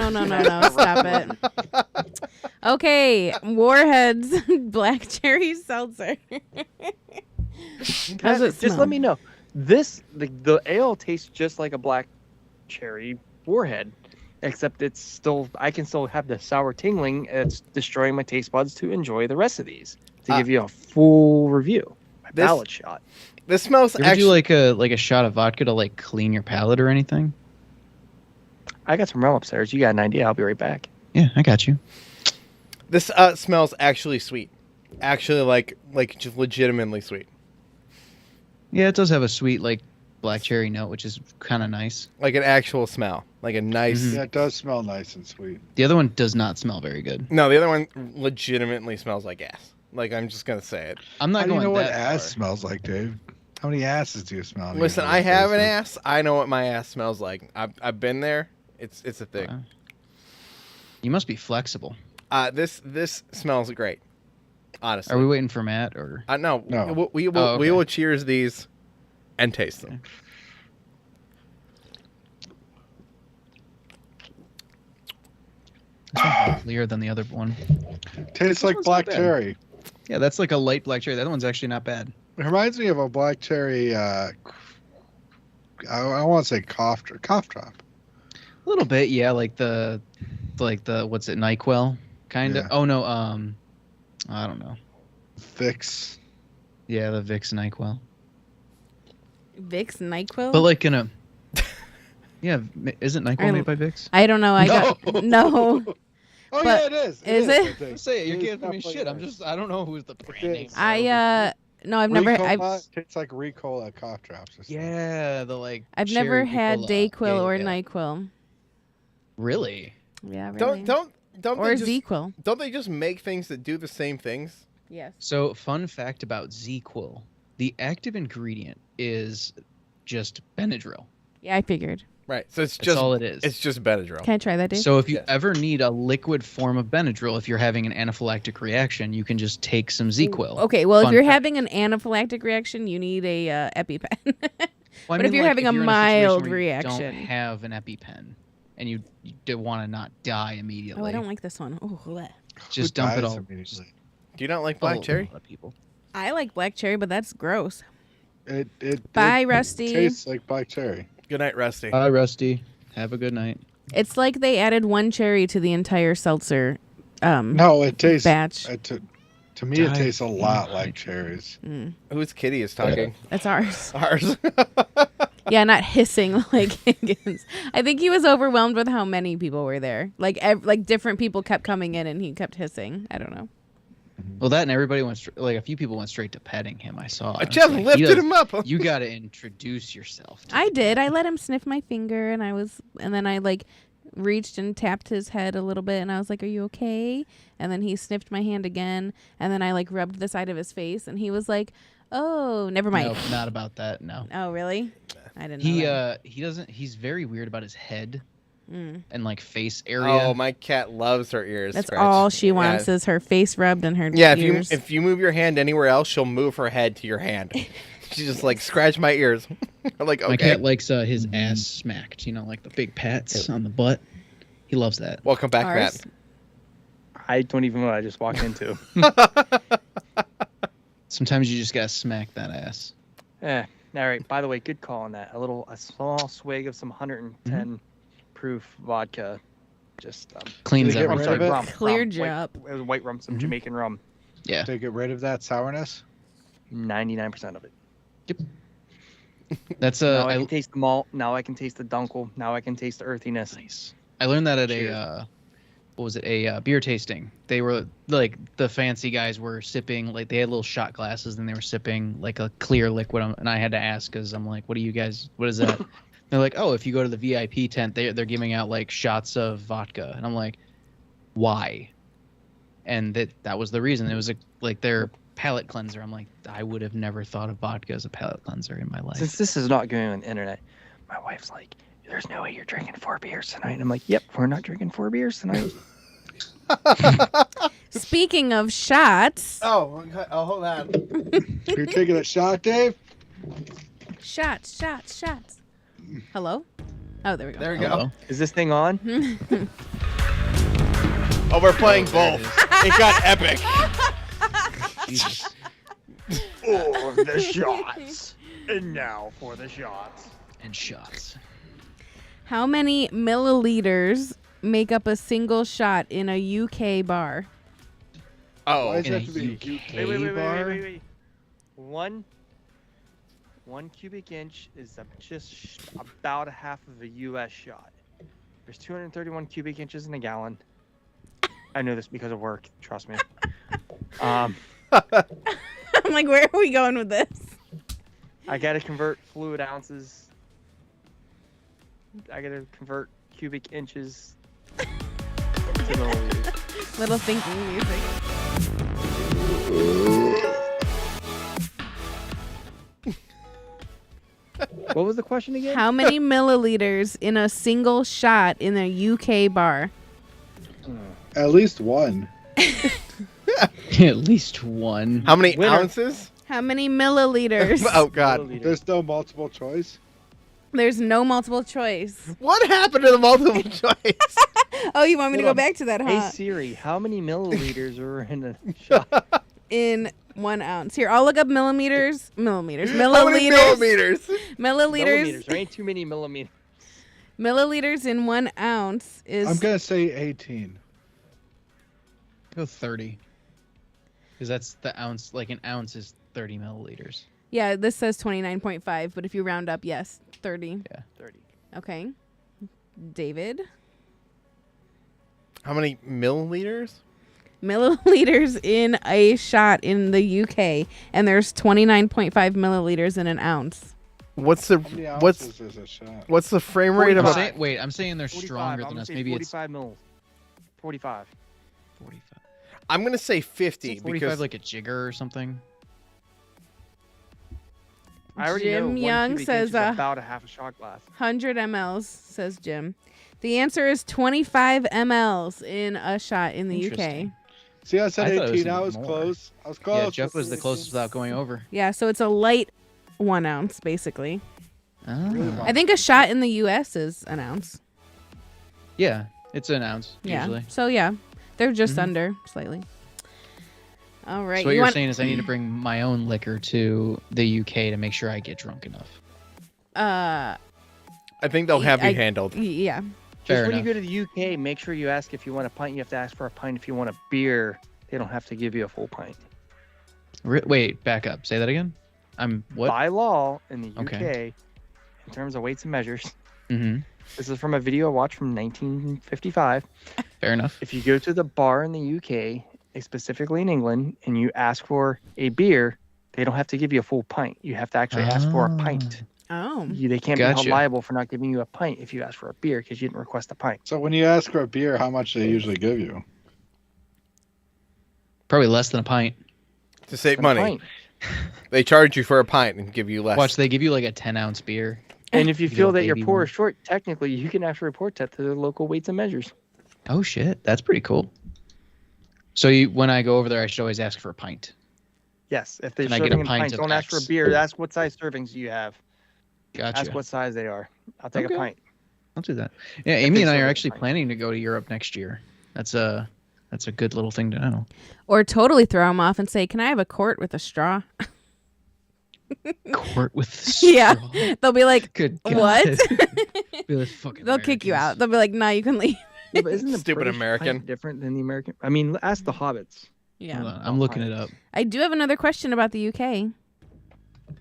Stop it. Okay. Warheads Black Cherry Seltzer. How's it Just smell? let me know. The ale tastes just like a black cherry warhead, except I can still have the sour tingling. It's destroying my taste buds to enjoy the rest of these. To give you a full review, my This- palate shot. This smells You ever actually. do like a shot of vodka to like clean your palate or anything? I got some rum upstairs. You got an idea? I'll be right back. Yeah, I got you. This smells actually sweet. Actually, like just legitimately sweet. Yeah, it does have a sweet like black cherry note, which is kind of nice. Like an actual smell. Like a nice. Mhm. Yeah, it does smell nice and sweet. The other one does not smell very good. No, the other one legitimately smells like ass. Like, I'm just gonna say it. I'm How not do you going know what that ass far. smells like, Dave? How many asses do you smell? Listen, I have an ass. I know what my ass smells like. I've been there. It's a thing. Wow. You must be flexible. This smells great. Honestly. Are we waiting for Matt or? No. No. We will. Oh, okay. We will cheers these, and taste them. This one's clearer than the other one. Tastes like one's black not bad. cherry. Yeah, that's like a light black cherry. That one's actually not bad. It reminds me of a black cherry. I want to say cough drop. A little bit, yeah. Like the what's it, NyQuil, kind of. Yeah. Oh no, I don't know. Vicks. Yeah, the Vicks NyQuil. Vicks NyQuil. But like in a. Yeah, isn't NyQuil made by Vicks? I don't know. I got no. Oh But yeah, it is. is it? think. Say it. You're It is giving me definitely shit. I'm Vicks. just. I don't know who's the brand It name. is. No, I've never. Ricola, tastes like Ricola cough drops. Or something. Yeah, the like. I've never cherry had Ricola. Dayquil Yeah, or yeah. NyQuil. Really? Yeah, really. Don't Or they just, ZQuil. don't they just make things that do the same things? Yes. So, fun fact about ZQuil: the active ingredient is just Benadryl. Yeah, I figured. Right. So it's That's just all it is. It's just Benadryl. Can I try that, Dave? So if you Yes. ever need a liquid form of Benadryl, if you're having an anaphylactic reaction, you can just take some ZQuil. Okay, well, if Fun you're fact. having an anaphylactic reaction, you need a EpiPen. Well, I but mean, if you're like, having a you're in mild situation where you reaction. don't have an EpiPen, and you do want to not die immediately. Oh, I don't like this one. Oh, bleh. Just Who dump it dies all. immediately? Do you not like black Oh, cherry? A lot of people. I like black cherry, but that's gross. It Bye, Rusty. tastes like black cherry. Good night, Rusty. Hi, Rusty. Have a good night. It's like they added one cherry to the entire seltzer No, it tastes. batch. To me, it Die. tastes a lot like cherries. Mm, Whose kitty is talking? that's ours. Ours. Yeah, not hissing like Higgins. I think he was overwhelmed with how many people were there. Like different people kept coming in and he kept hissing. I don't know. Well, that and everybody went like a few people went straight to petting him. I saw. I just Like, lifted him up. You got to introduce yourself. I did. I let him sniff my finger and then I like reached and tapped his head a little bit and I was like, "Are you okay?" And then he sniffed my hand again and then I like rubbed the side of his face and he was like, "Oh, never mind." No, not about that. No. Oh, really? I didn't know that. He doesn't. He's very weird about his head Mm. and like face area. Oh, my cat loves her ears. That's scratched. all she wants Yeah. is her face rubbed and her Yeah, ears. if you move your hand anywhere else, she'll move her head to your hand. She just like scratch my ears. I'm like, okay. My cat likes his ass smacked. You know, like the big pats on the butt. He loves that. Welcome back, Ours? Matt. I don't even know what I just walked into. Sometimes you just gotta smack that ass. All right. By the way, good call on that. A small swig of some 110 proof vodka, just Did Cleans you get everything. rid of it? rum. Cleared you white, up. It was white rum, some Mhm. Jamaican rum. Yeah. To get rid of that sourness. 99% of it. That's Now I can taste the malt. Now I can taste the dunkel. Now I can taste the earthiness. Nice. I learned that at Cheers. what was it? A beer tasting. They were like the fancy guys were sipping, like they had little shot glasses and they were sipping like a clear liquid. And I had to ask because I'm like, what is that? They're like, oh, if you go to the VIP tent, they're giving out like shots of vodka. And I'm like, why? And that was the reason. It was like their palate cleanser. I'm like, I would have never thought of vodka as a palate cleanser in my life. Since this is not going on the internet, my wife's like, "There's no way you're drinking 4 beers tonight." And I'm like, "Yep, we're not drinking 4 beers tonight." Speaking of shots, Oh, hold on. You're taking a shot, Dave? shots. Hello? Oh, there we go. There we go. Hello? Is this thing on? Oh, we're playing There both. it It got epic. Jesus. Oh, the shots. And now for the shots. And shots. How many milliliters make up a single shot in a UK bar? Why Oh, does it in a have to be UK Wait. bar? One cubic inch is just about a half of a U.S. shot. There's 231 cubic inches in a gallon. I know this because of work. Trust me. I'm like, where are we going with this? I gotta convert fluid ounces. I gotta convert cubic inches to milliliters. Little thinking music. What was the question again? How many milliliters in a single shot in a UK bar? at least one. At least one. how many Winner. ounces? How many milliliters? Oh, God. Milliliters. There's no multiple choice. There's no multiple choice. What happened to the multiple choice? Oh, you want me to Hold go on. back to that, Hey huh? Siri, how many milliliters are in a shot? In 1 ounce. Here, I'll look up millimeters. How many Milliliters. millimeters? Millimeters. There ain't too many millimeters. Milliliters in 1 ounce is. I'm gonna say 18. Go 30. Because that's the ounce. Like an ounce is 30 milliliters. Yeah, this says 29.5, but if you round up, yes, 30. 30. Okay. David. How many milliliters? Milliliters in a shot in the UK, and there's 29.5 milliliters in an ounce. What's the How many what's ounces is a shot? what's the frame rate of Forty-five. a? Wait, I'm saying they're 45. stronger I'm than gonna us. say Maybe it's 45 mils. 45. 45. I'm gonna say 50 45 because like a jigger or something. I already Jim know one Young cubic says, inch is about a half a shot glass. 100 mLs, says Jim. The answer is 25 mLs in a shot in the UK. Interesting. See, I said I thought it was 18. I even was more. close. I was close. Yeah, Jeff was the closest without going over. Yeah, so it's a light 1 ounce, basically. Really Ah. I think a shot in the US is an ounce. Yeah, it's an ounce Yeah. usually. So, yeah, they're just Mhm. under slightly. All right. So what you you're want, saying is I need to bring my own liquor to the UK to make sure I get drunk enough. uh, I think they'll have you I- handled. yeah. Just Fair when enough. you go to the UK, make sure you ask if you want a pint. You have to ask for a pint. If you want a beer, they don't have to give you a full pint. Wait, back up. Say that again. I'm what? By law in the UK, Okay. in terms of weights and measures. Mm-hmm. This is from a video I watched from 1955. Fair enough. If you go to the bar in the UK, specifically in England, and you ask for a beer, they don't have to give you a full pint. You have to actually ask for a pint. Oh. They can't be held Gotcha. liable for not giving you a pint if you ask for a beer because you didn't request a pint. So when you ask for a beer, how much do they usually give you? Probably less than a pint. To save A money, pint. they charge you for a pint and give you less. Watch, they give you like a 10-ounce beer. And if you You feel little that your baby pour one. is short, technically you can actually report that to the local weights and measures. Oh shit, that's pretty cool. So when I go over there, I should always ask for a pint. Yes, if they're Can I get a serving in pint pints, of don't ask for a X? beer. Ask what size servings do you have. Gotcha. Ask what size they are. I'll take Okay. a pint. I'll do that. Yeah, Amy they and I serve are it actually fine. planning to go to Europe next year. That's a good little thing to know. Or totally throw them off and say, "Can I have a quart with a straw?" Quart with Yeah. straw. They'll be like, Good God. "What?" Be like, fucking They'll kick you out. Americans. They'll be like, "Nah, you can leave." Yeah, but isn't the Stupid British American. pint different than the American? I mean, ask the hobbits. Yeah. Hold on, I'm looking it up. I do have another question about the UK.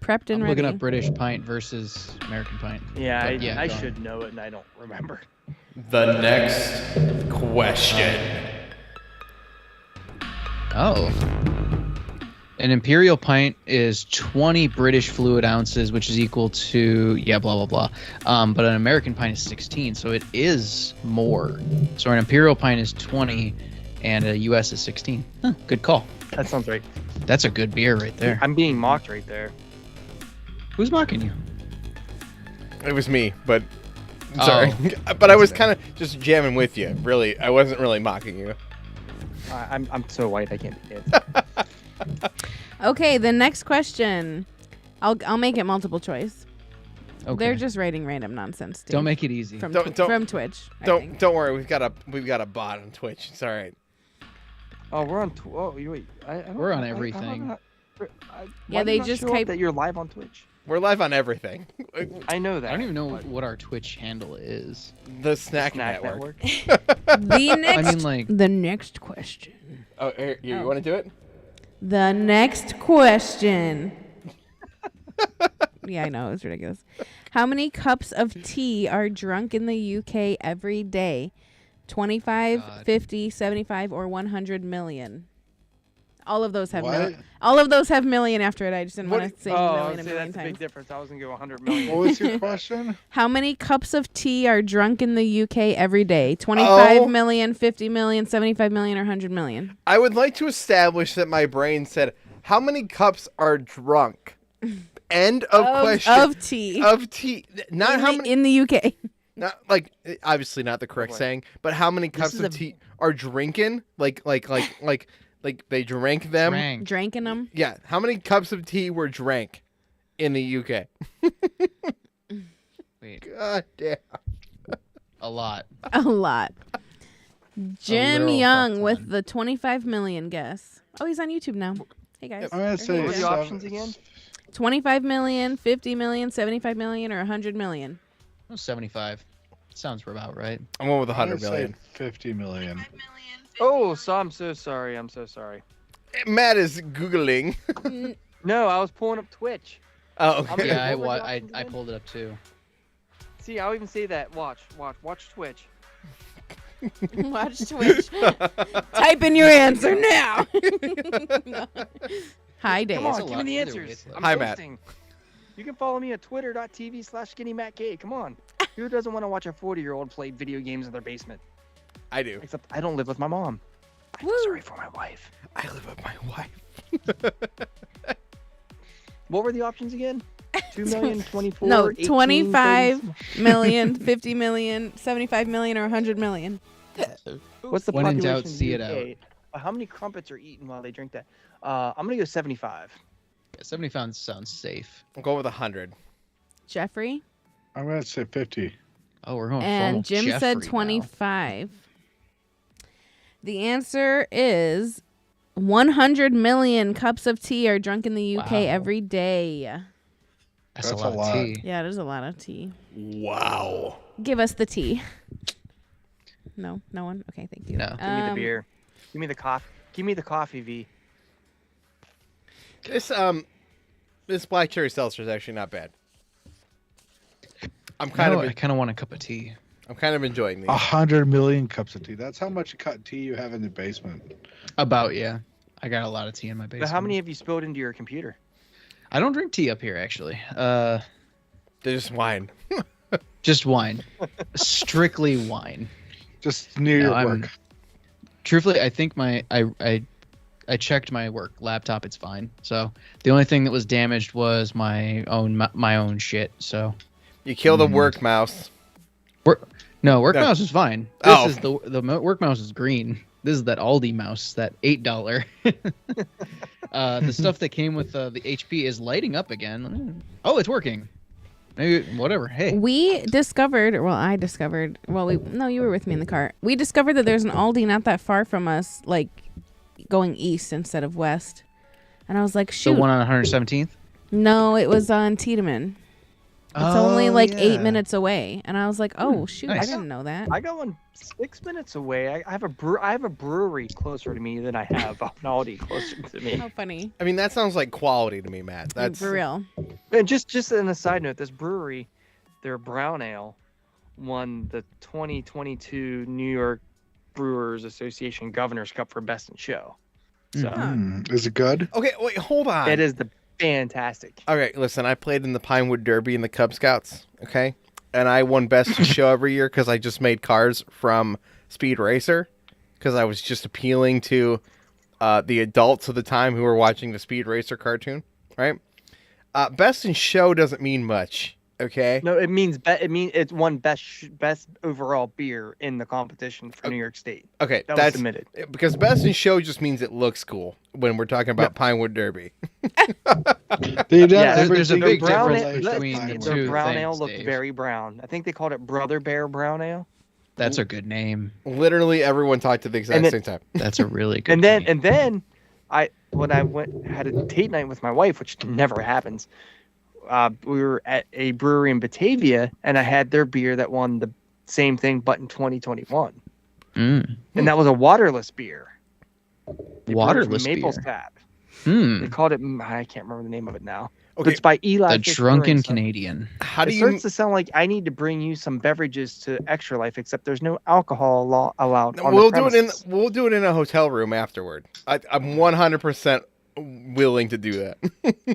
Prepped and I'm ready. looking up British pint versus American pint. Yeah, But I go on. should know it, and I don't remember. The next question. Oh. An imperial pint is 20 British fluid ounces, which is equal to, blah, blah, blah. But an American pint is 16, so it is more. So an imperial pint is 20, and a US is 16. Huh, good call. That sounds right. That's a good beer right there. I'm being mocked right there. Who's mocking you? It was me, but Oh. sorry. But I was kind of just jamming with you. Really, I wasn't really mocking you. I'm so white I can't be it. Okay, the next question. I'll make it multiple choice. Okay. They're just writing random nonsense. Dude. Don't make it easy. from Don't- from Twitch. I think. Don't worry. We've got a bot on Twitch. It's all right. Oh, we're on. Oh, wait. I don't, We're on I don't everything. know- Yeah, why they did not just show up type- that you're live on Twitch. We're live on everything. I know that. I don't even know but what our Twitch handle is. The Snack, Snack Network. The next. I mean, like, The next question. Oh, here, you want to do it? The next question. Yeah, I know. It's ridiculous. How many cups of tea are drunk in the UK every day? 25, God. 50, 75, or 100 million? All of those have What? all of those have million after it. I just didn't What- want to say Oh, million a see, million that's a big times. difference. I was gonna go 100 million. What was your question? How many cups of tea are drunk in the UK every day? 25 Oh. million, 50 million, 75 million, or 100 million? I would like to establish that my brain said, "How many cups are drunk?" End of question. Of tea. Of tea. Not in how the, many. in the UK. Not like obviously not the correct boy. saying, but how many cups is of a- tea are drinking? Like they drank them. drank. Drinking them. Yeah. How many cups of tea were drank in the UK? Wait, God damn. a lot. A lot. Jim literal Young fuck with ton. the 25 million guess. Oh, he's on YouTube now. Hey guys. I'm gonna say What were the seven- options again? 25 million, 50 million, 75 million, or 100 million. Oh, 75. Sounds about right. I'm going with I'm 100 gonna million. say 50 million. Oh, so I'm so sorry. I'm so sorry. Matt is googling. No, I was pulling up Twitch. Oh, I'm okay. Yeah, Yeah, what were the I options again? pulled it up too. See, I'll even say that. Watch Twitch. Watch Twitch. Type in your answer now. Hi, Dave. Come It's on, a give lot me the either way, answers. it's I'm Hi, Matt. posting. You can follow me at twitter.tv/skinnymattk. Come on. Who doesn't want to watch a 40-year-old play video games in their basement? I do. Except I don't live with my mom. I'm Woo. sorry for my wife. I live with my wife. What were the options again? 2 million, 24, No, 18, 25 30. million, 50 million, 75 million, or 100 million. What's the When in population doubt, of the see it UK? How many crumpets are eaten while they drink that? I'm gonna go 75. Yeah, 75 sounds safe. I'm going with 100. Jeffrey I'm gonna say 50. Oh, we're going and formal Jim Jeffrey said now. 25. The answer is 100 million cups of tea are drunk in the UK Wow. every day. That's, That's a a lot lot. of tea. Yeah, there's a lot of tea. Wow. Give us the tea. No one. Okay, thank you. No. Give me the beer. Give me the coffee. Give me the coffee, V. This black cherry seltzer is actually not bad. I'm kind I kind of want a cup of tea. I'm kind of enjoying these. 100 million cups of tea. That's how much cut tea you have in the basement. About, yeah. I got a lot of tea in my But basement. how many have you spilled into your computer? I don't drink tea up here, actually. They're just wine. Just wine. Strictly wine. Just near your work. Truthfully, I think I checked my work laptop. It's fine. So the only thing that was damaged was my own shit. So You kill the work mouse. work No. mouse is fine. Oh. This is the work mouse is green. This is that Aldi mouse, that $8. The stuff that came with the HP is lighting up again. Oh, it's working. Maybe whatever. Hey, We discovered, I discovered, you were with me in the car. We discovered that there's an Aldi not that far from us, like going east instead of west. And I was like, shoot. the one on 117th. No, it was on Tiedemann. It's only like 8 yeah. minutes away. And I was like, oh, shoot, nice. I didn't know that. I got one 6 minutes away. I have a brewery closer to me than I have an Aldi closer to me. How funny. I mean, that sounds like quality to me, Matt. That's For real. And just on a side note, this brewery, their brown ale, won the 2022 New York Brewers Association Governor's Cup for Best in Show. So Is it good? Okay, wait, hold on. it is fantastic. Okay, listen, I played in the Pinewood Derby and the Cub Scouts, okay? And I won Best in Show every year because I just made cars from Speed Racer because I was just appealing to the adults of the time who were watching the Speed Racer cartoon, right? Best in Show doesn't mean much, okay? No, it means it's won best overall beer in the competition for New York State. Okay, That was that's submitted. because Best in Show just means it looks cool when we're talking about Pinewood Derby. There's a Their big brown difference ale- between the their two brown things, ale looked Dave. very brown. I think they called it Brother Bear Brown Ale. That's a good name. Literally everyone talked at the exact then- same time. That's a really good. And then name. when I had a date night with my wife, which never happens. We were at a brewery in Batavia, and I had their beer that won the same thing, but in 2021, and that was a waterless beer. They brewed it from Waterless Maple's beer. Tap. Hmm. They called it. I can't remember the name of it now. But Okay, it's by Eli. The Fish drunken Brewing. So Canadian. how do it you starts to sound like I need to bring you some beverages to Extra Life, except there's no alcohol allowed. On We'll the do it in premises. we'll do it in a hotel room afterward. I'm 100% willing to do that.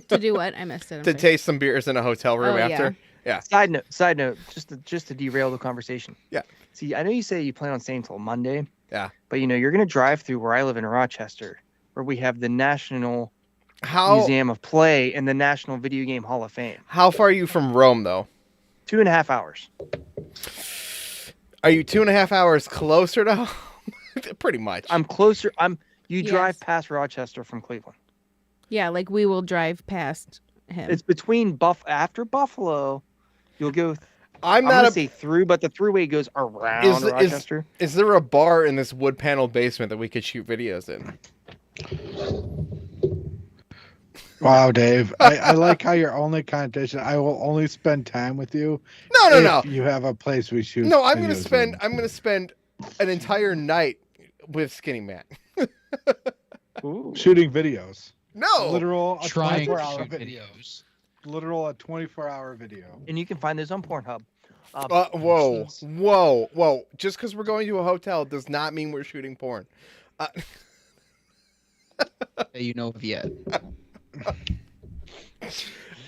To do what? I missed it. I'm To sorry. taste some beers in a hotel room Oh, yeah. after. Yeah. Side note, just to derail the conversation. Yeah. See, I know you say you plan on staying till Monday. Yeah. But you're gonna drive through where I live in Rochester, where we have the National How Museum of Play and the National Video Game Hall of Fame. how far are you from Rome though? 2.5 hours. Are you 2.5 hours closer to home? Pretty much. I'm closer. You drive Yes. past Rochester from Cleveland. Yeah, like we will drive past him. It's between after Buffalo. You'll go. I'm I'm not gonna a say through, but the throughway goes around Is- is- Rochester. Is there a bar in this wood paneled basement that we could shoot videos in? Wow, Dave. I like how your only condition. I will only spend time with you. No. if you have a place we shoot. No, I'm gonna videos spend an entire night with Skinny Matt. Ooh. shooting videos. No. Literal a Trying to 24-hour shoot video. videos. Literal a 24-hour video. And you can find those on Pornhub. Whoa. Just because we're going to a hotel does not mean we're shooting porn. That you know of yet.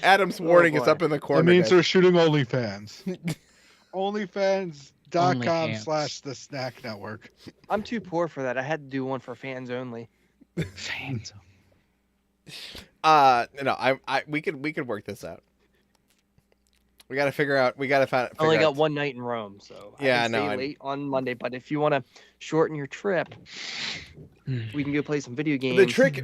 Adam's warning is boy. up in the corner. That means guys. they're shooting OnlyFans. OnlyFans.com/the Snack Network. I'm too poor for that. I had to do one for fans only. Fans. No, we could work this out. We got to figure out. I only got one night in Rome, so Yeah, I can no, stay late on Monday. But if you want to shorten your trip, we can go play some video games. The trick is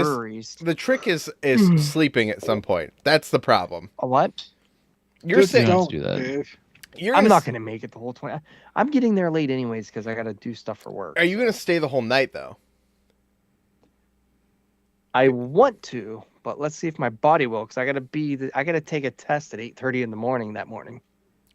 breweries. the trick is sleeping at some point. That's the problem. A what? You're Just saying don't, do that. Dave. I'm not gonna make it the whole 20. I'm getting there late anyways because I gotta do stuff for work. Are you gonna stay the whole night though? I want to, but let's see if my body will, because I gotta take a test at 8:30 in the morning that morning.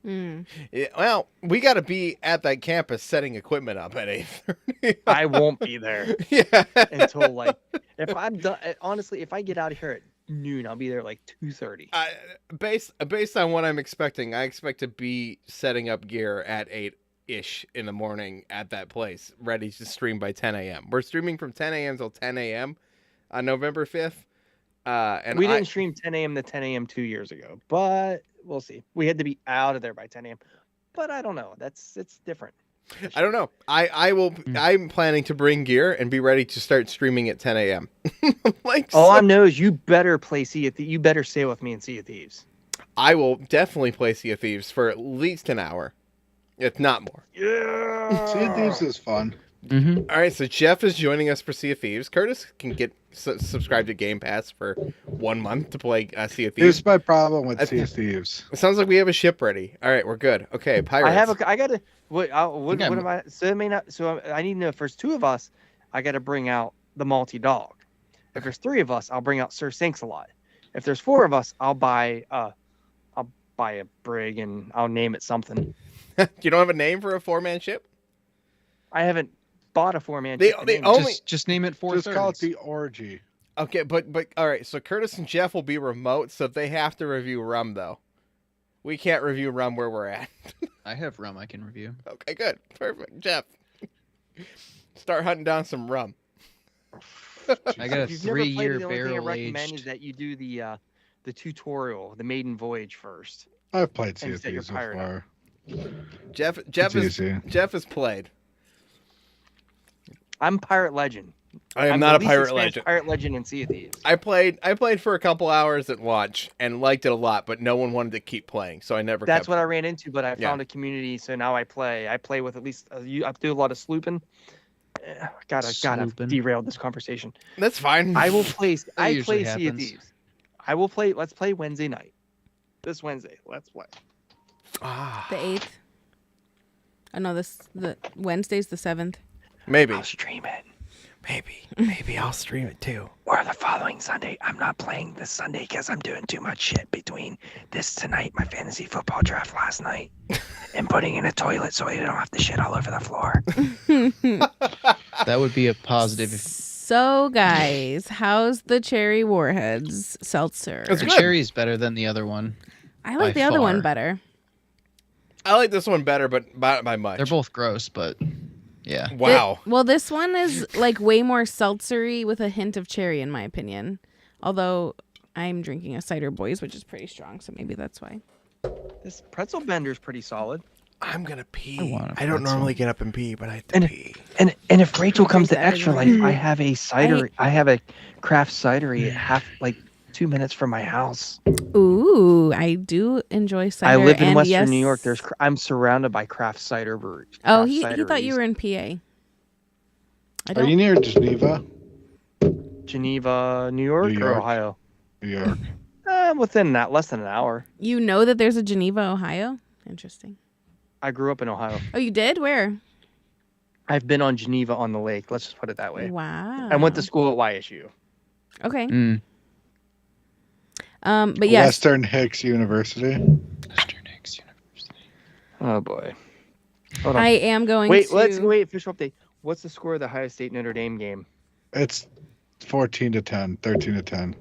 Mm. Yeah, well, we got to be at that campus setting equipment up at 8:30. I won't be there Yeah. until if I'm done. Honestly, if I get out of here at noon. I'll be there like 2:30. Based on what I'm expecting, I expect to be setting up gear at 8-ish in the morning at that place, ready to stream by 10 a.m. We're streaming from 10 a.m. till 10 a.m. on November 5th. And We didn't stream 10 a.m. to 10 a.m. 2 years ago, but we'll see. We had to be out of there by 10 a.m. But I don't know. It's different. I don't know. I will. I'm planning to bring gear and be ready to start streaming at 10 a.m. All I know is you better play Sea of Thieves. You better stay with me in Sea of Thieves. I will definitely play Sea of Thieves for at least an hour, if not more. Yeah. Sea of Thieves is fun. Mm-hmm. All right, so Jeff is joining us for Sea of Thieves. Curtis can get subscribed to Game Pass for 1 month to play Sea of Thieves. Here's my problem with Sea of Thieves. It sounds like we have a ship ready. All right, we're good. Okay, pirates. I gotta. What Yeah. am I? So it may not. So I need to know if there's 2 of us, I gotta bring out the malty dog. If there's 3 of us, I'll bring out Sir Sinks-a-Lot. If there's 4 of us, I'll buy a brig and I'll name it something. You don't have a name for a 4-man ship? I haven't bought a 4-man. They ship to name it. only- Just name it four Just call it thirds. the orgy. Okay, but all right. So Curtis and Jeff will be remote, so they have to review rum though. We can't review rum where we're at. I have rum I can review. Okay, good, perfect. Jeff, start hunting down some rum. I got a If you've never played it, 3-year the only thing I barrel recommend is aged. that you do the tutorial, the maiden voyage first. I've played Sea And of set your Thieves pirate before. Jeff It's easy. has played. I'm Pirate Legend. I am I'm not a the least pirate experienced legend. Pirate Legend in Sea of Thieves. I played for a couple hours at launch and liked it a lot, but no one wanted to keep playing, so I never. That's kept what I ran into, but I Yeah. found a community, so now I play. I play with at least I do a lot of slooping. Gotta Slooping. derail this conversation. That's fine. I will play. I usually play Sea of happens. Thieves. I will play. Let's play Wednesday night. This Wednesday. Let's play. Ah, The 8th. Oh no, the Wednesday's the 7th. maybe, I'll stream it. maybe I'll stream it too. Or the following Sunday. I'm not playing this Sunday because I'm doing too much shit between this tonight, my fantasy football draft last night, and putting in a toilet so I don't have to shit all over the floor. That would be a positive. So guys, how's the cherry Warheads seltzer? It's The good. cherry is better than the other one. I like by the other one far. better. I like this one better, but not by much. They're both gross, but yeah. Wow. Well, this one is like way more seltzery with a hint of cherry, in my opinion. Although I'm drinking a cider boys, which is pretty strong, so maybe that's why. This pretzel bender is pretty solid. I'm gonna pee. I want a I don't pretzel. normally get up and pee, but I have to And- pee. And if Rachel comes to Drink that Extra every Life, I have a cider. I have a craft cidery at 2 minutes from my house. Ooh, I do enjoy cider. I live in and Western yes, New York. I'm surrounded by craft cider breweries. Oh, craft he thought you cideries. were in PA. I Are don't. you near Geneva? Geneva, New York, New or York. Ohio? New York. Within that, less than an hour. You know that there's a Geneva, Ohio? Interesting. I grew up in Ohio. Oh, you did? Where? I've been on Geneva on the lake. Let's just put it that way. Wow. I went to school at YSU. Okay. Mm. But yes, Western Hicks University. Western Hicks University. Oh boy. Hold on. I am going wait, to. let's wait. Official update. What's the score of the Ohio State Notre Dame game? It's 14-10, 13-10.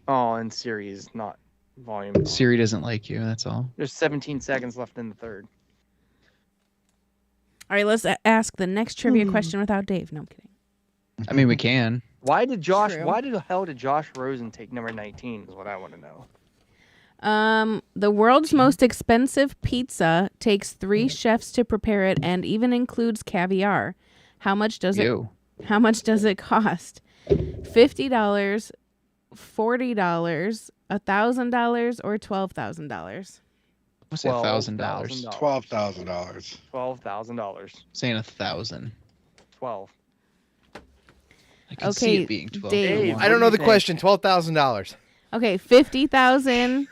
Oh, in series, not volume. Siri doesn't like you. That's all. There's 17 seconds left in the third. All right, let's ask the next trivia question without Dave. No, I'm kidding. I mean, we can. Why did Josh? True. Why the hell did Josh Rosen take number 19? Is what I want to know. The world's most expensive pizza takes 3 chefs to prepare it and even includes caviar. How much does Ew. it? How much does it cost? $50, $40, $1,000, or $12,000? I'll say $1,000. $12,000. $12,000. Saying 1,000. 12. I can see Okay, it being 12. Dave. I don't know do the you think? question. $12,000. Okay, 50,000.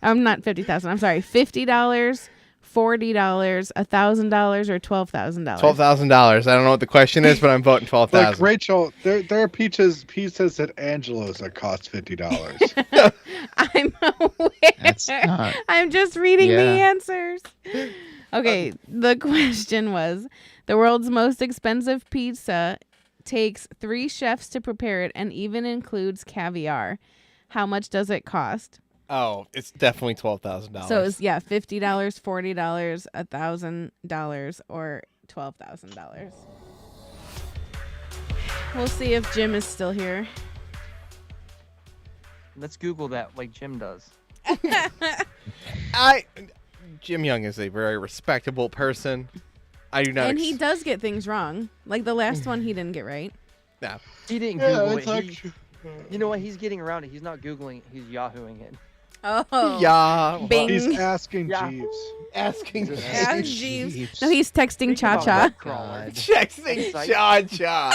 I'm not 50,000. I'm sorry. $50, $40, $1,000, or $12,000. $12,000. I don't know what the question is, but I'm voting Like 12,000. Rachel, there are pizzas at Angelo's that cost $50. I'm aware. That's not- I'm just reading the Yeah. answers. Okay, the question was the world's most expensive pizza takes 3 chefs to prepare it and even includes caviar. How much does it cost? Oh, it's definitely $12,000. So it's $50, $40, $1,000, or $12,000. We'll see if Jim is still here. Let's Google that like Jim does. Jim Young is a very respectable person. I do not. And he does get things wrong. Like the last one he didn't get right. Nah. He didn't Google it. You know what? He's getting around it. He's not Googling it. He's Yahooing it. Oh. Yeah. Bing. He's asking Yeah. Jeeves. Asking. Ask Jeeves. No, he's texting Think about Cha-Cha. web crawler. Texting Cha-Cha.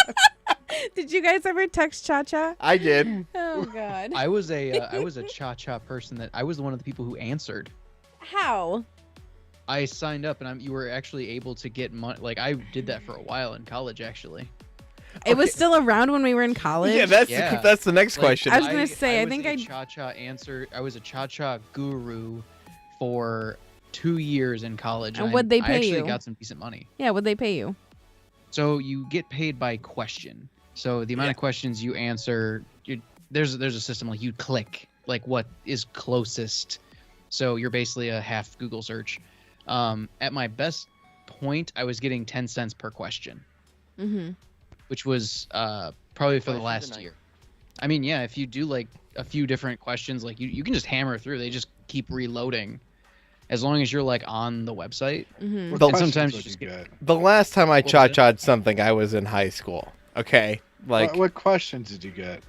Did you guys ever text Cha-Cha? I did. Oh, God. I was a cha-cha person that I was one of the people who answered. How? I signed up and you were actually able to get money. Like I did that for a while in college, actually. It was still around when we were in college? Yeah, that's the next Like, question. I was gonna say, I was think a I- cha-cha answer. I was a cha-cha guru for 2 years in college. And what'd they I pay actually you? got some decent money. Yeah, would they pay you? So you get paid by question. So the amount of questions you answer, there's a system like you click like what is closest. So you're basically a half Google search. At my best point, I was getting 10 cents per question, Mm-hmm. which was probably for the Questions a last night. year. I mean, yeah, if you do like a few different questions, like you can just hammer through. They just keep reloading as long as you're like on the website. Mm-hmm. What But questions sometimes you would just get? The last time I What was it? cha-cha'd something, I was in high school. Okay? Like, What questions did you get?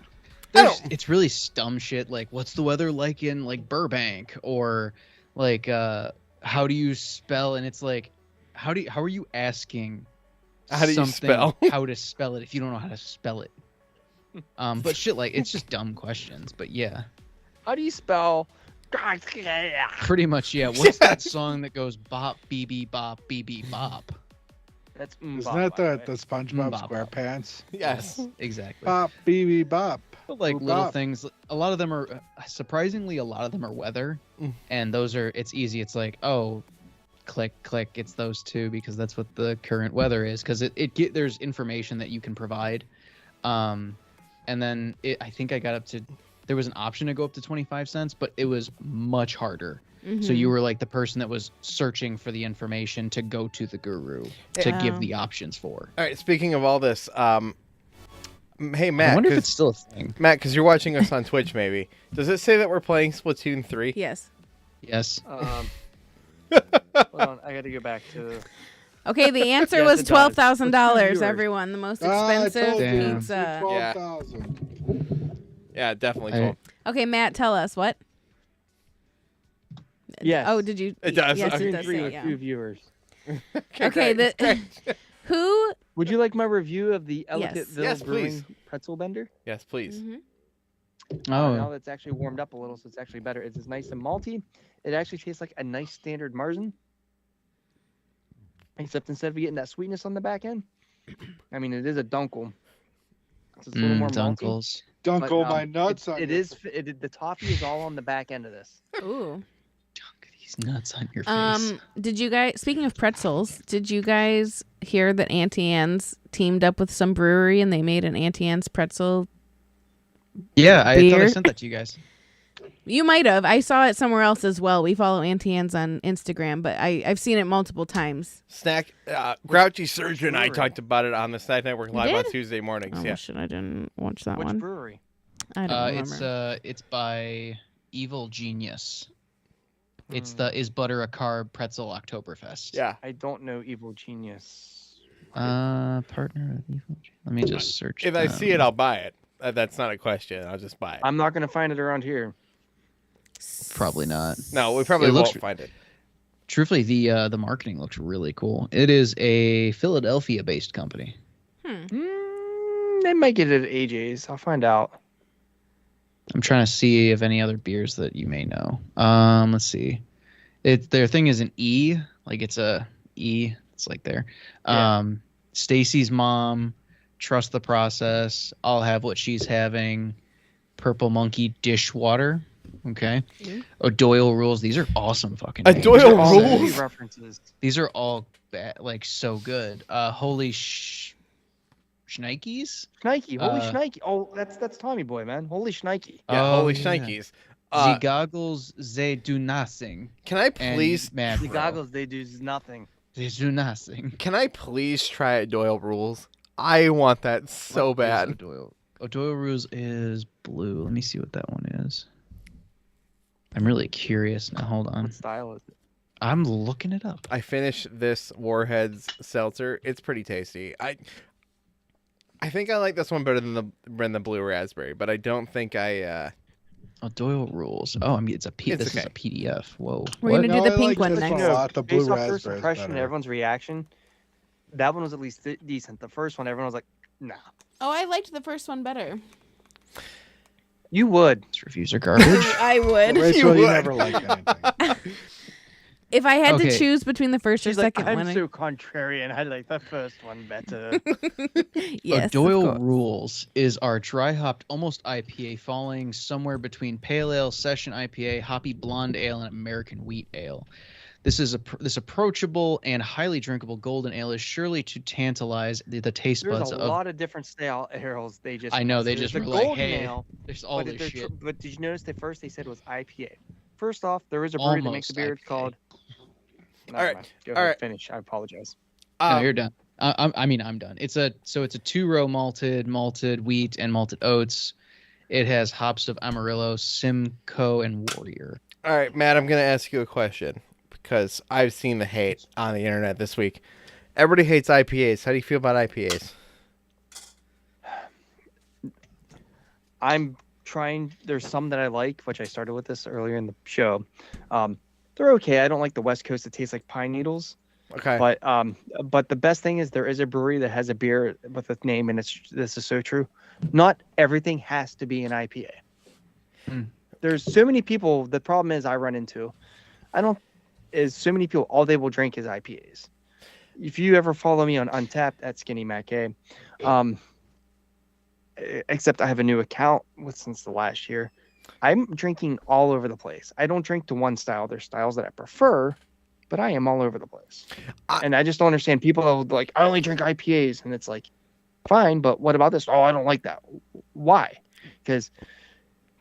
It's really dumb shit like what's the weather like in like Burbank, or like how do you spell, and it's like how are you asking How do you something spell? how to spell it if you don't know how to spell it? But shit, like it's just dumb questions. But yeah, How do you spell? pretty much, yeah. What's that song that goes bop beep bop beep bop? That's Isn't that the SpongeBob Bop. SquarePants? yes. Exactly. Bop, BB, bop. But like Boop little bop. things, a lot of them are surprisingly, a lot of them are weather, and those are, it's easy. It's like, oh, click, it's those two because that's what the current weather is. Because there's information that you can provide, and then I think I got up to, there was an option to go up to 25 cents, but it was much harder. So you were like the person that was searching for the information to go to the guru to Yeah. give the options for. All right, speaking of all this, hey, I Matt, wonder if 'cause- it's still a thing. Matt, because you're watching us on Twitch, maybe. Does it say that we're playing Splatoon 3? Yes. Yes. Hold on, I got to go back to. Okay, the answer Yes, was it does. $12,000, Viewers. everyone. The most Ah, I expensive told you. Damn. pizza. 12,000. Yeah, definitely. Hey. 12. Okay, Matt, tell us what? Yes. Oh, did you? It does. Yes, Okay. it does Three say, with yeah. 2 viewers. Okay, great, great. Who? Would you like my review of the Yes. Ellicottville Yes, Brewing please. pretzel bender? Yes, please. Mhm. Now Oh, that's actually warmed up a little, so it's actually better. It's nice and malty. It actually tastes like a nice standard Marzen. Except instead of getting that sweetness on the back end, I mean, it is a dunkel. It's a little more malty. dunkles. Don't but, go my nuts on It your- is. The toffee is all on the back end of this. Ooh. Dunk these nuts on your face. Did you guys? Speaking of pretzels, did you guys hear that Auntie Anne's teamed up with some brewery and they made an Auntie Anne's pretzel? Yeah, I thought I beer? sent that to you guys. You might have. I saw it somewhere else as well. We follow Auntie Anne's on Instagram, but I've seen it multiple times. Snack, Grouchy Surgeon and I brewery? talked about it on the Snack Network You Live on did? Tuesday mornings. Oh, Yeah. shit, I didn't watch that Which one. brewery? I don't remember. It's by Evil Genius. It's Hmm. the Is Butter a Carb Pretzel Oktoberfest. Yeah. I don't know Evil Genius. Partner with Evil Genius. Let me just search. If I see it, them. I'll buy it. That's not a question. I'll just buy it. I'm not gonna find it around here. Probably not. No, we probably It looks- won't find it. Truthfully, the marketing looks really cool. It is a Philadelphia-based company. They might get it at AJ's. I'll find out. I'm trying to see if any other beers that you may know. Let's see. Their thing is an E, like it's a E. It's like there. Yeah. Stacy's Mom, Trust the Process, I'll Have What She's Having, Purple Monkey Dishwater. Okay. O'Doyle Rules. These are awesome fucking names. O'Doyle These are all Rules? movie references. These are all like so good. Holy Schnikes? Schnikey, holy Uh, Schnikey. Oh, that's Tommy Boy, man. Holy Schnikey. Yeah, Oh, holy yeah. shnikes. The goggles, they do nothing. Can I And please? Mad The Bro, goggles, they do nothing. they do nothing. Can I please try it? Doyle rules. I want that so What is bad. O'Doyle? O'Doyle Rules is blue. Let me see what that one is. I'm really curious now. Hold on. What style is it? I'm looking it up. I finished this Warheads Seltzer. It's pretty tasty. I think I like this one better than the blue raspberry, but I don't think I. O'Doyle Rules. Oh, I mean, It's this is okay. a PDF. Whoa. We're What? gonna do the I pink like one this next. a lot. The blue Based off first raspberry is impression and better. everyone's reaction, that one was at least decent. The first one, everyone was like, nah. Oh, I liked the first one better. You would. These reviews are garbage. I would. Rachel, you would. never like anything. If I had to Okay. choose between the first She's or like, second I'm one, so contrarian. I like the first one better. yes, of O'Doyle course. Rules is our dry hopped, almost IPA, falling somewhere between pale ale, session IPA, hoppy blonde ale, and American wheat ale. This is this approachable and highly drinkable golden ale is surely to tantalize the taste There's buds a of. lot of different style ales. They just I know, they there's just the were like, golden hey, ale, there's all but this they're shit. but did you notice that first they said it was IPA? First off, there is a brewery that makes a Almost beer. It's IPA. called. Never All right, mind. Go all ahead, right. finish. I apologize. No, you're done. I'm done. It's a 2-row malted wheat and malted oats. It has hops of Amarillo, Simcoe, and Warrior. All right, Matt, I'm going to ask you a question because I've seen the hate on the internet this week. Everybody hates IPAs. How do you feel about IPAs? I'm trying. There's some that I like, which I started with this earlier in the show. They're okay. I don't like the West Coast that tastes like pine needles. Okay. But the best thing is there is a brewery that has a beer with a name, and this is so true. Not everything has to be an IPA. There's so many people. The problem is I run into, so many people all they will drink is IPAs. If you ever follow me on Untapped at Skinny Mac A, except I have a new account since the last year. I'm drinking all over the place. I don't drink to one style. There's styles that I prefer, but I am all over the place. And I just don't understand people are like, I only drink IPAs. And it's like, fine, but what about this? Oh, I don't like that. Why? Because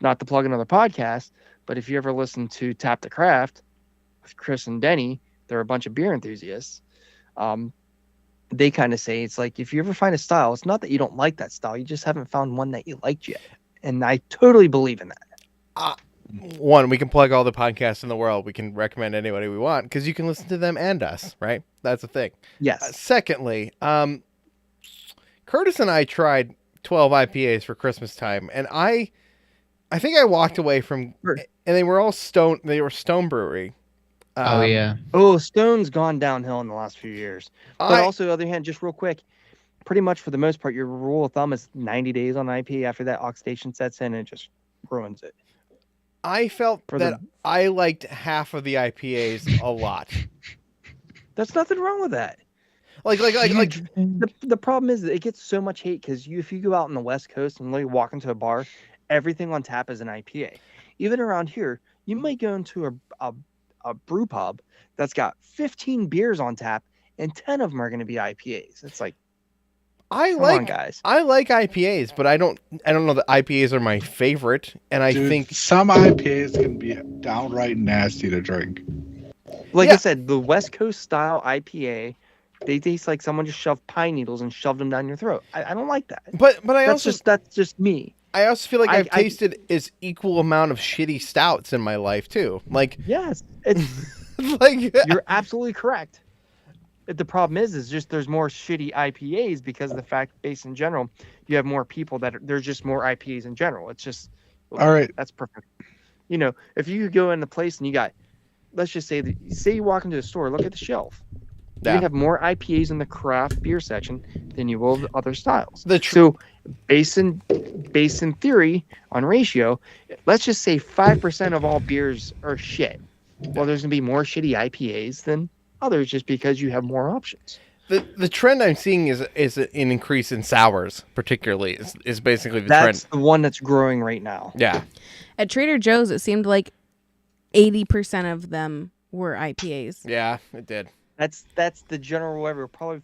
not to plug another podcast, but if you ever listen to Tap the Craft with Chris and Denny, they're a bunch of beer enthusiasts. They kind of say it's like, if you ever find a style, it's not that you don't like that style. You just haven't found one that you liked yet. And I totally believe in that. One, we can plug all the podcasts in the world. We can recommend anybody we want because you can listen to them and us, right? That's the thing. Yes. Secondly, Curtis and I tried 12 IPAs for Christmas time, and I think I walked away from, Sure. and they were all Stone. They were Stone Brewery. Oh yeah. Oh, Stone's gone downhill in the last few years. But also, on the other hand, just real quick, pretty much for the most part, your rule of thumb is 90 days on IPA. After that, oxidation sets in and it just ruins it. I felt For that I liked half of the IPAs a lot. There's nothing wrong with that. Like The problem is that it gets so much hate because if you go out on the West Coast and literally walk into a bar, everything on tap is an IPA. Even around here, you might go into a brew pub that's got 15 beers on tap and 10 of them are going to be IPAs. It's like, come on, guys. I like IPAs, but I don't know that IPAs are my favorite, and I Dude, think some IPAs can be downright nasty to drink. Like Yeah. I said, the West Coast style IPA, they taste like someone just shoved pine needles and shoved them down your throat. I don't like that. but I also That's just me. I also feel like I- I've tasted is equal amount of shitty stouts in my life too. Like Yes, it's like you're absolutely correct. The problem is just there's more shitty IPAs because of the fact, based in general, you have more people there's just more IPAs in general. It's just All right. That's perfect. You know, if you go in a place and you got, let's just say you walk into a store, look at the shelf. Yeah. You have more IPAs in the craft beer section than you will the other styles. The So, based in theory on ratio, let's just say 5% of all beers are shit. Well, there's gonna be more shitty IPAs than others just because you have more options. the trend I'm seeing is an increase in sours, particularly is basically the That's trend. the one that's growing right now. Yeah. At Trader Joe's, it seemed like 80% of them were IPAs. Yeah, it did. That's the general whatever. Probably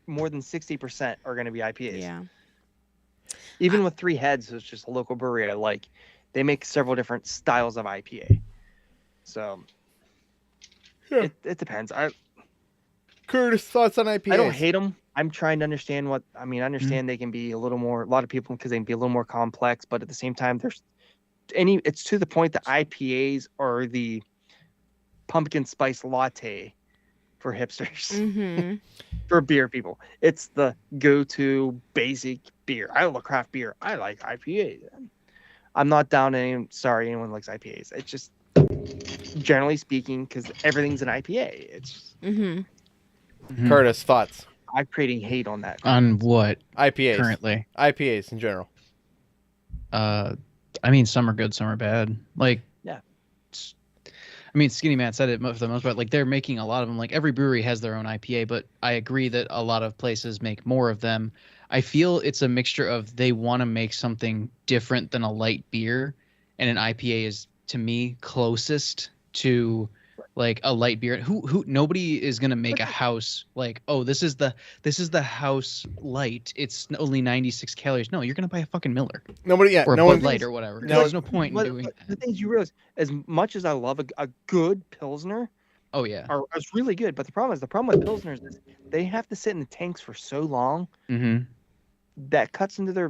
more than 60% are going to be IPAs. Yeah. Even with Three Heads, which is a local brewery I like, they make several different styles of IPA. So it depends. Curtis, thoughts on IPAs? I don't hate them. I'm trying to understand I understand they can be a lot of people, because they can be a little more complex, but at the same time, it's to the point that IPAs are the pumpkin spice latte for hipsters, Mm-hmm. for beer people. It's the go-to basic beer. I love craft beer. I like IPAs. I'm not down anyone likes IPAs. It's just, generally speaking, because everything's an IPA. It's Mm-hmm. Curtis, thoughts? I'm creating hate on that. On what IPAs. currently? IPAs in general. I mean, some are good, some are bad. Like, Yeah. I mean, Skinny Matt said it for the most part. Like, they're making a lot of them. Like, every brewery has their own IPA, but I agree that a lot of places make more of them. I feel it's a mixture of they want to make something different than a light beer, and an IPA is, to me, closest to like a light beer. Who nobody is gonna make a house like, oh, this is the house light. It's only 96 calories. No, you're gonna buy a fucking Miller Nobody yet. or No Bud one. Light or whatever. No, There's no point in doing The that. things you realize, as much as I love a good Pilsner, Oh yeah. is really good, but the problem with Pilsners is they have to sit in the tanks for so long. Mm-hmm. That cuts into their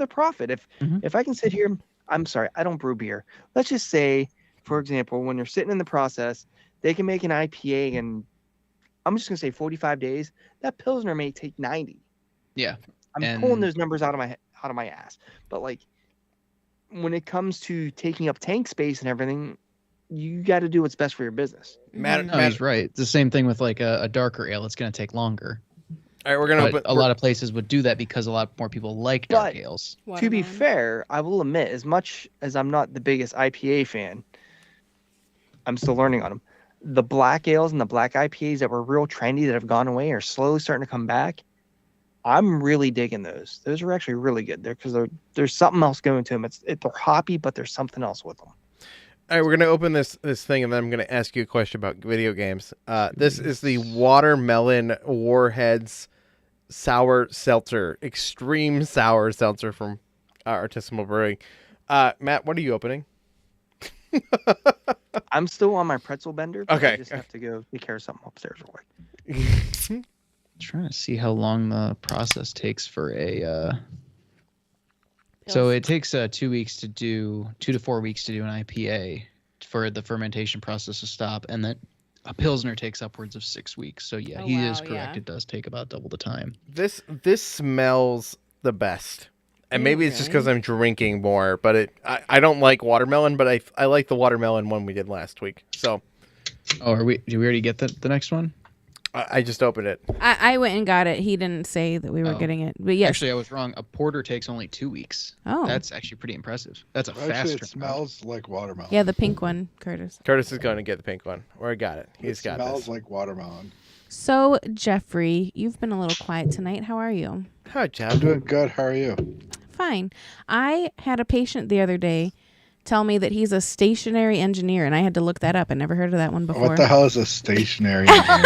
profit. Mhm. If I can sit here, I'm sorry, I don't brew beer. Let's just say, for example, when they're sitting in the process, they can make an IPA in, I'm just gonna say 45 days. That Pilsner may take 90. Yeah. I'm pulling those numbers out of my ass. But like, when it comes to taking up tank space and everything, you got to do what's best for your business. Matt, No, he's right. It's the same thing with like a darker ale. It's gonna take longer. all right, we're gonna. But a lot of places would do that because a lot more people like dark But- ales. To be fair, I will admit, as much as I'm not the biggest IPA fan, I'm still learning on them. The black ales and the black IPAs that were real trendy that have gone away are slowly starting to come back. I'm really digging those. Those are actually really good. There's something else going to them. They're hoppy, but there's something else with them. All right, we're gonna open this thing, and then I'm gonna ask you a question about video games. This is the Watermelon Warheads Sour Seltzer, Extreme Sour Seltzer from Artisanal Brewing. Matt, what are you opening? I'm still on my pretzel bender. But Okay. I just have to go take care of something upstairs real quick. Trying to see how long the process takes for a. So it takes 2 weeks to do 2 to 4 weeks to do an IPA for the fermentation process to stop, and then a Pilsner takes upwards of 6 weeks. So yeah, Oh, he wow, is correct. yeah. It does take about double the time. This smells the best, and maybe it's just because I'm drinking more. But I don't like watermelon, but I like the watermelon one we did last week. So Oh, did we already get the next one? I just opened it. I went and got it. He didn't say that we were Oh. getting it, but yes. Actually, I was wrong. A porter takes only 2 weeks. Oh. That's actually pretty impressive. That's a Actually, fast it turnaround. smells like watermelon. Yeah, the pink one, Curtis. Curtis is going to get the pink one, or I got it. He's got smells this. like watermelon. So, Jeffrey, you've been a little quiet tonight. How are you? Hi, I'm John. doing good. How are you? Fine. I had a patient the other day tell me that he's a stationary engineer, and I had to look that up. I never heard of that one before. What the hell is a stationary engineer?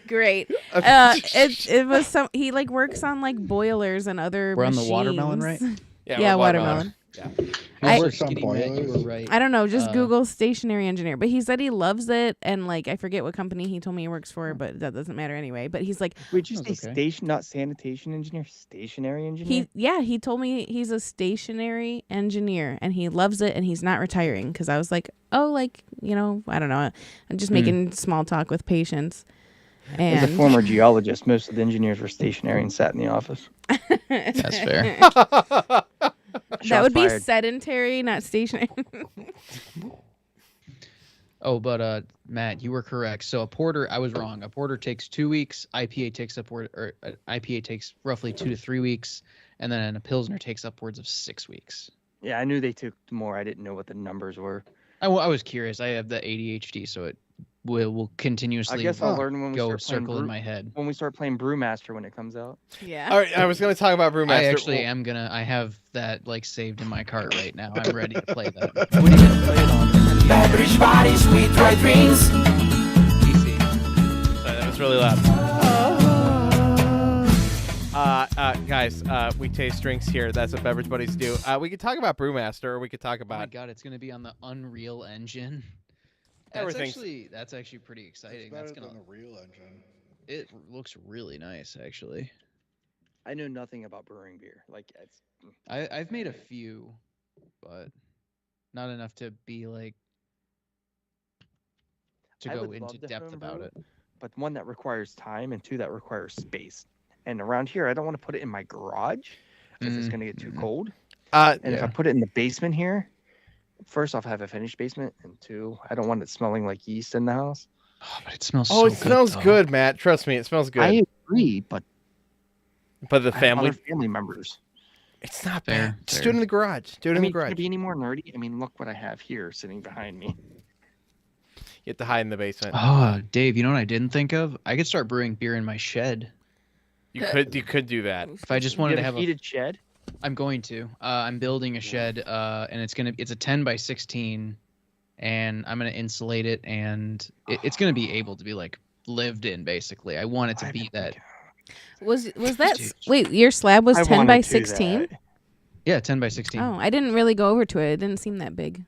Great. It was some. He like works on like boilers and other. We're on the machines. watermelon, right? Yeah, watermelon. I I- works on Skinny Matt, you were boilers. right. I don't know. Just Uh, Google stationary engineer. But he said he loves it, and like I forget what company he told me he works for, but that doesn't matter anyway. But he's like Would you say That's okay. station, not sanitation engineer, stationary engineer? he told me he's a stationary engineer and he loves it and he's not retiring because I was like, oh, like I don't know, I'm just making small talk with patients. As a And former geologist, most of the engineers were stationary and sat in the office. That's fair. that Shots would be fired. sedentary, not stationary. Oh, but Matt, you were correct. So a porter, I was wrong. A porter takes 2 weeks. IPA takes roughly 2 to 3 weeks, and then a Pilsner takes upwards of 6 weeks. Yeah, I knew they took more. I didn't know what the numbers were. I was curious. I have the ADHD, so it will I continuously guess I'll learn when we go start playing circle in my head. when we start playing Brewmaster when it comes out. Yeah. All right, I was going to talk about Brewmaster. I actually am gonna. I have that like saved in my cart right now. I'm ready to play that. What are you gonna play it on? Beverage bodies with dry drinks. PC. Sorry, that was really loud. Guys, we taste drinks here. That's what Beverage Buddies do. We could talk about Brewmaster, or we could talk Oh my about god, it's gonna be on the Unreal Engine. Everything's- That's actually pretty exciting. It's better That's gonna. than the real engine. It looks really nice, actually. I know nothing about brewing beer. Like it's I've made a few, but not enough to be like to I go would into love to depth about homebrew, it. but one that requires time and two that requires space. And around here, I don't want to put it in my garage because it's going to get too cold. And if I put it in the basement here, first off, I have a finished basement, and two, I don't want it smelling like yeast in the house. Oh, but it smells. Oh, so it smells though. good, Matt. Trust me, it smells good. I agree, but But the I have family, other family members. it's not Fair, bad. Just fair. do it in the garage. Do it I in mean, the can garage. it be any more nerdy? I mean, look what I have here sitting behind me. You have to hide in the basement. Oh, Dave, you know what I didn't think of? I could start brewing beer in my shed. You could do that. If I just You wanted have to a have a, heated shed? I'm going to. I'm building a shed, and it's a 10 by 16, and I'm gonna insulate it, and it's gonna be able to be like lived in. Basically, I want it to be that. Was that Dude. wait? Your slab was I 10 wanted by to do 16. that. Yeah, 10 by 16. Oh, I didn't really go over to it. It didn't seem that big.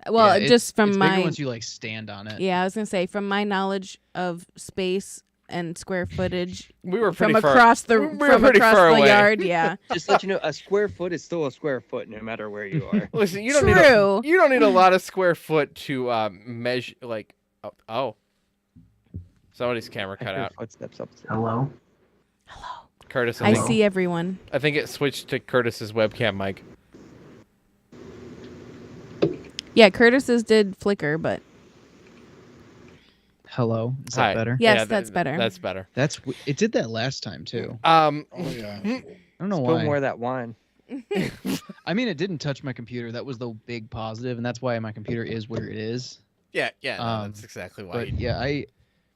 Well, Yeah, just from it's my bigger once you like stand on it. yeah, I was gonna say from my knowledge of space and square footage We were pretty from far. across the we were from pretty across far the away. yard. Yeah, Just to let you know, a square foot is still a square foot, no matter where you are. Listen, you don't True. you don't need a lot of square foot to measure. Like, oh, somebody's camera I cut hear out. footsteps up. Hello? Curtis, I think, see everyone. I think it switched to Curtis's webcam mic. Yeah, Curtis's did flicker, but Hello, is Hi. that better? yes, Yeah, that's better. That's better. It did that last time too. Oh yeah. I don't know Spill why. more of that wine. I mean, it didn't touch my computer. That was the big positive, and that's why my computer is where it is. Yeah, no, Um, that's exactly why. But yeah, I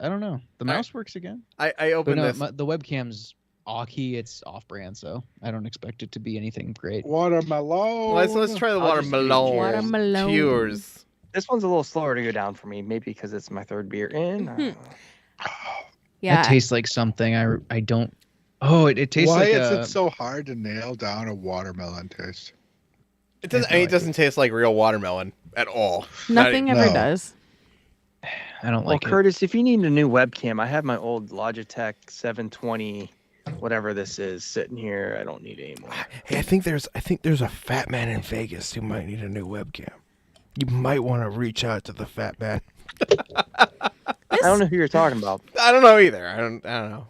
don't know. The mouse works again. I But opened no, this. the webcam's Auntie. It's off-brand, so I don't expect it to be anything great. Watermelon. Let's try the I'll just do watermelon. Watermelon. Cheers. This one's a little slower to go down for me, maybe because it's my third beer in. Mhm. That Yeah, tastes like something I don't. Oh, it tastes Why like is a. it so hard to nail down a watermelon taste? It doesn't. I mean, it doesn't taste like real watermelon at all. nothing ever No. does. I don't Well, like it. Curtis, if you need a new webcam, I have my old Logitech 720, whatever this is, sitting here. I don't need it anymore. Hey, I think there's a fat man in Vegas who might need a new webcam. You might want to reach out to the fat man. I don't know who you're talking about. I don't know either. I don't know.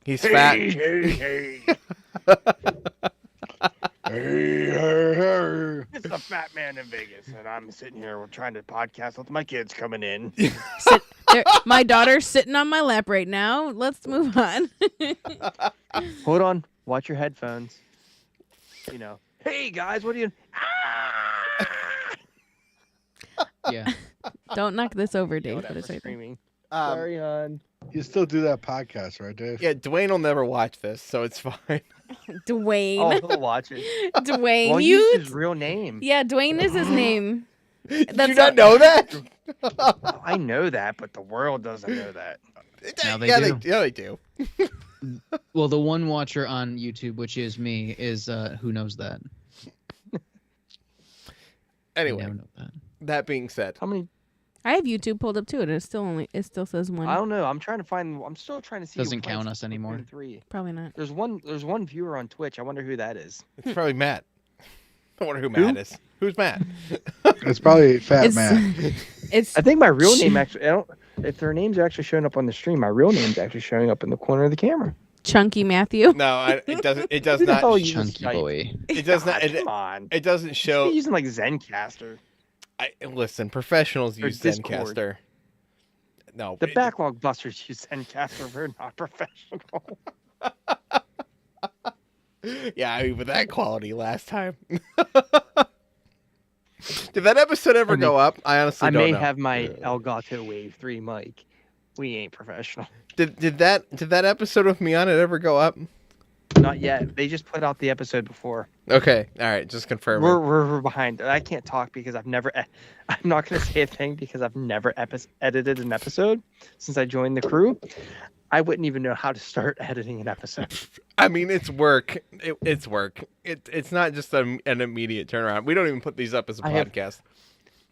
He's fat. Hey. Hey. It's the fat man in Vegas, and I'm sitting here trying to podcast with my kids coming in. My daughter's sitting on my lap right now. Let's move on. Hold on. Watch your headphones. You know. Hey, guys, what are you... Yeah. Don't knock this over, Dave. But Whatever, it's right there. screaming. Um, Sorry, hon. You still do that podcast, right, Dave? yeah, Dwayne will never watch this, so it's fine. Dwayne. Oh, he'll watch it. Dwayne, Well, you. use his real name. Yeah, Dwayne is his name. Did That's you not know that? Oh, I know that, but the world doesn't know that. Now they yeah, do. they do. Well, the one watcher on YouTube, which is me, is who knows that. I Anyway, now know that. that being said, How many? I have YouTube pulled up too, and it still says one. I don't know. I'm still trying to see. who Doesn't plays count us Splatoon anymore. 3. Probably not. There's one viewer on Twitch. I wonder who that is. it's probably Matt. I wonder who Matt is. Who's Matt? It's probably Fat It's Man. it's I think my real name actually. I don't. If their names are actually showing up on the stream, my real name's actually showing up in the corner of the camera. Chunky Matthew. No, it doesn't. It does Who the hell not. uses Chunky Skype? boy. It does not. God, come on. It doesn't You're show. using like Zencaster. Listen, professionals Or use Discord. Zencaster. No, The backlog busters use Zencaster. We're not professional. Yeah, I mean, with that quality last time. Did that episode ever go up? I honestly I don't may know. have my Elgato Wave 3 mic. We ain't professional. Did that episode with me on it ever go up? Not yet. They just put out the episode before. Okay, all right, just confirming. We're behind. I can't talk because I've never. I'm not going to say a thing because I've never edited an episode since I joined the crew. I wouldn't even know how to start editing an episode. I mean, it's work. It's work. It's not just an immediate turnaround. We don't even put these up as a I have- podcast.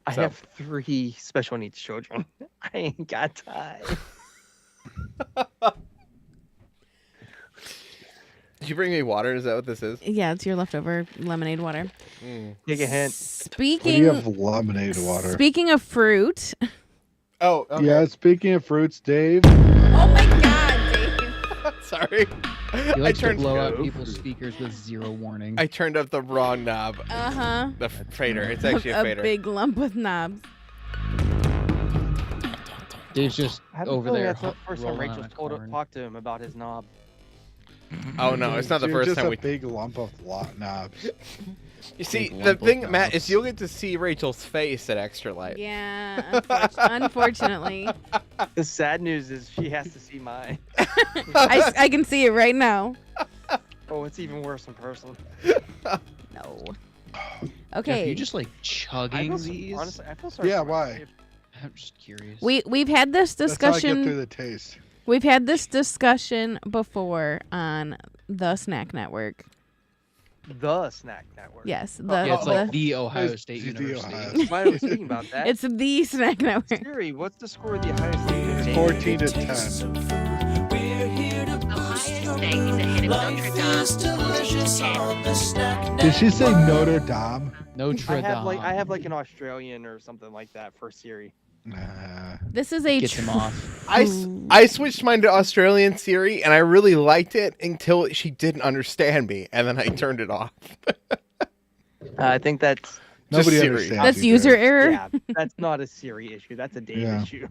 I So- have 3 special needs children. I ain't got time. Did you bring me water? Is that what this is? Yeah, it's your leftover lemonade water. Take a hint. What do Speaking you have lemonade water? speaking of fruit. Oh, okay. Yeah, speaking of fruits, Dave. Oh my God, Dave. Sorry. He I likes to turned blow out people's speakers with 0 warning. I turned up the wrong knob. Uh-huh. The fader. It's actually a A fader. big lump with knobs. Dave's just I have a over feeling there. that's the first time rolling on Rachel a corn. talked to him about his knob. Oh no, it's not the Dude, first just time a we. big lump of knobs. You see, big the lump of thing, Matt, knobs. is you'll get to see Rachel's face at Extra Light. Yeah, unfortunately. The sad news is she has to see mine. I can see it right now. Oh, it's even worse in person. No. Jeff, Okay. you just like I chugging feel these? honestly, I feel sorry. Yeah, for why? Dave. I'm just curious. We've had this That's how I get through discussion. the taste. We've had this discussion before on the Snack Network. The Snack Network. Yes, the, yeah, it's like the the Ohio It's State the University. Ohio. Why are we speaking about that? it's the Snack Network. Siri, what's the score of the Ohio State game? 14 to 10. We're here to Ohio State is ahead of Notre life Dame. is delicious on the snack. Did she say Notre Dame? Notre I have Dame. I have like an Australian or something like that for Siri. Nah. This is a Gets him off. I switched mine to Australian Siri, and I really liked it until she didn't understand me, and then I turned it off. I think that's Nobody Siri. understands. That's you, user Dave. error. yeah, that's not a Siri issue. That's a Dave Yeah. issue.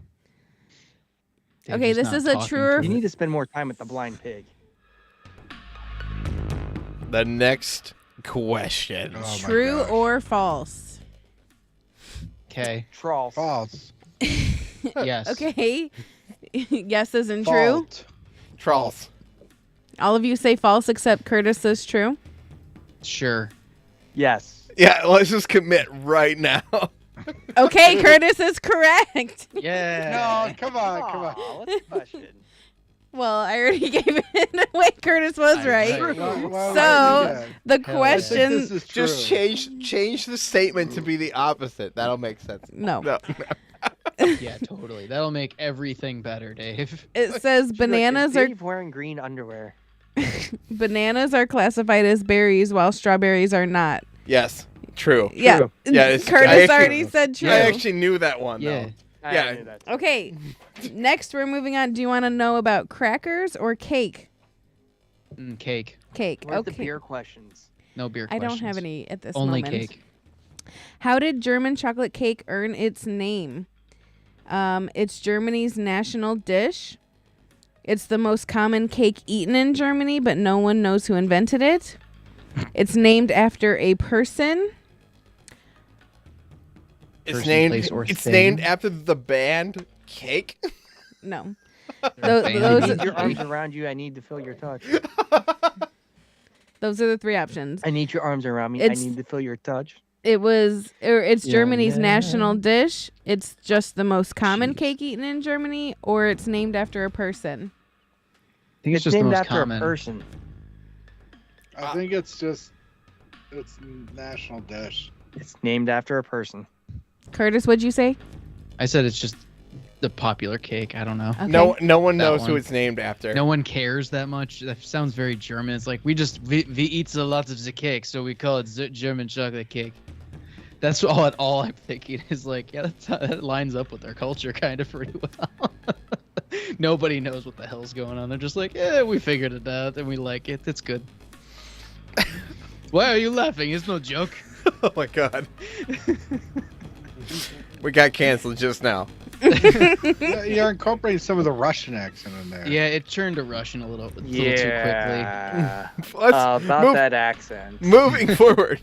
Dave's Okay, just this not is a talking true or to You it. need to spend more time with the blind pig. The next question. Oh my True gosh. or false? Okay. Trolls. False. Yes. Okay. Yes isn't true. Fault. Trolls. All of you say false except Curtis says true. Sure. Yes. Yeah, let's just commit right now. Okay, Curtis is correct. Yeah. No, come on, come on. Aw, what's the question? Well, I already gave it away. Curtis was I right. know. Why would So, you do that? The I think question. this is true. Just change the statement to be the opposite. That'll make sense. No. No. Yeah, totally. That'll make everything better, Dave. It says bananas Is are Dave wearing green underwear. bananas are classified as berries while strawberries are not. Yes. True. Yeah. True. Yeah, it's- I Curtis actually- already said true. I actually knew that one. Yeah. Though. I Yeah. knew that. Okay. Next, we're moving on. Do you want to know about crackers or cake? Cake. Cake. Where's the Okay. beer questions? No beer I questions. don't have any at this Only moment. cake. How did German chocolate cake earn its name? It's Germany's national dish. It's the most common cake eaten in Germany, but no one knows who invented it. It's named after a person. It's Person, named. place, or It's thing. named after the band Cake. No. Band. I Those, need your arms around you. I need to feel your touch. those are the three options. I need your arms around me. It's- I need to feel your touch. It's Yeah, Germany's yeah. national dish. It's just the most common cake eaten in Germany, or it's named after a person. I think it's just the named most after common. a person. I think it's national dish. It's named after a person. Curtis, what'd you say? I said it's just the popular cake. I don't know. Okay. No one That knows who one. it's named after. No one cares that much. That sounds very German. It's like we eat a lot of the cake, so we call it German chocolate cake. That's all I'm thinking is like, yeah, that lines up with our culture kind of pretty well. Nobody knows what the hell's going on. They're just like, yeah, we figured it out and we like it. It's good. Why are you laughing? It's no joke. Oh my god. We got canceled just now. You're incorporating some of the Russian accent in there. Yeah, it turned to Russian a little too quickly. Yeah. Let's About move- that accent. Moving forward.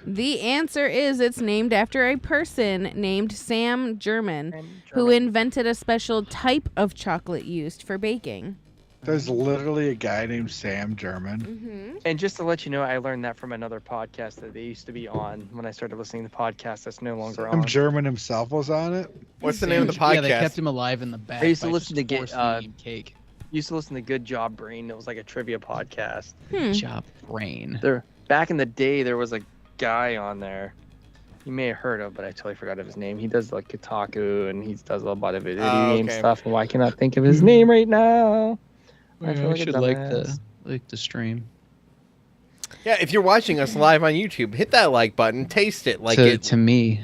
The answer is it's named after a person named Sam German, And who German. invented a special type of chocolate used for baking. There's literally a guy named Sam German. Mm-hmm. And just to let you know, I learned that from another podcast that they used to be on when I started listening to podcasts that's no longer Sam on. German himself was on it. What's the name of the podcast? Yeah, they kept him alive in the back. I used to by listen just to force-feeding him cake. Used to listen to Good Job Brain. It was like a trivia podcast. Job brain. Back in the day, there was a guy on there. You may have heard of, but I totally forgot of his name. He does like Kotaku and he does a lot of video game stuff. And why can't I think of his name right now? I feel like should like the stream. Yeah, if you're watching us live on YouTube, hit that like button, taste it like to me.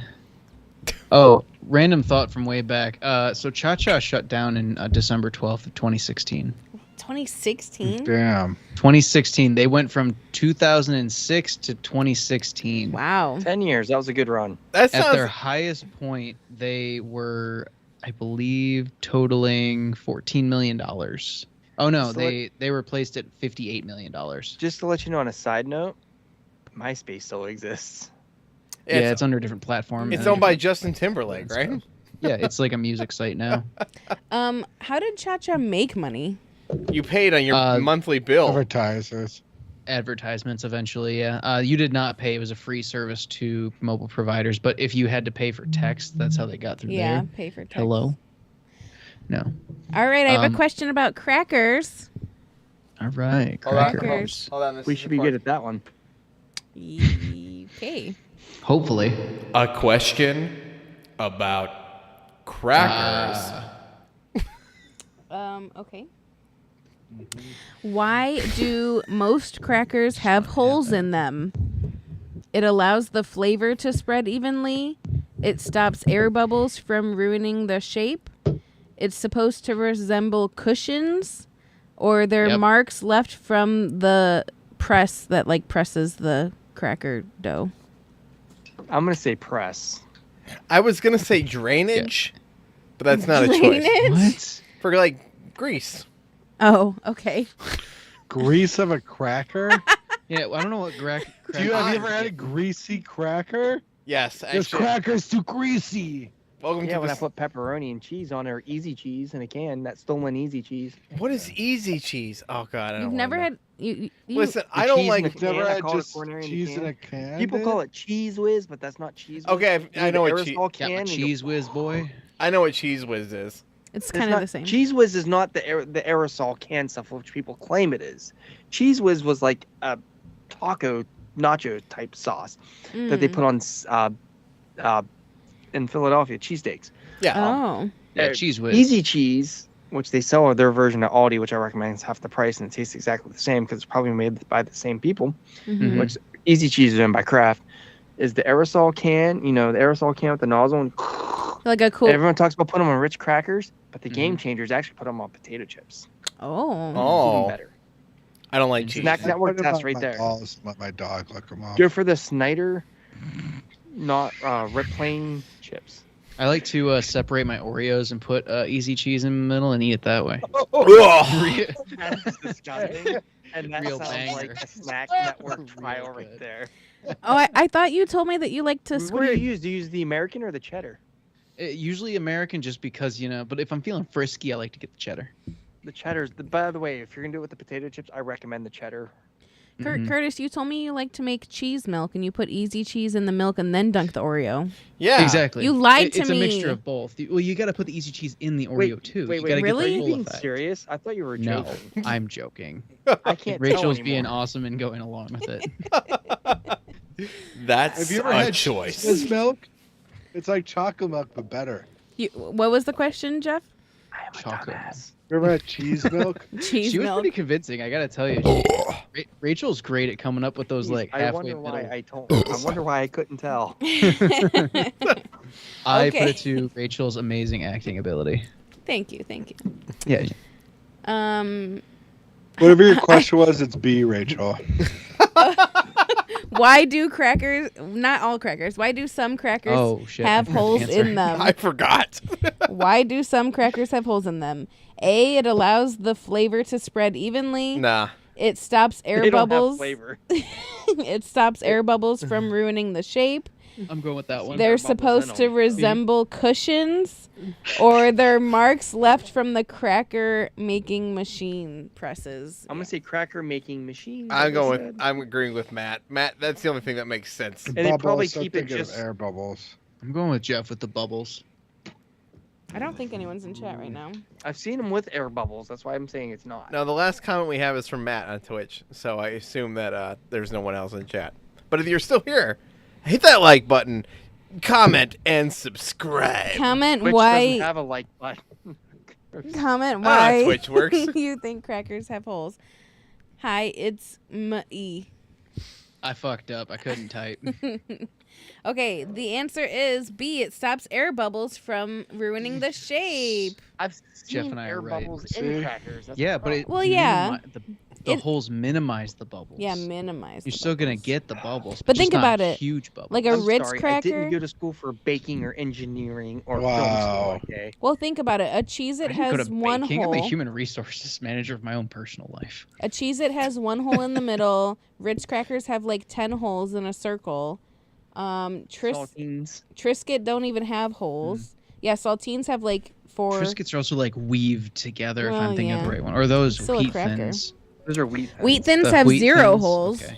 Oh, random thought from way back. So Cha Cha shut down in December 12th of 2016. 2016. Damn. 2016. They went from 2006 to 2016. Wow. 10 years. That was a good run. that At sounds. their highest point, they were, I believe, totaling $14 million. Oh no, So they were placed at $58 million. Just to let you know on a side note, MySpace still exists. Yeah, it's under a different platform. It's now. owned by Justin Timberlake, right? Yeah, it's like a music site now. How did Cha Cha make money? You paid on your monthly bill. Advertisers. Advertisements eventually, yeah. You did not pay. It was a free service to mobile providers, but if you had to pay for text, that's how they got through Yeah, there. pay for text. Hello? No. All right, I have a question about crackers. All right. Hold on. Crackers. Hold on, this We is should the be part. good at that one. Okay. Hopefully. A question about crackers. Okay. Why do most crackers have holes in them? It allows the flavor to spread evenly. It stops air bubbles from ruining the shape. It's supposed to resemble cushions, or they're marks left from the press that like presses the cracker dough. I'm going to say press. I was gonna say drainage, but that's not a choice. Drainage? What? For like grease. Oh, okay. Grease of a cracker? Yeah, I don't know what Have you ever had a greasy cracker? Yes, This actually. cracker's too greasy. Welcome Yeah, to when I this. put pepperoni and cheese on it, or easy cheese in a can, that stolen easy cheese. What is easy cheese? Oh God, I don't. You've never wanna know. had you Listen, The I don't cheese in like. the can, Never I had call it just cornary in cheese the in can. a can? People dude? call it cheese whiz, but that's not cheese whiz. Okay, I know what cheese. aerosol Got can. my and you cheese go, whiz, boy. I know what cheese whiz is. It's It's kind of not- the same. Cheese whiz is not the aerosol can stuff, which people claim it is. Cheese whiz was like a taco nacho type sauce that they put on in Philadelphia cheesesteaks. Yeah. Oh. Yeah, cheese whiz. Easy cheese, which they sell their version at Aldi, which I recommend is half the price and it tastes exactly the same because it's probably made by the same people. Mhm. Which Easy Cheese is owned by Kraft. Is the aerosol can, the aerosol can with the nozzle, and Like a cool. everyone talks about putting them on rich crackers, but the game changer is actually put them on potato chips. Oh. Even Oh, better. I don't like cheese. Snack Network Put 'em test on right my there. balls and let my dog lick them off. Go for the Snyder, not plain chips. I like to separate my Oreos and put easy cheese in the middle and eat it that way. Ugh. That's disgusting. And that Real sounds banger. like a Snack Network Real trial right good. there. Oh, I thought you told me that you like to What do squirt. you use? Do you use the American or the cheddar? Usually American just because, but if I'm feeling frisky, I like to get the cheddar. The cheddar's. By the way, if you're gonna do it with the potato chips, I recommend the cheddar. Curtis, you told me you like to make cheese milk and you put easy cheese in the milk and then dunk the Oreo. Yeah. Exactly. You lied to It's me. a mixture of both. Well, you got to put the easy cheese in the Oreo Wait, too. wait, You wait, gotta really? Get Are the you full being effect. serious? I thought you were No, joking. I'm joking. I can't. Rachel's tell being anymore. awesome and going along with it. That's Have you ever a had choice. cheese milk? It's like chocolate milk, but better. What was the question, Jeff? I am a Chocolate. dumbass. You ever had cheese milk? Cheese She was milk. pretty convincing, I gotta tell you. Rachel's great at coming up with those Jeez, like I halfway wonder middle. why I don't. I wonder why I couldn't tell. I Okay. put it to Rachel's amazing acting ability. Thank you. Yeah. Whatever your question was, it's B, Rachel. Why do crackers, not all crackers, why do some crackers Oh shit. have I forgot the holes answer. in them? I forgot. Why do some crackers have holes in them? A, it allows the flavor to spread evenly. Nah. It stops air They don't have bubbles. flavor. It stops air bubbles from ruining the shape. I'm going with that one. They're bubbles in supposed to them. resemble cushions, or they're marks left from the cracker making machine presses. I'm gonna say cracker making machine. I'm agreeing with Matt. Matt, that's the only thing that makes sense. And they probably Bubbles, I'm keep it thinking of just- air bubbles. I'm going with Jeff with the bubbles. I don't think anyone's in chat right now. I've seen them with air bubbles. That's why I'm saying it's not. Now, the last comment we have is from Matt on Twitch, so I assume that there's no one else in chat. But if you're still here, hit that like button, comment, and subscribe. Comment Which why. doesn't have a like button. Comment why Twitch works. you think crackers have holes. Hi, it's me. I fucked up. I couldn't type. Okay, the answer is B. It stops air bubbles from ruining the shape. I've Jeff seen and I air are right. bubbles See? in crackers. That's Yeah, the but it Well, yeah. the It- holes minimize the bubbles. Yeah, minimize. You're the still gonna bubbles. get the bubbles, But just think not about it. Huge bubbles. Like a I'm Ritz sorry, I cracker. didn't go to school for baking or engineering or Wow. film school. Okay. Well, think about it. A Cheez-It I didn't go has to one baking. I'm hole. a human resources manager of my own personal life. A Cheez-It has one hole in the middle. Ritz crackers have like 10 holes in a circle. Saltines. Triscuit don't even have holes. Yeah, saltines have like 4. Triscuits are also like weaved together, if Well, I'm thinking of yeah. the right one. Or those Still a wheat cracker. thins. Those are wheat. Wheat thins. thins The have wheat 0 thins? holes. Okay.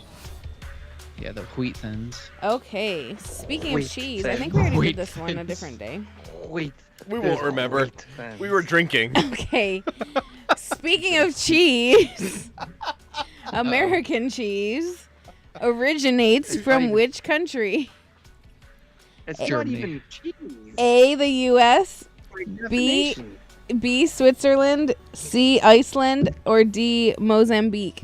Yeah, the wheat thins. Okay. Speaking Wheat of cheese, I thins. think we already Wheat did this one a thins. different day. Wheat. We won't remember. Wheat thins. We were drinking. Okay. Speaking of cheese, American cheese originates from which country? It's not Germany. even cheese. A, the U.S., By B- definition. B, Switzerland, C, Iceland, or D, Mozambique?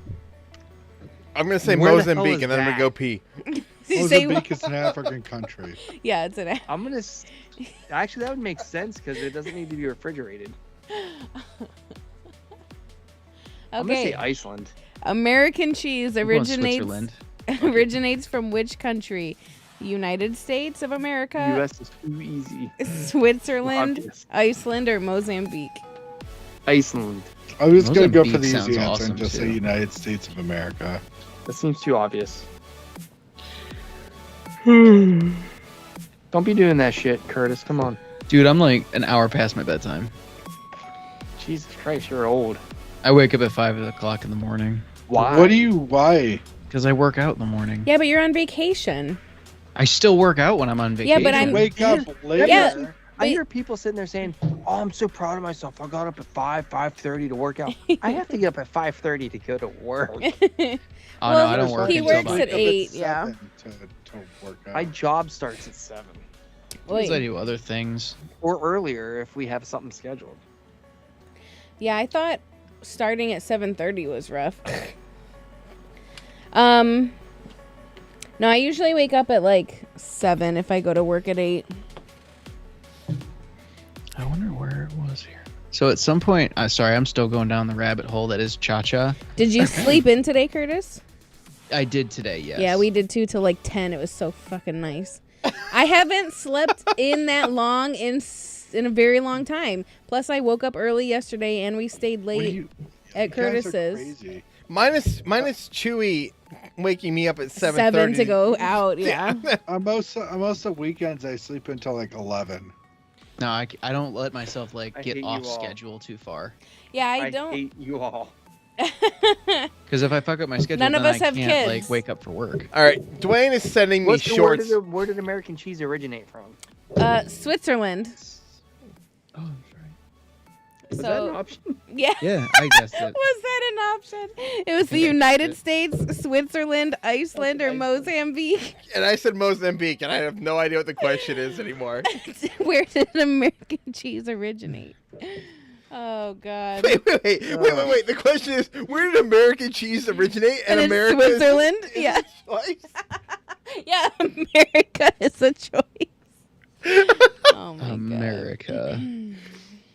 I'm going to say Where the hell Mozambique, is and then I'm going to that? go pee. Did you say Mozambique is an African country. Yeah, it's an. I'm gonna. Actually, that would make sense because it doesn't need to be refrigerated. I'm gonna say Okay. Iceland. American cheese I'm going originates Switzerland. originates from which country? United States of America, U.S. is too easy. Switzerland, Obvious. Iceland, or Mozambique? Iceland. I was just gonna go for Mozambique the easy sounds answer awesome, and just say too. United States of America. That seems too obvious. Don't be doing that shit, Curtis. Come on. Dude, I'm like an hour past my bedtime. Jesus Christ, you're old. I wake up at 5 o'clock in the morning Why? Why? because I work out in the morning. Yeah, but you're on vacation. I still work out when I'm on Yeah, vacation. but I'm- Wake up later. Yeah. I hear people sitting there saying, "Oh, I'm so proud of myself. I got up at 5:30 to work out." I have to get up at 5:30 to go to work. Oh, no, Well, I don't work he until works about at 8, yeah. 7 to work out. My job starts at 7 because I Wait. do other things. or earlier if we have something scheduled. Yeah, I thought starting at 7:30 was rough. No, I usually wake up at like 7 if I go to work at 8. I wonder where it was here. So at some point, sorry, I'm still going down the rabbit hole that is cha-cha. Did you sleep in today, Curtis? I did today, yes. Yeah, we did too till like 10. It was so fucking nice. I haven't slept in that long in a very long time. Plus, I woke up early yesterday and we stayed What do late you- at you guys are Curtis's. crazy. Minus Chewy waking me up at 7:30. 7 to go out. Yeah. On most of weekends, I sleep until like 11. No, I don't let myself I get hate you off all. schedule too far. Yeah, I I don't. hate you all. Because if I fuck up my schedule, None of then us I have can't kids. like wake up for work. All right, Dwayne is sending me Where shorts. did American cheese originate from? Switzerland. Oh, sorry. Was that So an option? yeah. Yeah, I guessed it. Was that an option? It was the think I United did. States, Switzerland, Iceland, or Mozambique. And I said Mozambique, and I have no idea what the question is anymore. Where did American cheese originate? Oh God. Wait. The question is, where did American cheese originate? And it's America is- Switzerland? is Yeah. a choice? Yeah, America is a choice. Oh my America.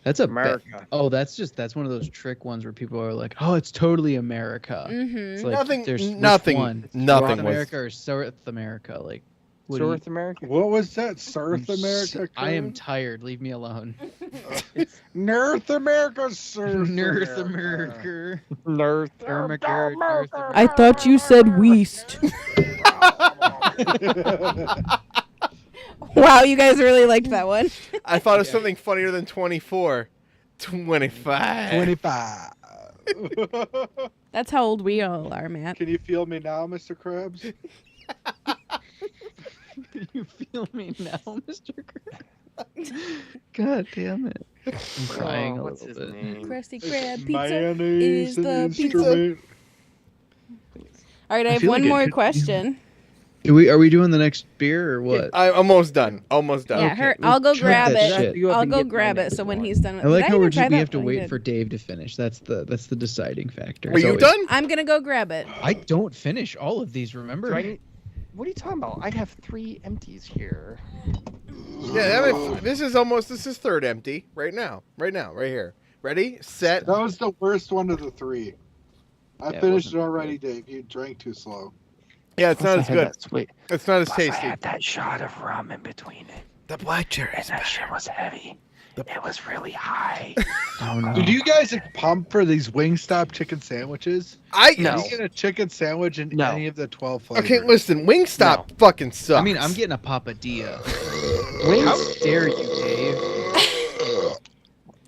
That's a America. Oh, that's one of those trick ones where people are like, "Oh, it's totally America." God. Mm-hmm. It's like, Nothing- there's which nothing- one? nothing North was- America or South America. Like, what do you- North America. What was that? South I'm America? I am Kurt? tired. Leave me alone. North America, South North America. America. North I thought you said West. Wow, you guys really liked that one. I thought of something funnier than 24. 25. 25. That's how old we all are, Matt. Can you feel me now, Mr. Krabs? You feel me now, Mr. Krabs? God damn it. I'm crying a what's little his bit. name? Krusty Krab pizza Mayonnaise is and the pizza. instrument. All right, I have feel one like it more could- question. Are we doing the next beer or what? I'm almost done. Almost done. Yeah, Okay, her. we'll I'll go try grab that it. shit. Go up I'll and go get my grab it. next So when one. he's done, I like did how even try we that? have to Oh, you wait did. for Dave to finish. That's the deciding factor. Are It's you always- done? I'm gonna go grab it. I don't finish all of these, remember? Do I need, what are you talking about? I have 3 empties here. Yeah, this is third empty right now, right here. Ready, set. That was the worst one of the 3. I Yeah, it finished it wasn't already, Dave. You drank too slow. Yeah, it's not Plus I as had good. that sweet. It's not as Plus I tasty. had that shot of rum in between it, The black cherry and is that better. shit was heavy. It was really high. Oh no. Did you guys pump for these Wingstop chicken sandwiches? No. Did you get a chicken sandwich in No. any of the 12 flavors? Okay, listen, Wingstop fucking sucks. I mean, I'm getting a papadilla. How dare you, Dave?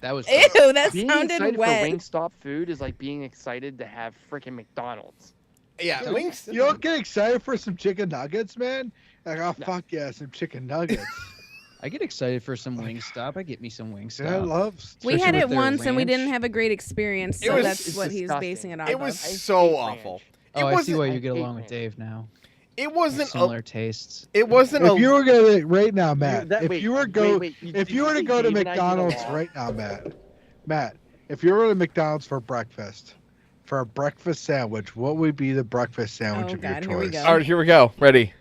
That was Ew, that Being sounded excited wet. for Wingstop food is like being excited to have freaking McDonald's. Yeah, Wingstop. You don't get excited for some chicken nuggets, man? Like, oh, fuck yeah, some chicken nuggets. I get excited for some Wingstop. I get me some Wingstop. Yeah, I love We Especially had with it their once and we ranch. didn't have a great experience, It so was- that's it's what he's disgusting. basing it off It of. was I hate so ranch. awful. It Oh, I see wasn't. why I you get hate along with ranch. Dave now. It wasn't. Similar tastes. It wasn't. If you were gonna right now, Matt, That- if wait, you were wait, go, wait, you- if did you were to say go to Dave and I get McDonald's along? right now, Matt, if you were to McDonald's for breakfast, for a breakfast sandwich, what would be the breakfast sandwich Oh, of God, your here we choice? go. All right, here we go. Ready?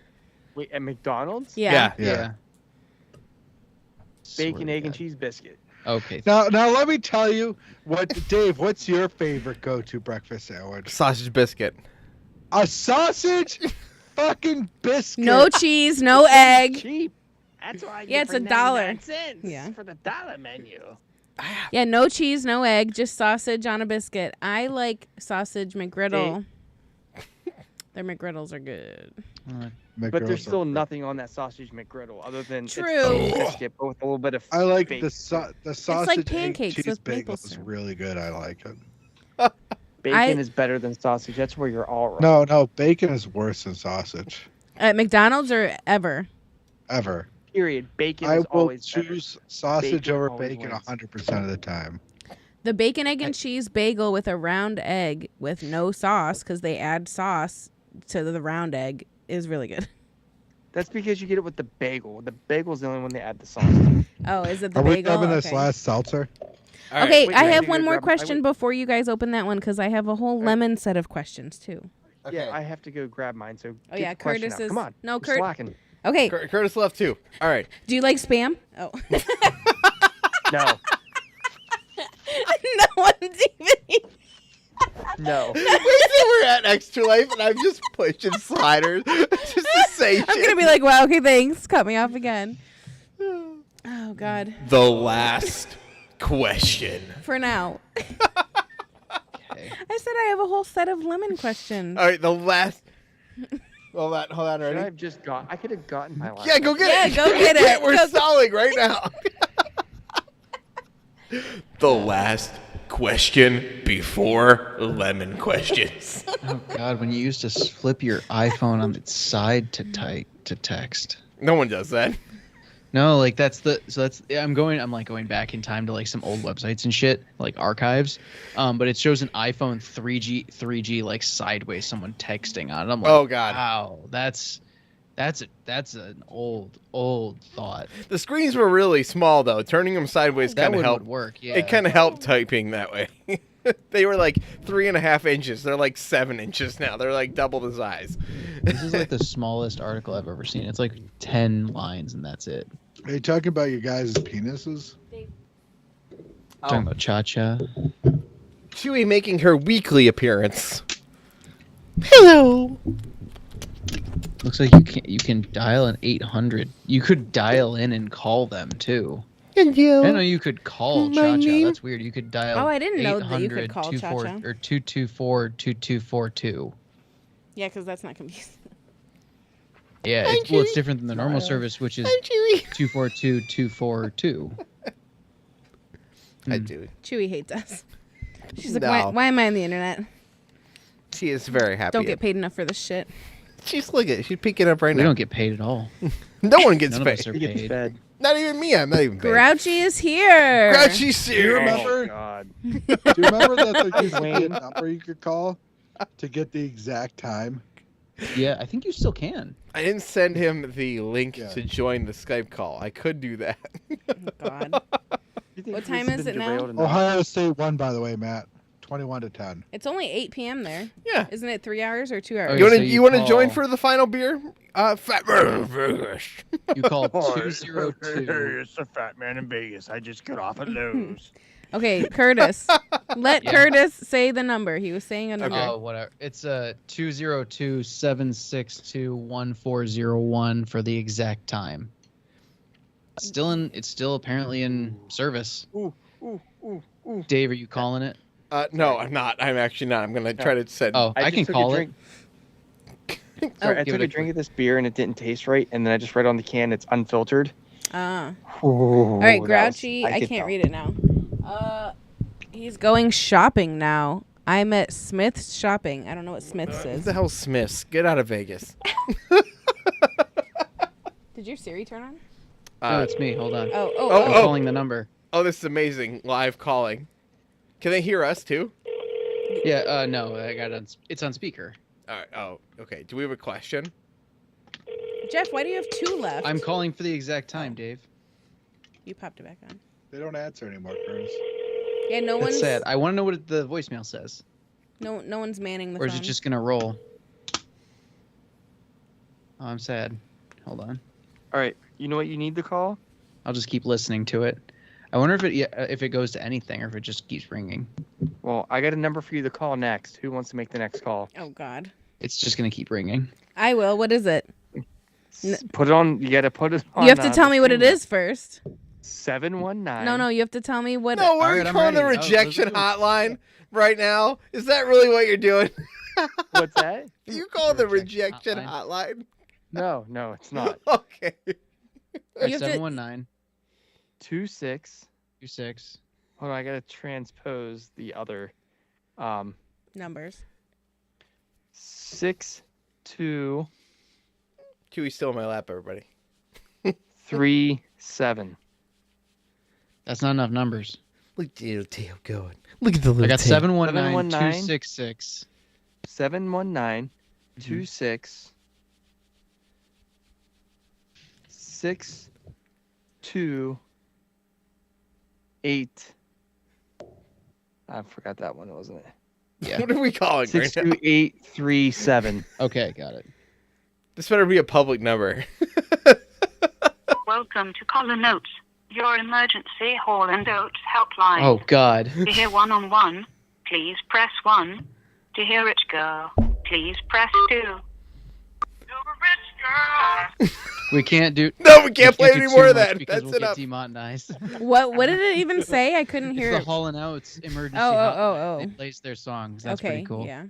Wait, at McDonald's? Yeah. Yeah. Swear Bacon, to egg, and God. cheese biscuit. Okay. Now let me tell you what, Dave. What's your favorite go-to breakfast sandwich? Sausage biscuit. A sausage, fucking biscuit. No cheese, no egg. Cheap. That's why I Yeah, get it's for $1. 99 cents Yeah. for the dollar menu. Yeah, no cheese, no egg, just sausage on a biscuit. I like sausage McGriddle. Their McGriddles are good. But there's still nothing on that sausage McGriddle other than it's True. biscuit, but with a little bit of I like bacon. the sausage egg pancakes cheese with bagel maple is syrup. really good. I like it. Bacon is better than sausage. That's where you're all right. No, bacon is worse than sausage. At McDonald's or ever? Ever. Period. Bacon I is will always choose sausage Bacon over always bacon wins. 100% of the time. The bacon, egg, and cheese bagel with a round egg with no sauce because they add sauce to the round egg is really good. That's because you get it with the bagel. The bagel's the only one they add the sauce to. Oh, is it the Are we bagel? having this Okay. last seltzer? All right. Okay, Wait, I yeah, have you one gotta more grab- question before you guys open that one because I have a whole lemon set of questions too. Yeah, I have to go grab mine. So Oh get yeah, the question Curtis out. is Come on. no you're Kurt. slacking. Okay, Curtis left too. All right. do you like spam? Oh, No, no one's even. no. We're at Extra Life, and I'm just pushing sliders just to say shit. I'm gonna be like, wow, okay, thanks. Cut me off again. Oh God. The last question. For now. Okay. I said I have a whole set of lemon questions. All right, the last. Hold on, Should I ready? have just got? I could have gotten my last. Yeah, go get it. Yeah, go get it. We're Go- stalling right now. The last question before lemon questions. Oh God, when you used to flip your iPhone on its side to type to text. No one does that. No, like that's I'm going back in time to like some old websites and shit, like archives. But it shows an iPhone 3G like sideways, someone texting on it. I'm like, Oh, God. wow, that's an old thought. The screens were really small though. Turning them sideways That kind of would helped. work. Yeah. It kind of helped typing that way. They were like 3.5 inches. They're like 7 inches now. They're like double the size. This is like the smallest article I've ever seen. It's like 10 lines and that's it. Are you talking about your guys' penises? Talking about Cha-Cha. Chewy making her weekly appearance. Hello. Looks like you can dial an 800. You could dial in and call them too. And you. I know you could call My Cha-Cha. name- That's weird. You could dial. Oh, I didn't know that you could 800 call 24 Cha-Cha. or 224-2242. Yeah, because that's not confusing. Yeah, it's different than the normal service, which is 242-242. Hi, Chewy. Chewy hates us. She's like, No. why am I on the internet? She is very happy. Don't get paid enough for this shit. She's peeking up right We now. don't get paid at all. No one gets None of paid. us are He gets paid. fed. Not even me. I'm not even paid. Grouchy is here. Grouchy's Do you here. remember? Oh, God. Do you remember that there used to be a Wayne. number you could call to get the exact time? Yeah, I think you still can. I didn't send him the link Yeah. to join the Skype call. I could do that. Oh, God. You think What this time has is been it now? derailed enough? Ohio State won, by the way, Matt. 21-10. It's only 8 p.m. there. Yeah. Isn't it 3 hours or 2 hours? Okay, You want to so you want to join call- for the final beer? Fat Vegas. You call 202. It's a fat man in Vegas. I just got off at Lowe's. Okay, Curtis. Let Yeah. Curtis say the number. He was saying a number. Oh, whatever. It's 202-762-1401 for the exact time. It's still apparently in service. Ooh. Dave, are you calling it? No, I'm not. I'm actually not. I'm gonna try to send. Oh, I just can took a call it. drink. Sorry, I give took it a drink of this beer and it didn't taste right, and then I just read on the can it's unfiltered. Ah. All All right, Grouchy. I can't read it now. He's going shopping now. I'm at Smith's shopping. I don't know what Smith's What is. the hell, Smiths? Get out of Vegas. Did your Siri turn on? No, it's me. Hold on. Oh, I'm calling the number. Oh, this is amazing. Live calling. Can they hear us too? Yeah, no, I got it. It's on speaker. All right. Oh, okay. Do we have a question? Jeff, why do you have 2 left? I'm calling for the exact time, Dave. You popped it back on. They don't answer anymore, Curtis. Yeah, no That's one's sad. I want to know what the voicemail says. no one's manning the Or is phone. it just gonna roll? Oh, I'm sad. Hold on. All right, you know what you need to call? I'll just keep listening to it. I wonder if it goes to anything or if it just keeps ringing. Well, I got a number for you to call next. Who wants to make the next call? Oh God. It's just gonna keep ringing. I will. What is it? Put it on. You got to put it on. You have to tell me what it is first. 719. No, you have to tell me what. No, we're Alright, I'm calling the ready. rejection hotline right now. Is that really what you're doing? What's that? You call the Rejection rejection hotline? No, it's not. Okay. You have to- 719 26. 26. Hold on, I gotta transpose the other. Numbers. 6237. Chewy's still in my lap, everybody. That's not enough numbers. Look at the little tail going. Look at the little I got tail. 719 266. 719 26 628. I forgot that one, wasn't it? Yeah. What are we calling right now? 62837. Okay, got it. This better be a public number. Welcome to Caller Notes, your emergency Hall and Oates helpline. Oh God. To hear one-on-one, please press 1. To hear it go, please press 2. We can't do. No, we can't play do any too more of much that. because That's we'll get enough. demonetized. What did it even say? I couldn't It's hear the it. Hall and Oates emergency. Oh, hotline. oh. They place their songs. That's Okay. pretty cool. Yeah.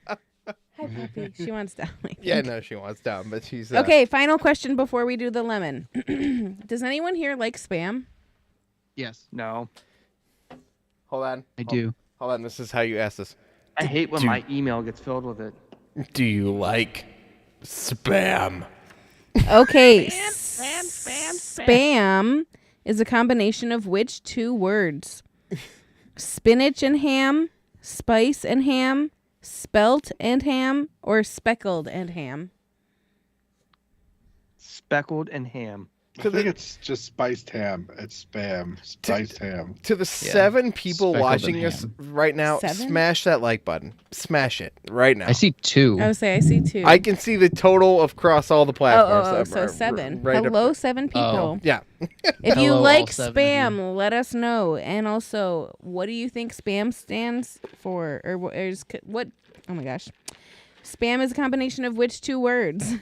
Hi, puppy. She wants down. I Yeah, think. no, she wants down, but she's Okay, final question before we do the lemon. Does anyone here like spam? Yes, No. Hold on. I do. Hold on. This is how you ask this. I hate when my email gets filled with it. Do you like spam? Okay. Spam is a combination of which 2 words? Spinach and ham, spice and ham, spelt and ham, or speckled and ham? Speckled and ham. I think it's just spiced ham. It's spam. Spiced ham. To the 7 people Speckled watching and us ham. right now, 7? smash that like button. Smash it right now. I see 2. I would say I see 2. I can see the total across all the platforms. So 7. Right up Hello, there. 7 people. Yeah. If you Hello, all like 7 of spam, let us know. And also, what do you think spam stands for? Or what? Oh my gosh. Spam is a combination of which 2 words?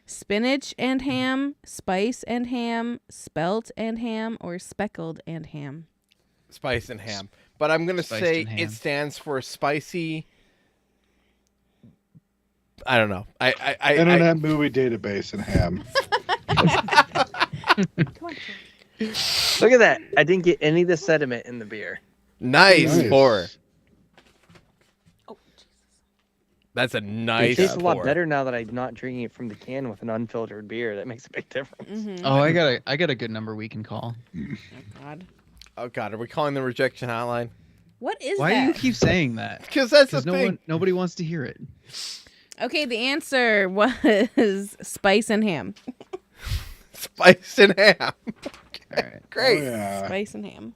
Spinach and ham, spice and ham, spelt and ham, or speckled and ham? Spice and ham. But I'm going to Spiced say and ham. it stands for spicy I don't know. Internet movie database and ham. Look at that. I didn't get any of the sediment in the beer. Nice pour. Oh, That's a It nice tastes a lot pour. better now that I'm not drinking it from the can with an unfiltered beer. That makes a big difference. Oh, I got a good number we can call. God. Oh God, are we calling the rejection hotline? What is Why that? do you keep saying that? Because that's the Because thing. nobody wants to hear it. Okay, the answer was spice and ham. Spice and ham. All right. Great. Oh, yeah. Spice and ham.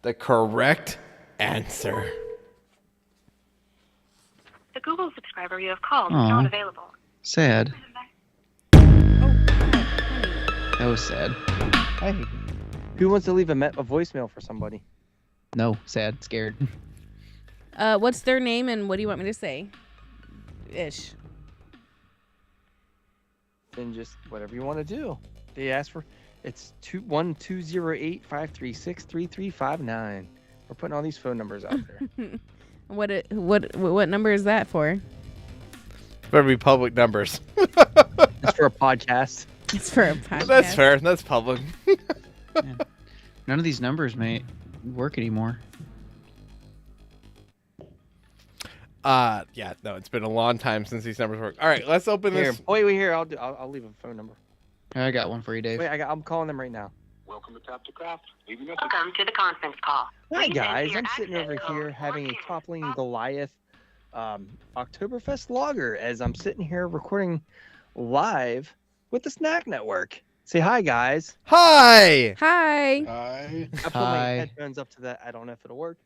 The correct answer. The Google subscriber you have called is Aw. not available. Sad. Oh, honey. That was sad. Hi. Who wants to leave a voicemail for somebody? No, sad, scared. What's their name and what do you want me to say? Ish. Then just whatever you want to do. They asked for it's 21208-536-3359. We're putting all these phone numbers out there. What number is that for? Better be public numbers. It's for a podcast. It's for a podcast. That's fair. That's public. None of these numbers may work anymore. Yeah, no, it's been a long time since these numbers work. All right, let's open Here, this. wait, here. I'll leave a phone number. I got one for you, Dave. Wait, I'm calling them right now. Welcome to the conference call. Hi Please guys, enter I'm your sitting access over code here having a or toppling Goliath Oktoberfest lager as I'm sitting here recording live with the Snack Network. Say hi guys. Hi. Hi. Hi. I put my Hi. headphones up to that. I don't know if it'll work.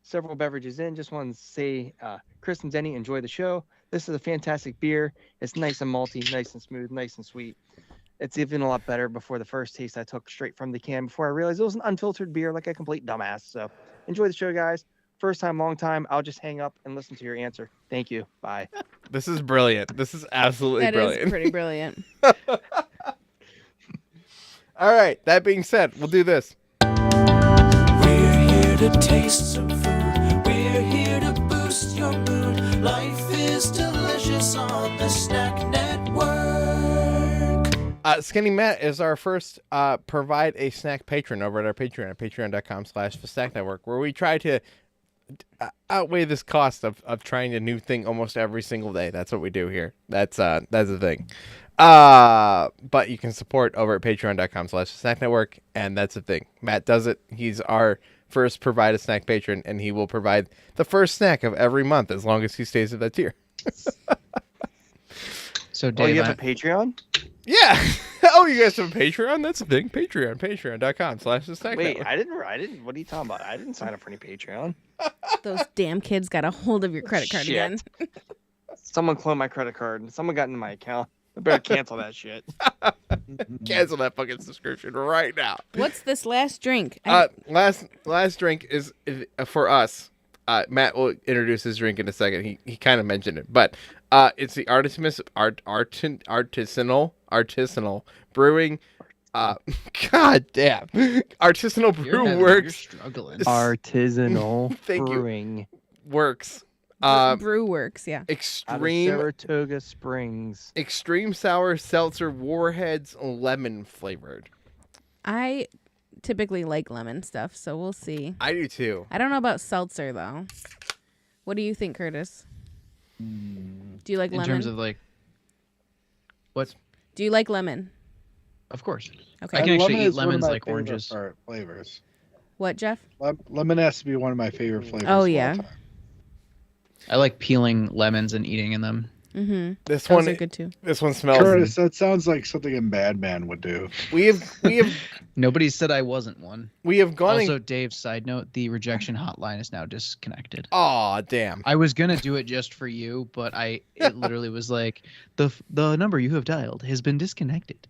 Several beverages in. Just want to say, Chris and Denny, enjoy the show. This is a fantastic beer. It's nice and malty, nice and smooth, nice and sweet. It's even a lot better before the first taste I took straight from the can before I realized it was an unfiltered beer like a complete dumbass. So enjoy the show, guys. First time, long time. I'll just hang up and listen to your answer. Thank you. Bye. This is brilliant. This is absolutely That brilliant. is pretty brilliant. All right, that being said, we'll do this. We're here to taste some food. We're here to boost your mood. Life is delicious on the Snack Network. Skinny Matt is our first provide a snack patron over at our Patreon at patreon.com/thesnacknetwork, where we try to outweigh this cost of trying a new thing almost every single day. That's what we do here. That's the thing. But you can support over at patreon.com/thesnacknetwork, and that's the thing. Matt does it. He's our first provide a snack patron, and he will provide the first snack of every month as long as he stays at that tier. So Oh, Dave, you have a Patreon? Yeah. Oh, you guys have a Patreon? That's a thing. Patreon.com/thesnacknetwork. Wait, I didn't. What are you talking about? I didn't sign up for any Patreon. Those damn kids got a hold of your credit card Shit. again. Someone cloned my credit card. Someone got into my account. I better cancel that shit. Cancel that fucking subscription right now. What's this last drink? Last drink is for us. Matt will introduce his drink in a second. He kind of mentioned it, but it's the artisanal brewing. God damn, Artisanal Brew you're Works struggling. Artisanal Thank you. Brewing works. Brew Works, yeah. out of Extreme Saratoga Springs. sour seltzer Warheads lemon flavored. I typically like lemon stuff, so we'll see. I do too. I don't know about seltzer though. What do you think, Curtis? Do you like In lemon? terms of like, what? Do you like lemon? Of course. Okay. I can actually Lemon eat is one of lemons my like favorite oranges. Flavors. What, Jeff? Lemon has to be one of my favorite flavors. Oh, of all yeah. time. I like peeling lemons and eating in them. Mm-hmm. This Those one are good too. This one smells. Curtis, that sounds like something a madman would do. We have Nobody said I wasn't one. gone. Also, Dave, side note, the rejection hotline is now disconnected. Aw, damn. I was gonna do it just for you, but it literally was like the number you have dialed has been disconnected.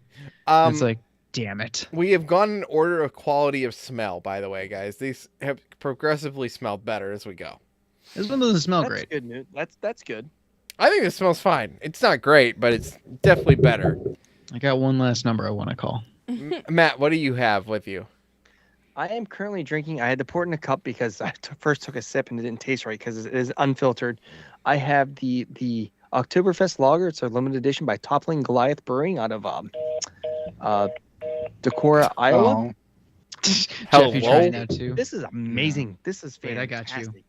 It's like, damn it. We have gone in order of quality of smell, by the way, guys. These have progressively smelled better as we go. This one doesn't smell That's great. good news. That's good. I think it smells fine. It's not great, but it's definitely better. I got one last number I want to call. Matt, what do you have with you? I am currently drinking. I had to pour it in a cup because I first took a sip and it didn't taste right because it is unfiltered. I have the Oktoberfest lager. It's a limited edition by Toppling Goliath Brewing out of Decorah, Iowa. Oh, Jeff, you trying now too? This is amazing. This is Wait, fantastic. I got you.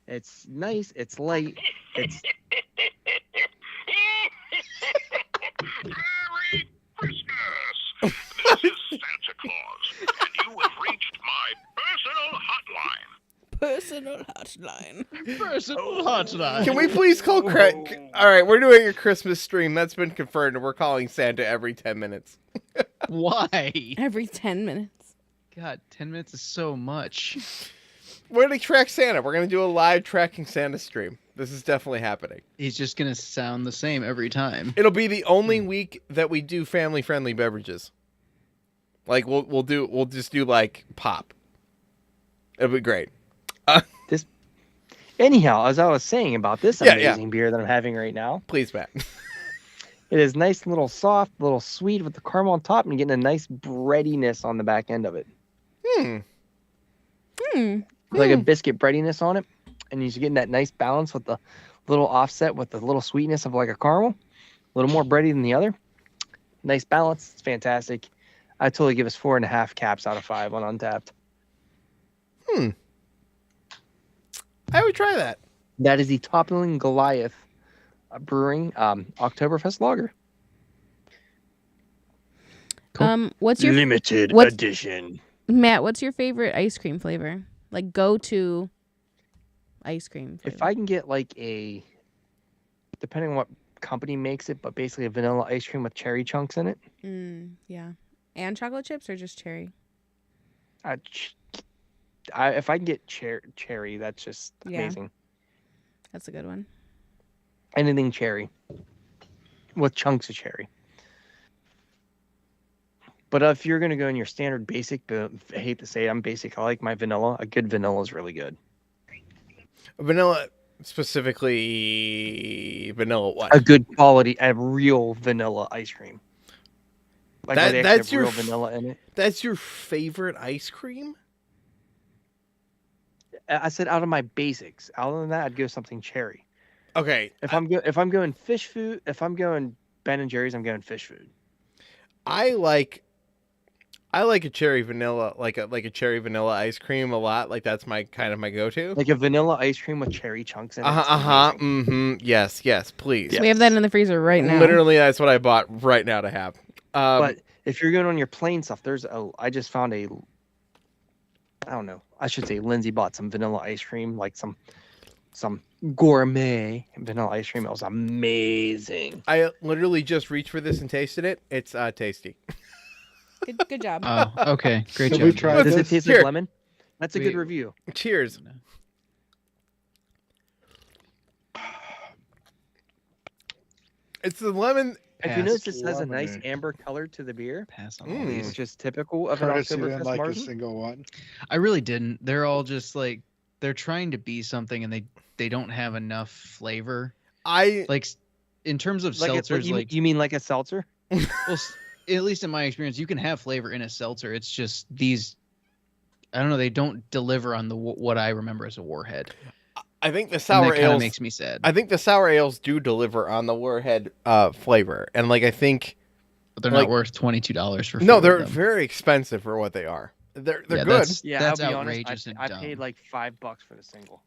It's nice. It's light. It's Merry Christmas! This is Santa Claus, and you have reached my personal hotline. Personal hotline. Can we please call Craig? All right, we're doing a Christmas stream. That's been confirmed, and we're calling Santa every 10 minutes. Why? Every 10 minutes. God, 10 minutes is so much. We're going to track Santa. We're going to do a live tracking Santa stream. This is definitely happening. He's just gonna sound the same every time. It'll be the only week that we do family-friendly beverages. Like we'll just do like pop. It'll be great. anyhow, as I was saying about this Yeah, amazing beer that I'm having right now. Please, Matt. It is nice and little soft, a little sweet with the caramel on top, and you're getting a nice breadiness on the back end of it. Like a biscuit breadiness on it. And you're getting that nice balance with the little offset with the little sweetness of like a caramel. A little more bready than the other. Nice balance. It's fantastic. I totally give us 4.5 caps out of 5 on Untapped. I would try that. That is the Toppling Goliath Brewing Oktoberfest lager. Cool. What's your limited what's- edition? Matt? What's your favorite ice cream flavor? Like go to ice cream flavor. If I can get like a, depending on what company makes it, but basically a vanilla ice cream with cherry chunks in it. Yeah, and chocolate chips or just cherry? If I can get cherry, that's just Yeah. amazing. That's a good one. Anything cherry with chunks of cherry. But if you're gonna go in your standard basic, but I hate to say it, I'm basic. I like my vanilla. A good vanilla is really good. Vanilla, specifically vanilla what? A good quality, a real vanilla ice cream. Like where they actually that's have your real vanilla in it. That's your favorite ice cream? I said out of my basics. Other than that, I'd go something cherry. Okay. If I'm going fish food, if I'm going Ben and Jerry's, I'm going fish food. I like a cherry vanilla, like a cherry vanilla ice cream a lot. Like that's my kind of my go-to. Like a vanilla ice cream with cherry chunks in it. Yes, please. We have that in the freezer right now. Literally, that's what I bought right now to have. But if you're going on your plain stuff, I just found I don't know. I should say Lindsay bought some vanilla ice cream, like some gourmet vanilla ice cream. It was amazing. I literally just reached for this and tasted it. It's tasty. Good job. Oh, okay. Great Should job. we try Does it this? taste Here. like lemon? That's a good Wait. review. Cheers. It's the lemon. If you Pass. notice, this has a nice Lemonade. amber color to the beer. Pass on all Mm. It's these. just typical of an Curtis, you didn't Oktoberfest like a Martin. single one. I really didn't. They're all just like they're trying to be something, and they don't have enough flavor. Like in terms of Like seltzers, you mean like a seltzer? well, at least in my experience, you can have flavor in a seltzer. It's just these. I don't know. They don't deliver on what I remember as a Warhead. I think the And sour that kind of ales makes me sad. I think the sour ales do deliver on the Warhead flavor, and like I think But they're like- not worth $22 for. no, 4 they're of them. very expensive for what they are. They're Yeah, good. Yeah, That's I'll be outrageous honest. and I dumb. paid like $5 for the single.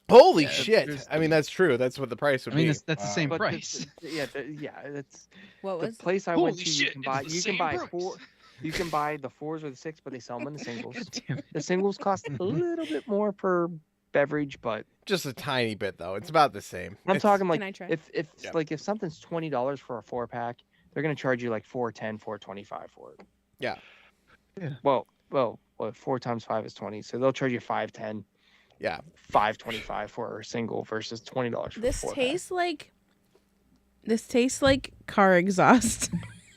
Holy Yeah, shit! there's- I mean, that's true. That's what the price would I mean, be. that's the same But price. it's What the was? place I Holy went to. shit, You can it's the same buy price. four. You can buy the 4s or the 6, but they sell them in the singles. God damn it. The singles cost a little bit more per beverage, but Just a tiny bit though. It's about the same. I'm It's- talking Can like I try? if Yeah. like if something's $20 for a 4-pack, they're gonna charge you like $4.10, $4.25 for it. Yeah. Yeah. Well, 4 times 5 is 20, so they'll charge you $5.10, Yeah. $5.25 for a single versus $20 for This a 4-pack. tastes like car exhaust.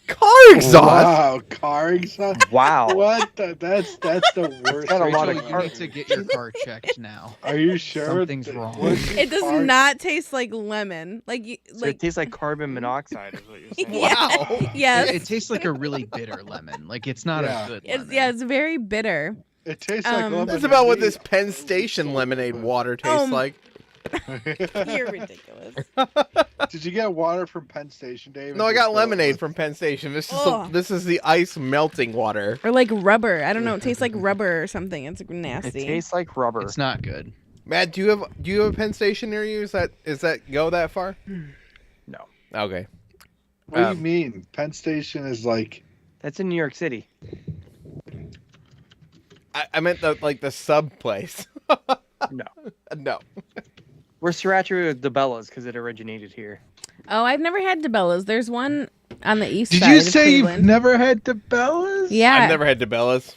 Car exhaust. Wow, car exhaust. Wow. What? That's the worst. got a lot Rachel, of you car- need to get your car checked now. Are you sure? Something's wrong. What's your It does car- not taste like lemon. Like you, So like it tastes like carbon monoxide, is what you're saying. Yeah. Yes. It tastes like a really bitter lemon. Like it's not Yeah. a good It's lemon. yeah, it's very bitter. It tastes like lemon. That's about what this Penn Station lemonade water tastes like. You're ridiculous. Did you get water from Penn Station, Dave? No, I got lemonade from Penn Station. This is the ice melting water. Or like rubber. I don't know. It tastes like rubber or something. It's nasty. It tastes like rubber. It's not good. Matt, do you have a Penn Station near you? Is that go that far? No. Okay. What do you mean? Penn Station is like... That's in New York City. I meant the sub place. No. No. We're saturated with DeBellas because it originated here. Oh, I've never had DeBellas. There's one on the east Did side. you say Cleveland. you've never had DeBellas? Yeah. I've never had DeBellas.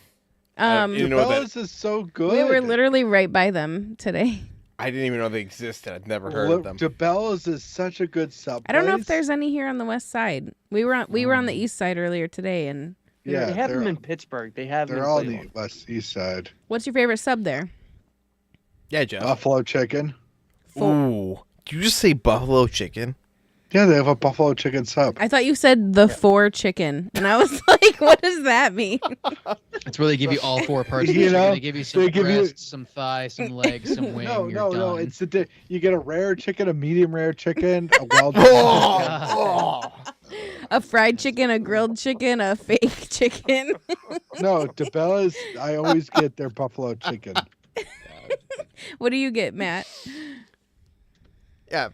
DeBellas is so good. We were literally right by them today. I didn't even know they existed. I've never heard of them. DeBellas is such a good sub. I don't know if there's any here on the west side. We were on the east side earlier today, and Yeah, they have them in Pittsburgh. They have them They're in all on Cleveland. the west east side. what's your favorite sub there? Yeah, Joe. Buffalo chicken. Ooh. Did you just say buffalo chicken? Yeah, they have a buffalo chicken sub. I thought you said the four chicken, and I was like, what does that mean? It's where they give you all four parts of the You chicken. know, They give you some they give you- breast, some thigh, some leg, some wing. No, You're no, done. no. It's you get a rare chicken, a medium rare chicken, a well done. God. A fried chicken, a grilled chicken, a fake chicken. No, DeBellas, I always get their buffalo chicken. What do you get, Matt? Yeah.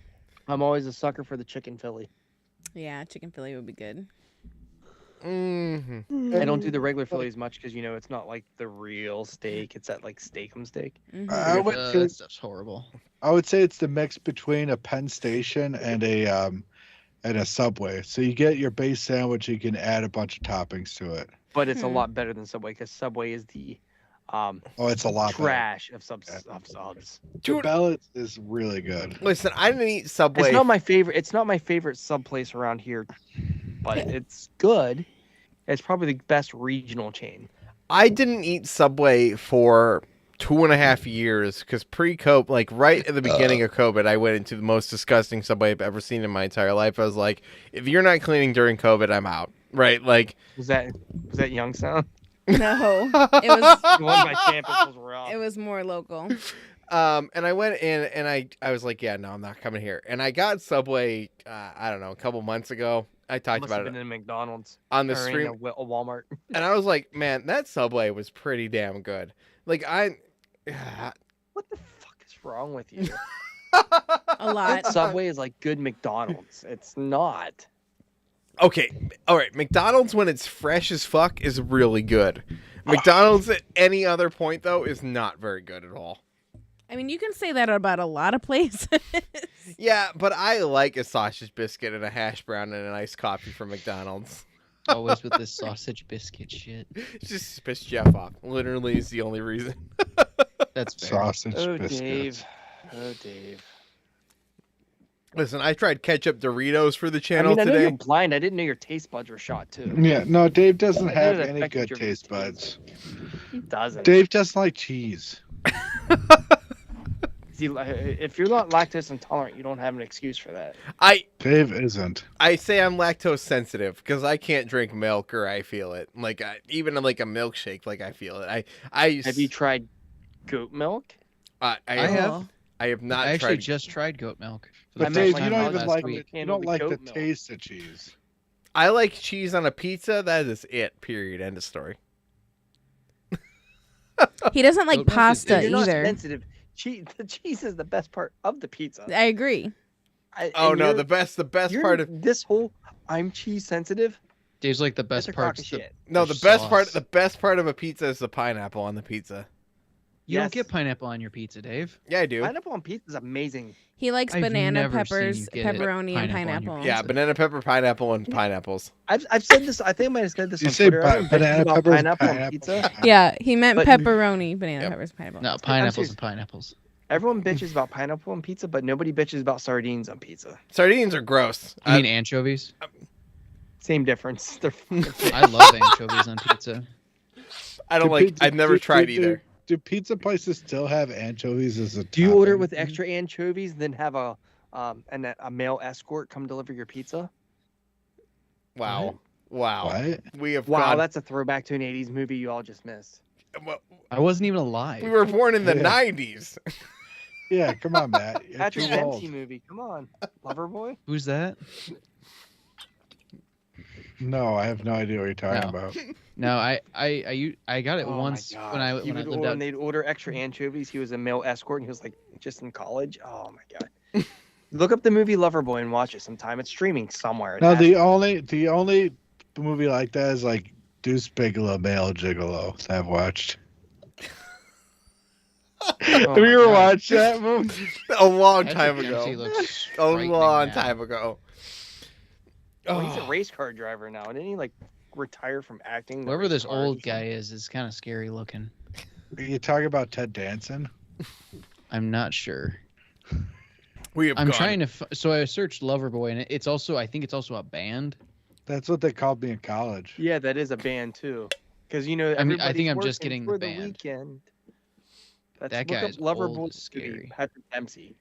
I'm always a sucker for the chicken Philly. Yeah, chicken Philly would be good. Mm-hmm. I don't do the regular Philly as much because it's not like the real steak. It's that like steak'em steak. Mhm. I would say, That stuff's horrible. I would say it's the mix between a Penn Station and a Subway. So you get your base sandwich, you can add a bunch of toppings to it. But it's a lot better than Subway because Subway is the It's a lot trash of subs. DeBellas is really good. Listen, I didn't eat Subway. It's not my favorite. It's not my favorite sub place around here, but it's good. It's probably the best regional chain. I didn't eat Subway for 2.5 years because pre-COVID, like right at the beginning of COVID, I went into the most disgusting Subway I've ever seen in my entire life. I was like, if you're not cleaning during COVID, I'm out. Right? Like, was that Youngstown? No, it was The one by campus was rough. it was more local. and I went in and I was like, yeah, no, I'm not coming here. And I got Subway, I don't know, a couple months ago. I talked Must about have it been in McDonald's on the or stream, in a Walmart. and I was like, man, that Subway was pretty damn good. Like What the fuck is wrong with you? A lot. Good Subway is like good McDonald's. It's not. Okay, all right. McDonald's when it's fresh as fuck is really good. McDonald's at any other point though is not very good at all. I mean, you can say that about a lot of places. Yeah, but I like a sausage biscuit and a hash brown and an iced coffee from McDonald's. Always with this sausage biscuit shit. Just to piss Jeff off. Literally is the only reason. That's fair. Sausage Oh, biscuits. Dave. Oh, Dave. Listen, I tried ketchup Doritos for the channel I know today. you're blind. I didn't know your taste buds were shot too. Yeah, no, Dave doesn't I know have that any affected good your taste buds. He doesn't. Dave doesn't like cheese. If you're not lactose intolerant, you don't have an excuse for that. Dave isn't. I say I'm lactose sensitive because I can't drink milk or I feel it. Like even like a milkshake, like I feel it. Have you tried goat milk? I have. I have not I actually tried. just tried goat milk. For But the Dave, first you time don't even last like week. you don't like the goat milk. taste of cheese. I like cheese on a pizza. That is it. Period. End of story. He doesn't like Goat milk is pasta good. You're not either. sensitive. The cheese is the best part of the pizza. I agree. Oh no, the best part of this whole I'm cheese sensitive. Dave's like the That's best a crock part. of shit. the best part of a pizza is the pineapple on the pizza. You Yes. don't get pineapple on your pizza, Dave. Yeah, I do. Pineapple on pizza is amazing. He likes I've banana never seen peppers, you get it. pepperoni, and Pineapple on your pineapple. Yeah, banana pepper, pineapple, and pineapples. I've said this. I think I might have said this You on say Twitter. I don't bitch banana about peppers, pineapple on pineapple. pizza. Yeah, he meant But- pepperoni, banana Yep. peppers, pineapple. No, pineapples serious. and pineapples. Everyone bitches about pineapple on pizza, but nobody bitches about sardines on pizza. Sardines are gross. You mean anchovies? Same difference. They're I love anchovies on pizza. I don't like. I've never tried either. Do pizza places still have anchovies as a Do you order topping? with extra anchovies, then have a male escort come deliver your pizza? Wow. Wow. What? We have Wow, gone. that's a throwback to an '80s movie you all just missed. Well, I wasn't even alive. we were born in the Yeah. 90s. Yeah, come on, Matt. You're Patrick too Dempsey old. movie. Come on, Loverboy. Who's that? No, I have no idea what you're talking No. about. No, I got it Oh my once God. when I He when I would lived order, out. they'd order extra anchovies. He was a male escort, and he was like just in college. Oh my God. Look up the movie Loverboy and watch it sometime. It's streaming somewhere. It No, has- the only movie like that is like Deuce Bigelow, Male Gigolo that I've watched. Oh Have my you ever God. watched that movie? A long Patrick time Dempsey ago. looks A frightening long now. time ago. Well, he's a Oh. race car driver now. Didn't he like retire from acting? to Whoever race this cars or old guy something? is kind of scary looking. Are you talking about Ted Danson? I'm not sure. We have I'm gone. trying to. So I searched Loverboy, and it's also. I think it's also a band. That's what they called me in college. Yeah, that is a band too. Because you know, I mean, I think everybody's I'm just working getting for the band. weekend. That's, That look guy's up Loverboy old, movie, scary. Patrick Dempsey.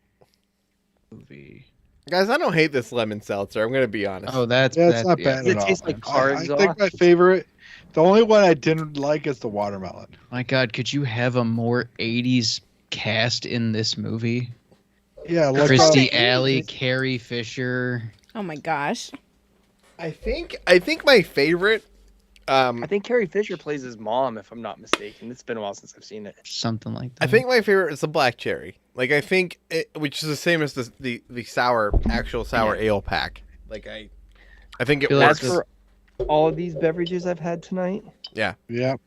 Movie. Guys, I don't hate this lemon seltzer. I'm going to be honest. Oh, that's Yeah, it's not bad Does at it all. taste like man. car I exhaust? think my favorite, the only one I didn't like is the watermelon. My God, could you have a more 80s cast in this movie? Yeah, look Christy up- Alley, Carrie Fisher. Oh my gosh. I think my favorite I think Carrie Fisher plays his mom, if I'm not mistaken. It's been a while since I've seen it. Something like that. I think my favorite is the black cherry. Like I think it, which is the same as the sour actual sour ale pack. Like I think it Feel works. As for all of these beverages I've had tonight, Yeah. Yep.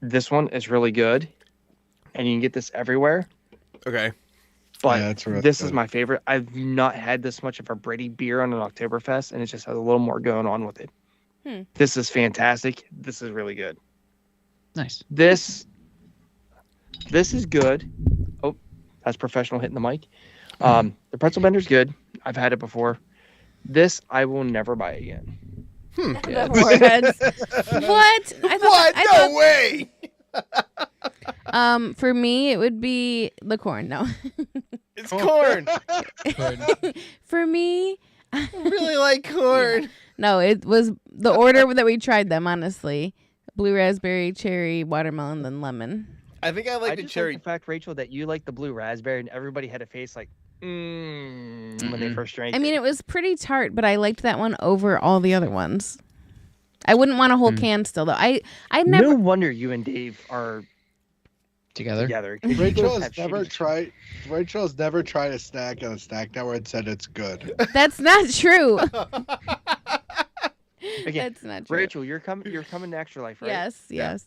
This one is really good, and you can get this everywhere. Okay. But Yeah, it's really this is good. my favorite. I've not had this much of a Brady beer on an Oktoberfest, and it just has a little more going on with it. This is fantastic. This is really good. Nice. This is good. Oh, that's professional hitting the mic. The pretzel bender's good. I've had it before. This I will never buy again. The Warheads. What? What? No way. For me, it would be the corn. No. It's corn. For me, I really like corn. no, it was the order that we tried them, honestly. Blue raspberry, cherry, watermelon, then lemon. I think I like the just cherry. like the fact, Rachel, that you like the blue raspberry, and everybody had a face like, when they first drank. I mean, it was pretty tart, but I liked that one over all the other ones. I wouldn't want a whole can still, though. I never. No wonder you and Dave are Together. together. 'cause you Rachel both has have never shitty- tried. Rachel's never tried a snack on a snack network and said it's good. That's not true. Again, That's not true. Rachel, you're coming to Extra Life, right? Yes, yes.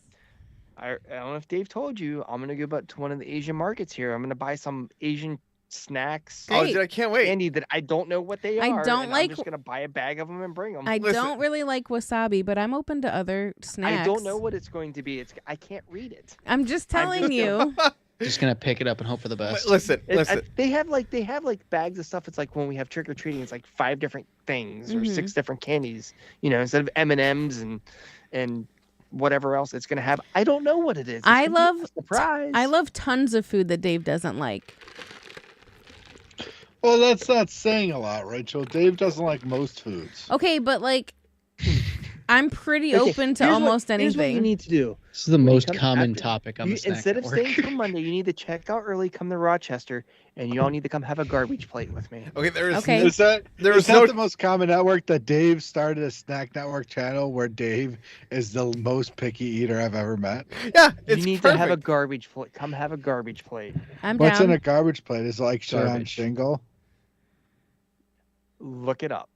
I don't know if Dave told you. I'm gonna go back to one of the Asian markets here. I'm gonna buy some Asian snacks. Oh, Great. dude, I can't wait. Candy that I don't know what they I are. don't and like- I'm just gonna buy a bag of them and bring them. I Listen. don't really like wasabi, but I'm open to other snacks. I don't know what it's going to be. I can't read it. I'm just I'm telling just you. Just gonna pick it up and hope for the best. Listen. They have like bags of stuff. It's like when we have trick or treating, it's like 5 different things or 6 different candies. You know, instead of M&Ms and whatever else it's gonna have. I don't know what it is. It's I gonna be love a surprise. I love tons of food that Dave doesn't like. Well, that's not saying a lot, Rachel. Dave doesn't like most foods. Okay, but like I'm pretty Okay, open to here's what- almost Here's what you anything. need to do. This is the When you most come common after- topic on the snack Instead of network. staying till Monday, you need to check out early, come to Rochester, and you all need to come have a garbage plate with me. Okay, there is Okay. Is that There is was that no- the most common network that Dave started a snack network channel where Dave is the most picky eater I've ever met? Yeah, it's You need perfect. to have a garbage plate. Come have a garbage plate. I'm What's down. in a garbage plate? Is it like shit on Garbage. shingle? Look it up.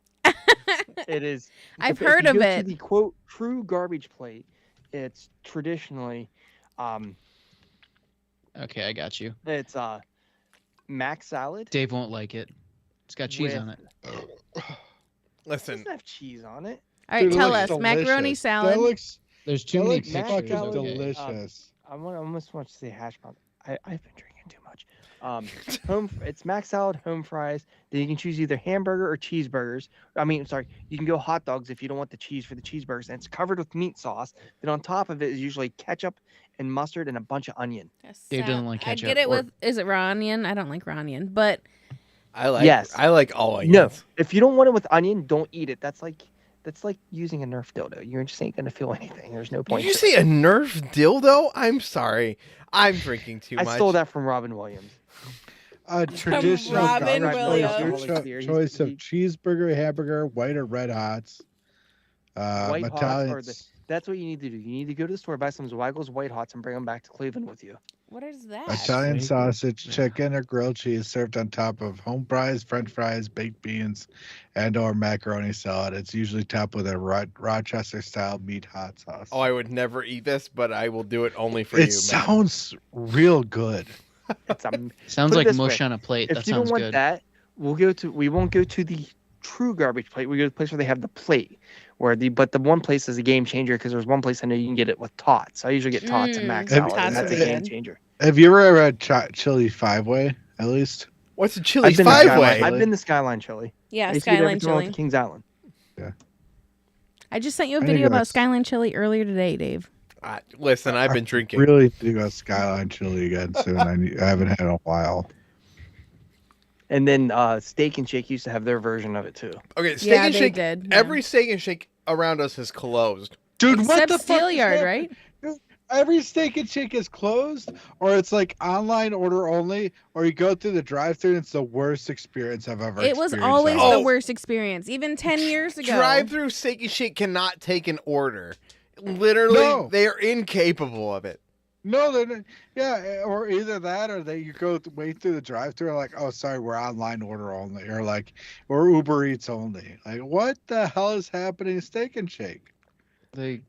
It is. I've if heard you of go to it. the quote true garbage plate. It's traditionally, Okay, I got you. it's mac salad. Dave won't like it. It's got cheese With- on it. It Listen, doesn't have cheese on it. All right, Dude, it tell looks us. Macaroni delicious. salad. That looks, There's too that many looks mac pictures. fucking salad, okay. delicious. I almost want to say hash brown. I've been drinking too much. It's mac salad, home fries. Then you can choose either hamburger or cheeseburgers. I mean, sorry, you can go hot dogs if you don't want the cheese for the cheeseburgers. And it's covered with meat sauce. Then on top of it is usually ketchup and mustard and a bunch of onion. Dave doesn't like I ketchup get it or- with is it raw onion? I don't like raw onion, but I like Yes. I like all onions. No, if you don't want it with onion, don't eat it. That's That's like using a Nerf dildo. You just ain't gonna feel anything. There's no Did point. you to say it. a Nerf dildo? I'm sorry. I'm drinking too I much. stole that from Robin Williams. Traditional Robin garbage Williams. choice, choice of cheeseburger, hamburger, white or red hots. White hots are Italians. that's what you need to do. You need to go to the store, buy some Zweigel's White Hots, and bring them back to Cleveland with you. What is that? Italian sausage, chicken, or grilled cheese served on top of home fries, French fries, baked beans, and/or macaroni salad. It's usually topped with a Rochester-style meat hot sauce. Oh, I would never eat this, but I will do it only for it you, man. sounds real good. It's Sounds put it like this mush way. on a plate. If That you don't sounds want good. that, we won't go to the true garbage plate. We go to the place where they have the plate. But the one place is a game changer because there's one place I know you can get it with tots. I usually get tots and mac salad, tots and that's are a game good. changer. Have you ever had chili five-way, at least? What's a chili I've been to five-way? Skyline- I've been to Skyline Chili. Yeah, I used to get Skyline everything on Chili. Kings Island. I just sent you a I need video to go about to- Skyline Chili earlier today, Dave. Listen, I've been drinking. Really need to go Skyline Chili again soon. I haven't had it in a while. And then Steak and Shake used to have their version of it too. Okay, Steak Yeah, and they Shake. did, yeah. Every Steak and Shake around us is closed. Dude, what Except the fuck? Steelyard, right? Every Steak and Shake is closed, or it's like online order only, or you go through the drive-thru and it's the worst experience I've ever It was experienced. always Oh. the worst experience. Even 10 years ago. Drive-through Steak and Shake cannot take an order. Literally, No. they are incapable of it. No, they're not. Yeah, or either that, or you go wait through the drive-thru and like, oh, sorry, we're online order only, or like, or Uber Eats only. Like, what the hell is happening to Steak and Shake? They're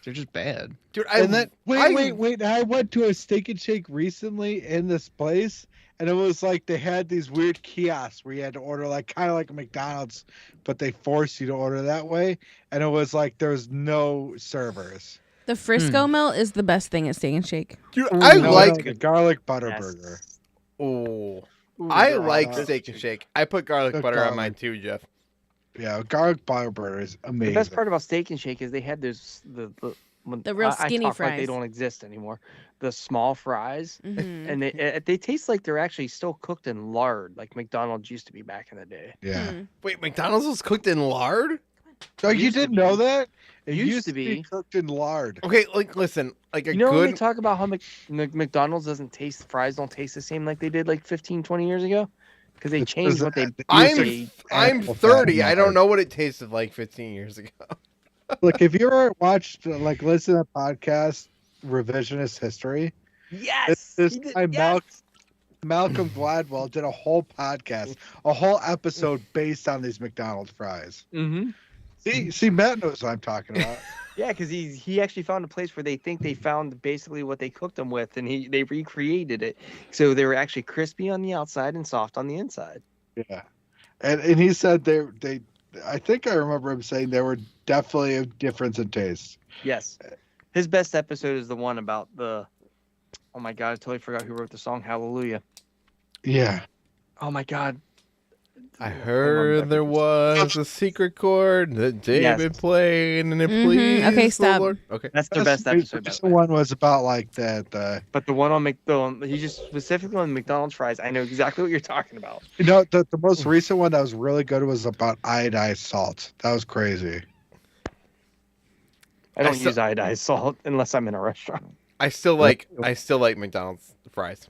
just bad. Dude, And then wait. I went to a Steak and Shake recently in this place, and it was like they had these weird kiosks where you had to order like kind of like a McDonald's, but they forced you to order that way, and it was like there was no servers. The Frisco melt is the best thing at Steak and Shake. Dude, I No, like. the garlic butter Yes. burger. Oh, I like God. Steak and Shake. I put garlic The butter on garlic. mine too, Jeff. Yeah, garlic butter burger is amazing. The best part about Steak and Shake is they had those The real I skinny talk like they fries. don't exist anymore. The small fries, Mhm. and they taste like they're actually still cooked in lard, like McDonald's used to be back in the day. Yeah. Hmm. Wait, McDonald's was cooked in lard? So you Used to didn't be. know that? It Used to be. cooked in lard. Okay, like listen, like a You know when they good. talk about how McDonald's doesn't taste, fries don't taste the same like they did like 15, 20 years ago? Because they It's changed 'cause what they I'm they- I'm Apple 30. fat I don't lard. know what it tasted like 15 years ago. Look, if you ever watched, like, listen to podcast Revisionist History, Yes. this he did- guy yes! Malcolm Gladwell did a whole podcast, a whole episode based on these McDonald's fries. Mhm. See, Matt knows what I'm talking about. Yeah, because he actually found a place where they think they found basically what they cooked them with, and they recreated it, so they were actually crispy on the outside and soft on the inside. Yeah, and he said they I think I remember him saying there were definitely a difference in taste. Yes, his best episode is the one about the. Oh my God! I totally forgot who wrote the song Hallelujah. Yeah, Oh my God! I heard there was a secret chord that David Yes. played, and it Mhm. pleased Okay, the stop. Lord. Okay. That's their best episode. by This the way. one was about like the But the one on McDonald's, he just specifically on McDonald's fries. I know exactly what you're talking about. you know the most recent one that was really good was about iodized salt. That was crazy. I don't still- use iodized salt unless I'm in a restaurant. I still like McDonald's fries.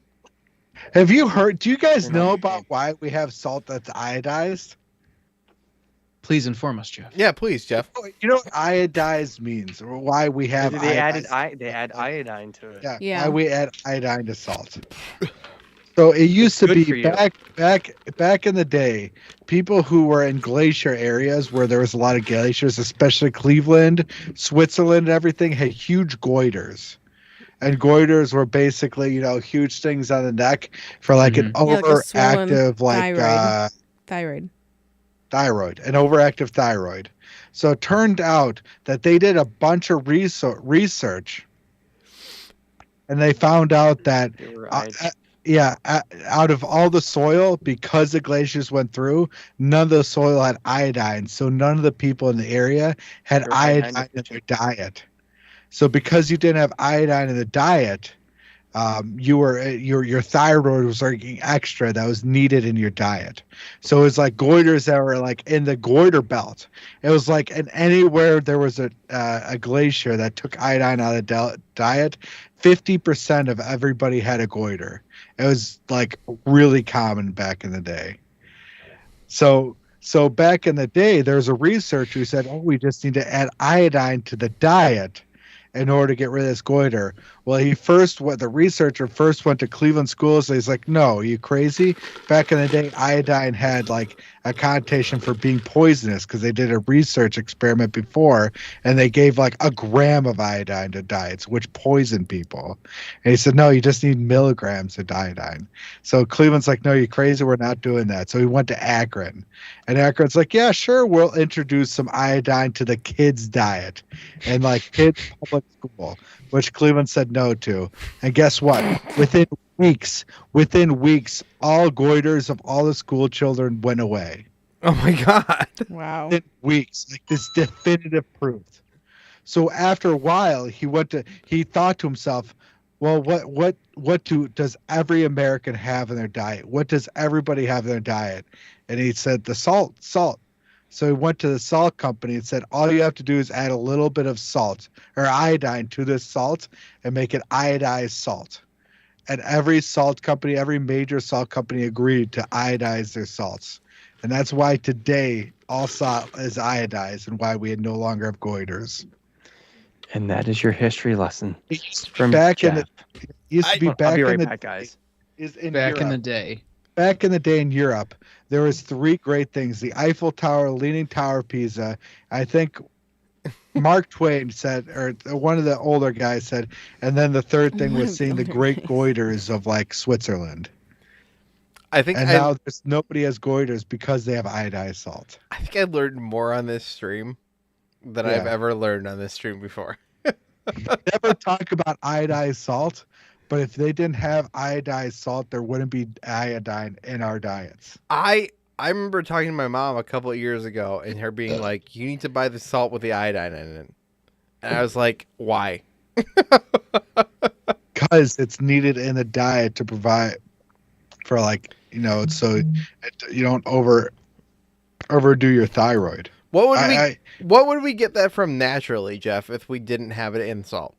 Have you heard? Do you guys They're not know my about favorite. why we have salt that's iodized? Please inform us, Jeff. Yeah, please, Jeff. You know what iodized means, or why we have They iodized- they add iodine to it. Yeah. why we add iodine to salt. So it used to Good for be you. back in the day, people who were in glacier areas where there was a lot of glaciers, especially Cleveland, Switzerland, and everything, had huge goiters. And goiters were basically, huge things on the neck for like an Yeah, like a swollen overactive, Thyroid. thyroid, an overactive thyroid. So it turned out that they did a bunch of research, and they found out that They were iodine. out of all the soil, because the glaciers went through, none of the soil had iodine. So none of the people in the area had They're iodine iodine in their diet. So because you didn't have iodine in the diet, your thyroid was working extra that was needed in your diet. So it was like goiters that were like in the goiter belt. It was like in anywhere there was a glacier that took iodine out of the diet, 50% of everybody had a goiter. It was like really common back in the day. So back in the day, there was a researcher who said, "Oh, we just need to add iodine to the diet in order to get rid of this goiter." Well, the researcher first went to Cleveland schools. So he's like, "No, are you crazy?" Back in the day, iodine had like a connotation for being poisonous because they did a research experiment before, and they gave like a gram of iodine to diets, which poisoned people. And he said, "No, you just need milligrams of iodine." So Cleveland's like, "No, you're crazy. We're not doing that." So he went to Akron, and Akron's like, "Yeah, sure, we'll introduce some iodine to the kids' diet and like kids' public school," which Cleveland said no to. And guess what? Within weeks, all goiters of all the school children went away. Oh my God. Wow. Within weeks, like this definitive proof. So after a while, he thought to himself, well, what does every American have in their diet? What does everybody have in their diet? And he said the salt. So he went to the salt company and said, all you have to do is add a little bit of salt or iodine to this salt and make it iodized salt. And every major salt company agreed to iodize their salts. And that's why today all salt is iodized and why we no longer have goiters. And that is your history lesson. From back in the I'll be right back, guys. Back in the day. Back in the day in Europe, there was 3 great things: the Eiffel Tower, Leaning Tower of Pisa. I think Mark Twain said, or one of the older guys said, and then the third thing was seeing the great goiters of like Switzerland. Now there's nobody has goiters because they have iodized salt. I think I learned more on this stream than I've ever learned on this stream before. Never talk about iodized salt. But if they didn't have iodized salt, there wouldn't be iodine in our diets. I remember talking to my mom a couple of years ago and her being like, you need to buy the salt with the iodine in it. And I was like, why? Because it's needed in the diet to provide for so you don't overdo your thyroid. What would we get that from naturally, Jeff, if we didn't have it in salt?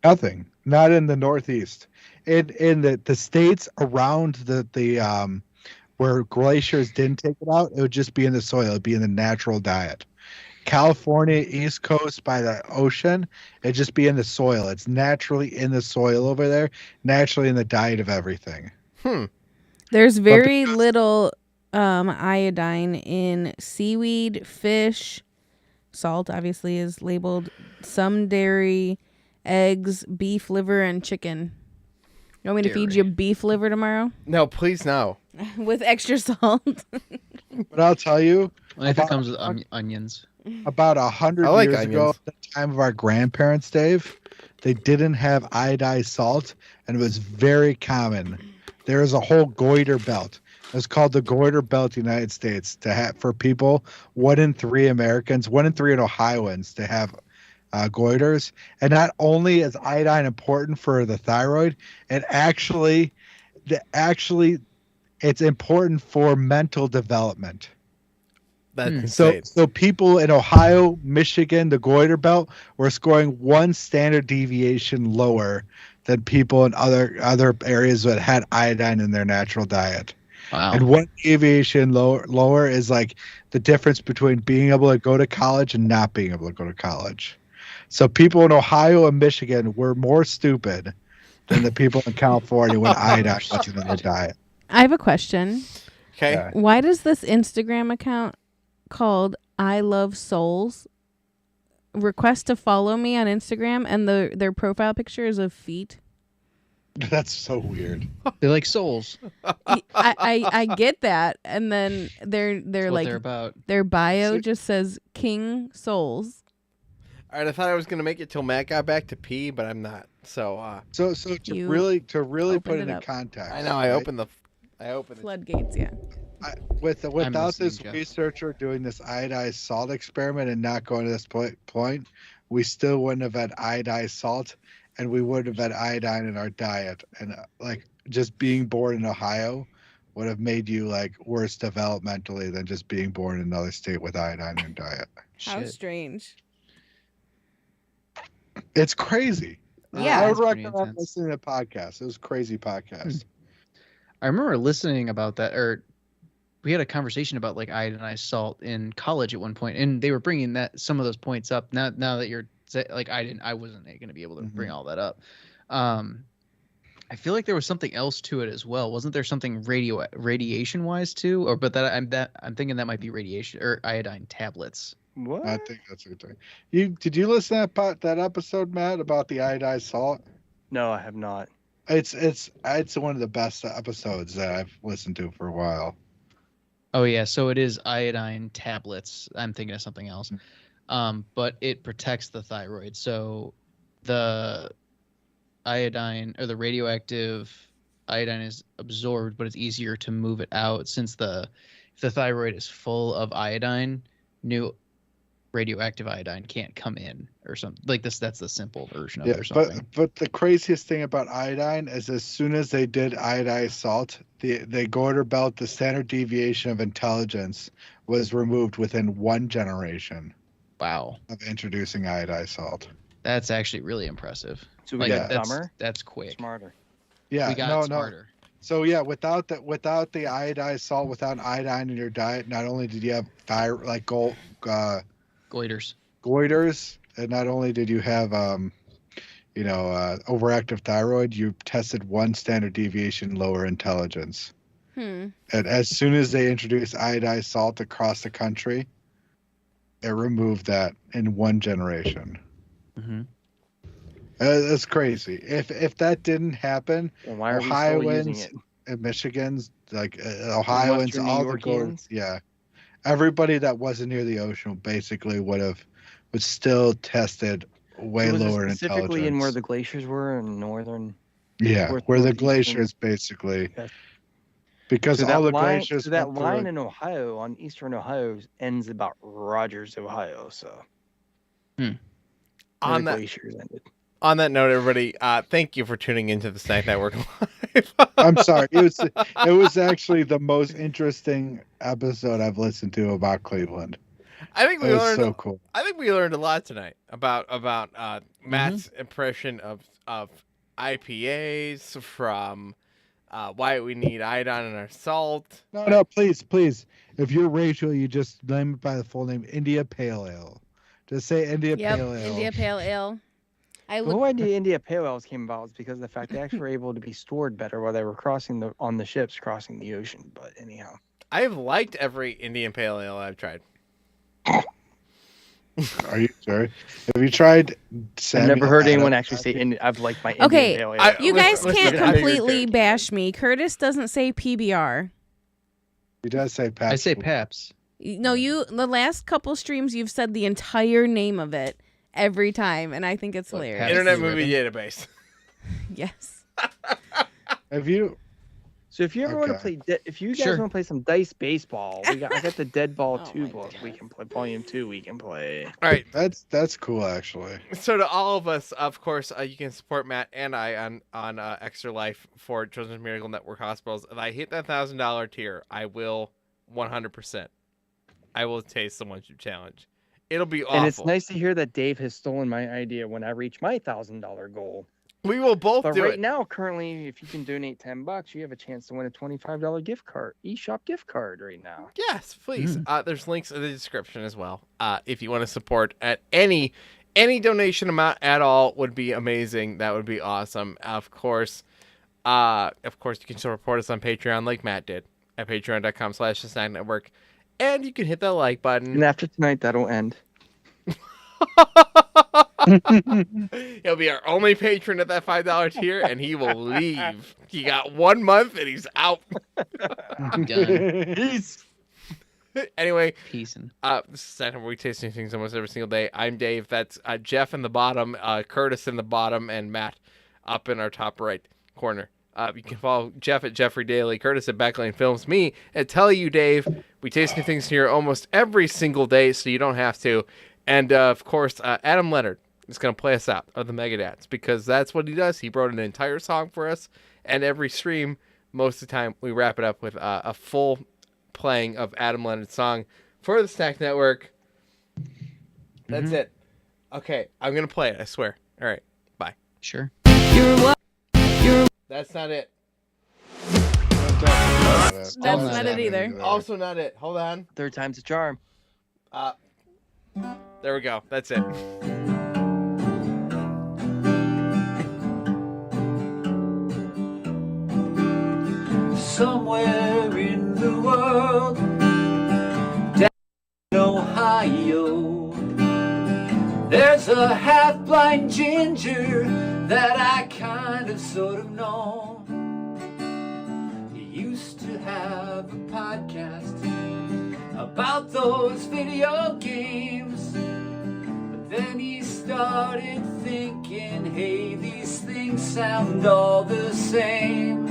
Nothing. Not in the Northeast. In the states around the where glaciers didn't take it out, it would just be in the soil. It'd be in the natural diet. California, East Coast by the ocean, it'd just be in the soil. It's naturally in the soil over there, naturally in the diet of everything. There's very little iodine in seaweed, fish. Salt obviously is labeled. Some dairy, eggs, beef liver, and chicken. You want me to feed you beef liver tomorrow? No, please no. With extra salt. But I'll tell you, if it comes with onions. About 100 years ago, at the time of our grandparents, Dave, they didn't have iodized salt, and it was very common. There is a whole goiter belt. It's called the goiter belt in the United States to have for people. 1 in 3 Americans, 1 in 3 Ohioans to have goiters. And not only is iodine important for the thyroid, it's important for mental development. That's so people in Ohio, Michigan, the goiter belt were scoring 1 standard deviation lower than people in other areas that had iodine in their natural diet. Wow. And 1 deviation lower is like the difference between being able to go to college and not being able to go to college. So people in Ohio and Michigan were more stupid than the people in California when iodine wasn't in their diet. I have a question. Okay. Yeah. Why does this Instagram account called I Love Souls request to follow me on Instagram, and their profile picture is of feet? That's so weird. They like souls. I get that, and then they're like they're about. their bio just says King Souls. All right, I thought I was gonna make it till Matt got back to pee, but I'm not. So So to really put it in up. context. I know I opened the Floodgates, yeah. Without listening, this Jeff. researcher doing this iodized salt experiment and not going to this point, we still wouldn't have had iodized salt, and we would have had iodine in our diet, and like just being born in Ohio would have made you like worse developmentally than just being born in another state with iodine in your diet. How Shit. strange. It's crazy. Yeah. I would That's pretty recommend intense. listening to podcasts. It was a crazy podcast. I remember listening about that, or we had a conversation about like iodinized salt in college at one point, and they were bringing some of those points up. Now that you're like, I wasn't going to be able to bring all that up. I feel like there was something else to it as well. Wasn't there something radiation wise too? Or but I'm thinking that might be radiation or iodine tablets. What? I think that's a good thing. Did you listen to that episode, Matt, about the iodized salt? No, I have not. It's one of the best episodes that I've listened to for a while. Oh yeah, so it is iodine tablets. I'm thinking of something else. But it protects the thyroid. So the iodine or the radioactive iodine is absorbed, but it's easier to move it out since if the thyroid is full of iodine, new radioactive iodine can't come in or something like this. That's the simple version of it or something. But the craziest thing about iodine is as soon as they did iodized salt, the Gorder belt, the standard deviation of intelligence, was removed within 1 generation. Wow, of introducing iodized salt. That's actually really impressive. So we got that's, dumber, that's quick. smarter. Yeah, we got smarter. So yeah, without the iodized salt, without iodine in your diet, not only did you have Goiters, and not only did you have overactive thyroid, you tested 1 standard deviation lower intelligence. And as soon as they introduced iodized salt across the country, it removed that in 1 generation. Mm-hmm. That's crazy. If that didn't happen, Well, why are we still using Ohioans it? and Michigans, like Ohioans, Western all New the Yorkians? everybody that wasn't near the ocean basically was still tested way So was it lower in specifically intelligence. in where the glaciers were in northern. where the northeastern- glaciers basically, Yes. because So all that the line, glaciers so that went through line in Ohio, on eastern Ohio, ends about Rogers, Ohio. So where On the that glaciers ended. on that note, everybody, thank you for tuning into the Snack Network Live. I'm sorry. It was actually the most interesting episode I've listened to about Cleveland. I think we It was learned. so cool. I think we learned a lot tonight about Matt's impression of IPAs, from why we need iodine in our salt. No, please. If you're Rachel, you just name it by the full name, India Pale Ale. Just say India Pale Ale. India Pale Ale. The whole idea India Pale Ales came about was because of the fact they actually were able to be stored better while they were on the ships crossing the ocean. But anyhow, I have liked every Indian Pale Ale I've tried. Are you sure? Have you tried? I've never heard anyone Adams? actually say I've liked my Okay, Indian Pale Ale. You guys Listen, can't I know you're completely joking. bash me. Curtis doesn't say PBR. He does say Pabst. I say Paps. No, the last couple streams you've said the entire name of it every time, and I think it's What, hilarious. Pabst? Internet Blue Movie Ribbon? Database. Yes. Have you? So if you ever want to Okay. play, if you guys Sure. want to play some dice baseball, I got the Dead Ball Oh 2 my book. We God. can play Volume 2. We can play. All right. That's cool actually. So to all of us, of course, you can support Matt and I on Extra Life for Children's Miracle Network Hospitals. If I hit that $1,000 tier, I will 100%. I will taste the One Chip Challenge. It'll be awful. And it's nice to hear that Dave has stolen my idea when I reach my $1,000 goal. We will both But do right it. now, currently, if you can donate $10, you have a chance to win a $25 gift card, eShop gift card right now. Yes, please. There's links in the description as well. If you want to support at any donation amount at all would be amazing. That would be awesome. Of course, you can still support us on Patreon like Matt did at patreon.com/snacknetwork. And you can hit that like button. And after tonight, that'll end. He'll be our only patron at that $5 tier, and he will leave. He got 1 month, and he's out. I'm done. Anyway, Peace and this is Snack Network. We tasting things almost every single day. I'm Dave. That's Jeff in the bottom, Curtis in the bottom, and Matt up in our top right corner. You can follow Jeff at Jeffrey Daly, Curtis at Backlane Films, me at Tell You Dave. We taste new things here almost every single day, so you don't have to. And of course, Adam Leonard, is going to play us out of the Megadats because that's what he does. He wrote an entire song for us, and every stream, most of the time, we wrap it up with a full playing of Adam Leonard's song for the Snack Network. That's it. Okay, I'm going to play it, I swear. All right, bye. Sure. That's not it. That's not it either. Also not it. Hold on. Third time's a charm. There we go. That's it. Somewhere in the world, down in Ohio, there's a half-blind ginger that I kind of sort of know. He used to have a podcast about those video games, but then he started thinking, hey, these things sound all the same.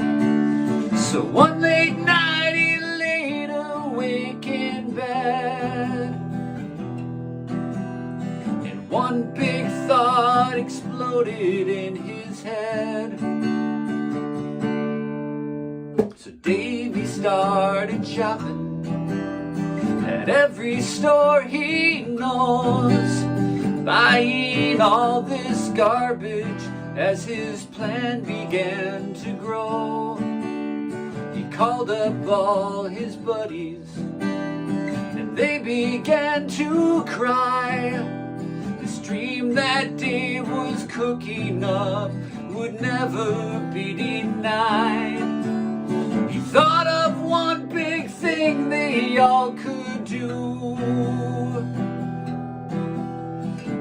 So one late night he laid awake in bed, and one big thought exploded in his head. So Davey started shopping at every store he knows, buying all this garbage as his plan began to grow. He called up all his buddies and they began to cry. This dream that Dave was cooking up would never be denied. He thought of one big thing they all could do.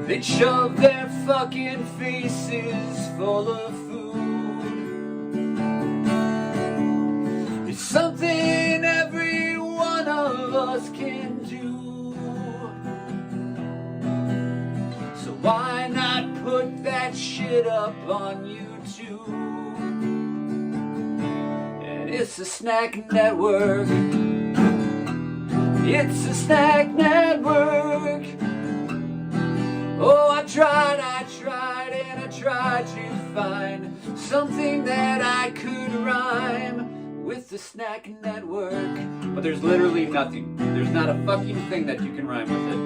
They'd shove their fucking faces full of food. It's something every one of us can do. So why not put that shit up on YouTube? And it's a Snack Network. It's a Snack Network. Oh, I tried, and I tried to find something that I could rhyme with the Snack Network. But there's literally nothing. There's not a fucking thing that you can rhyme with it.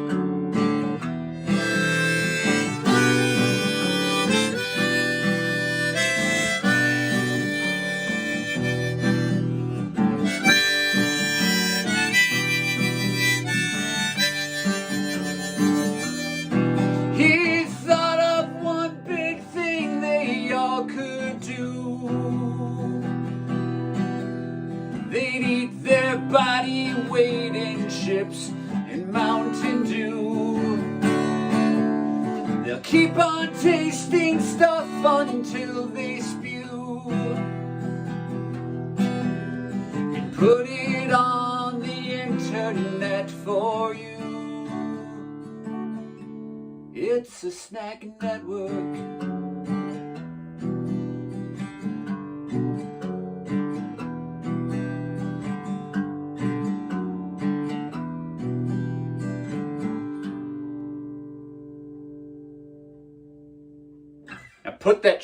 Body weight in chips and Mountain Dew. They'll keep on tasting stuff until they spew and put it on the internet for you. It's a Snack Network. Put that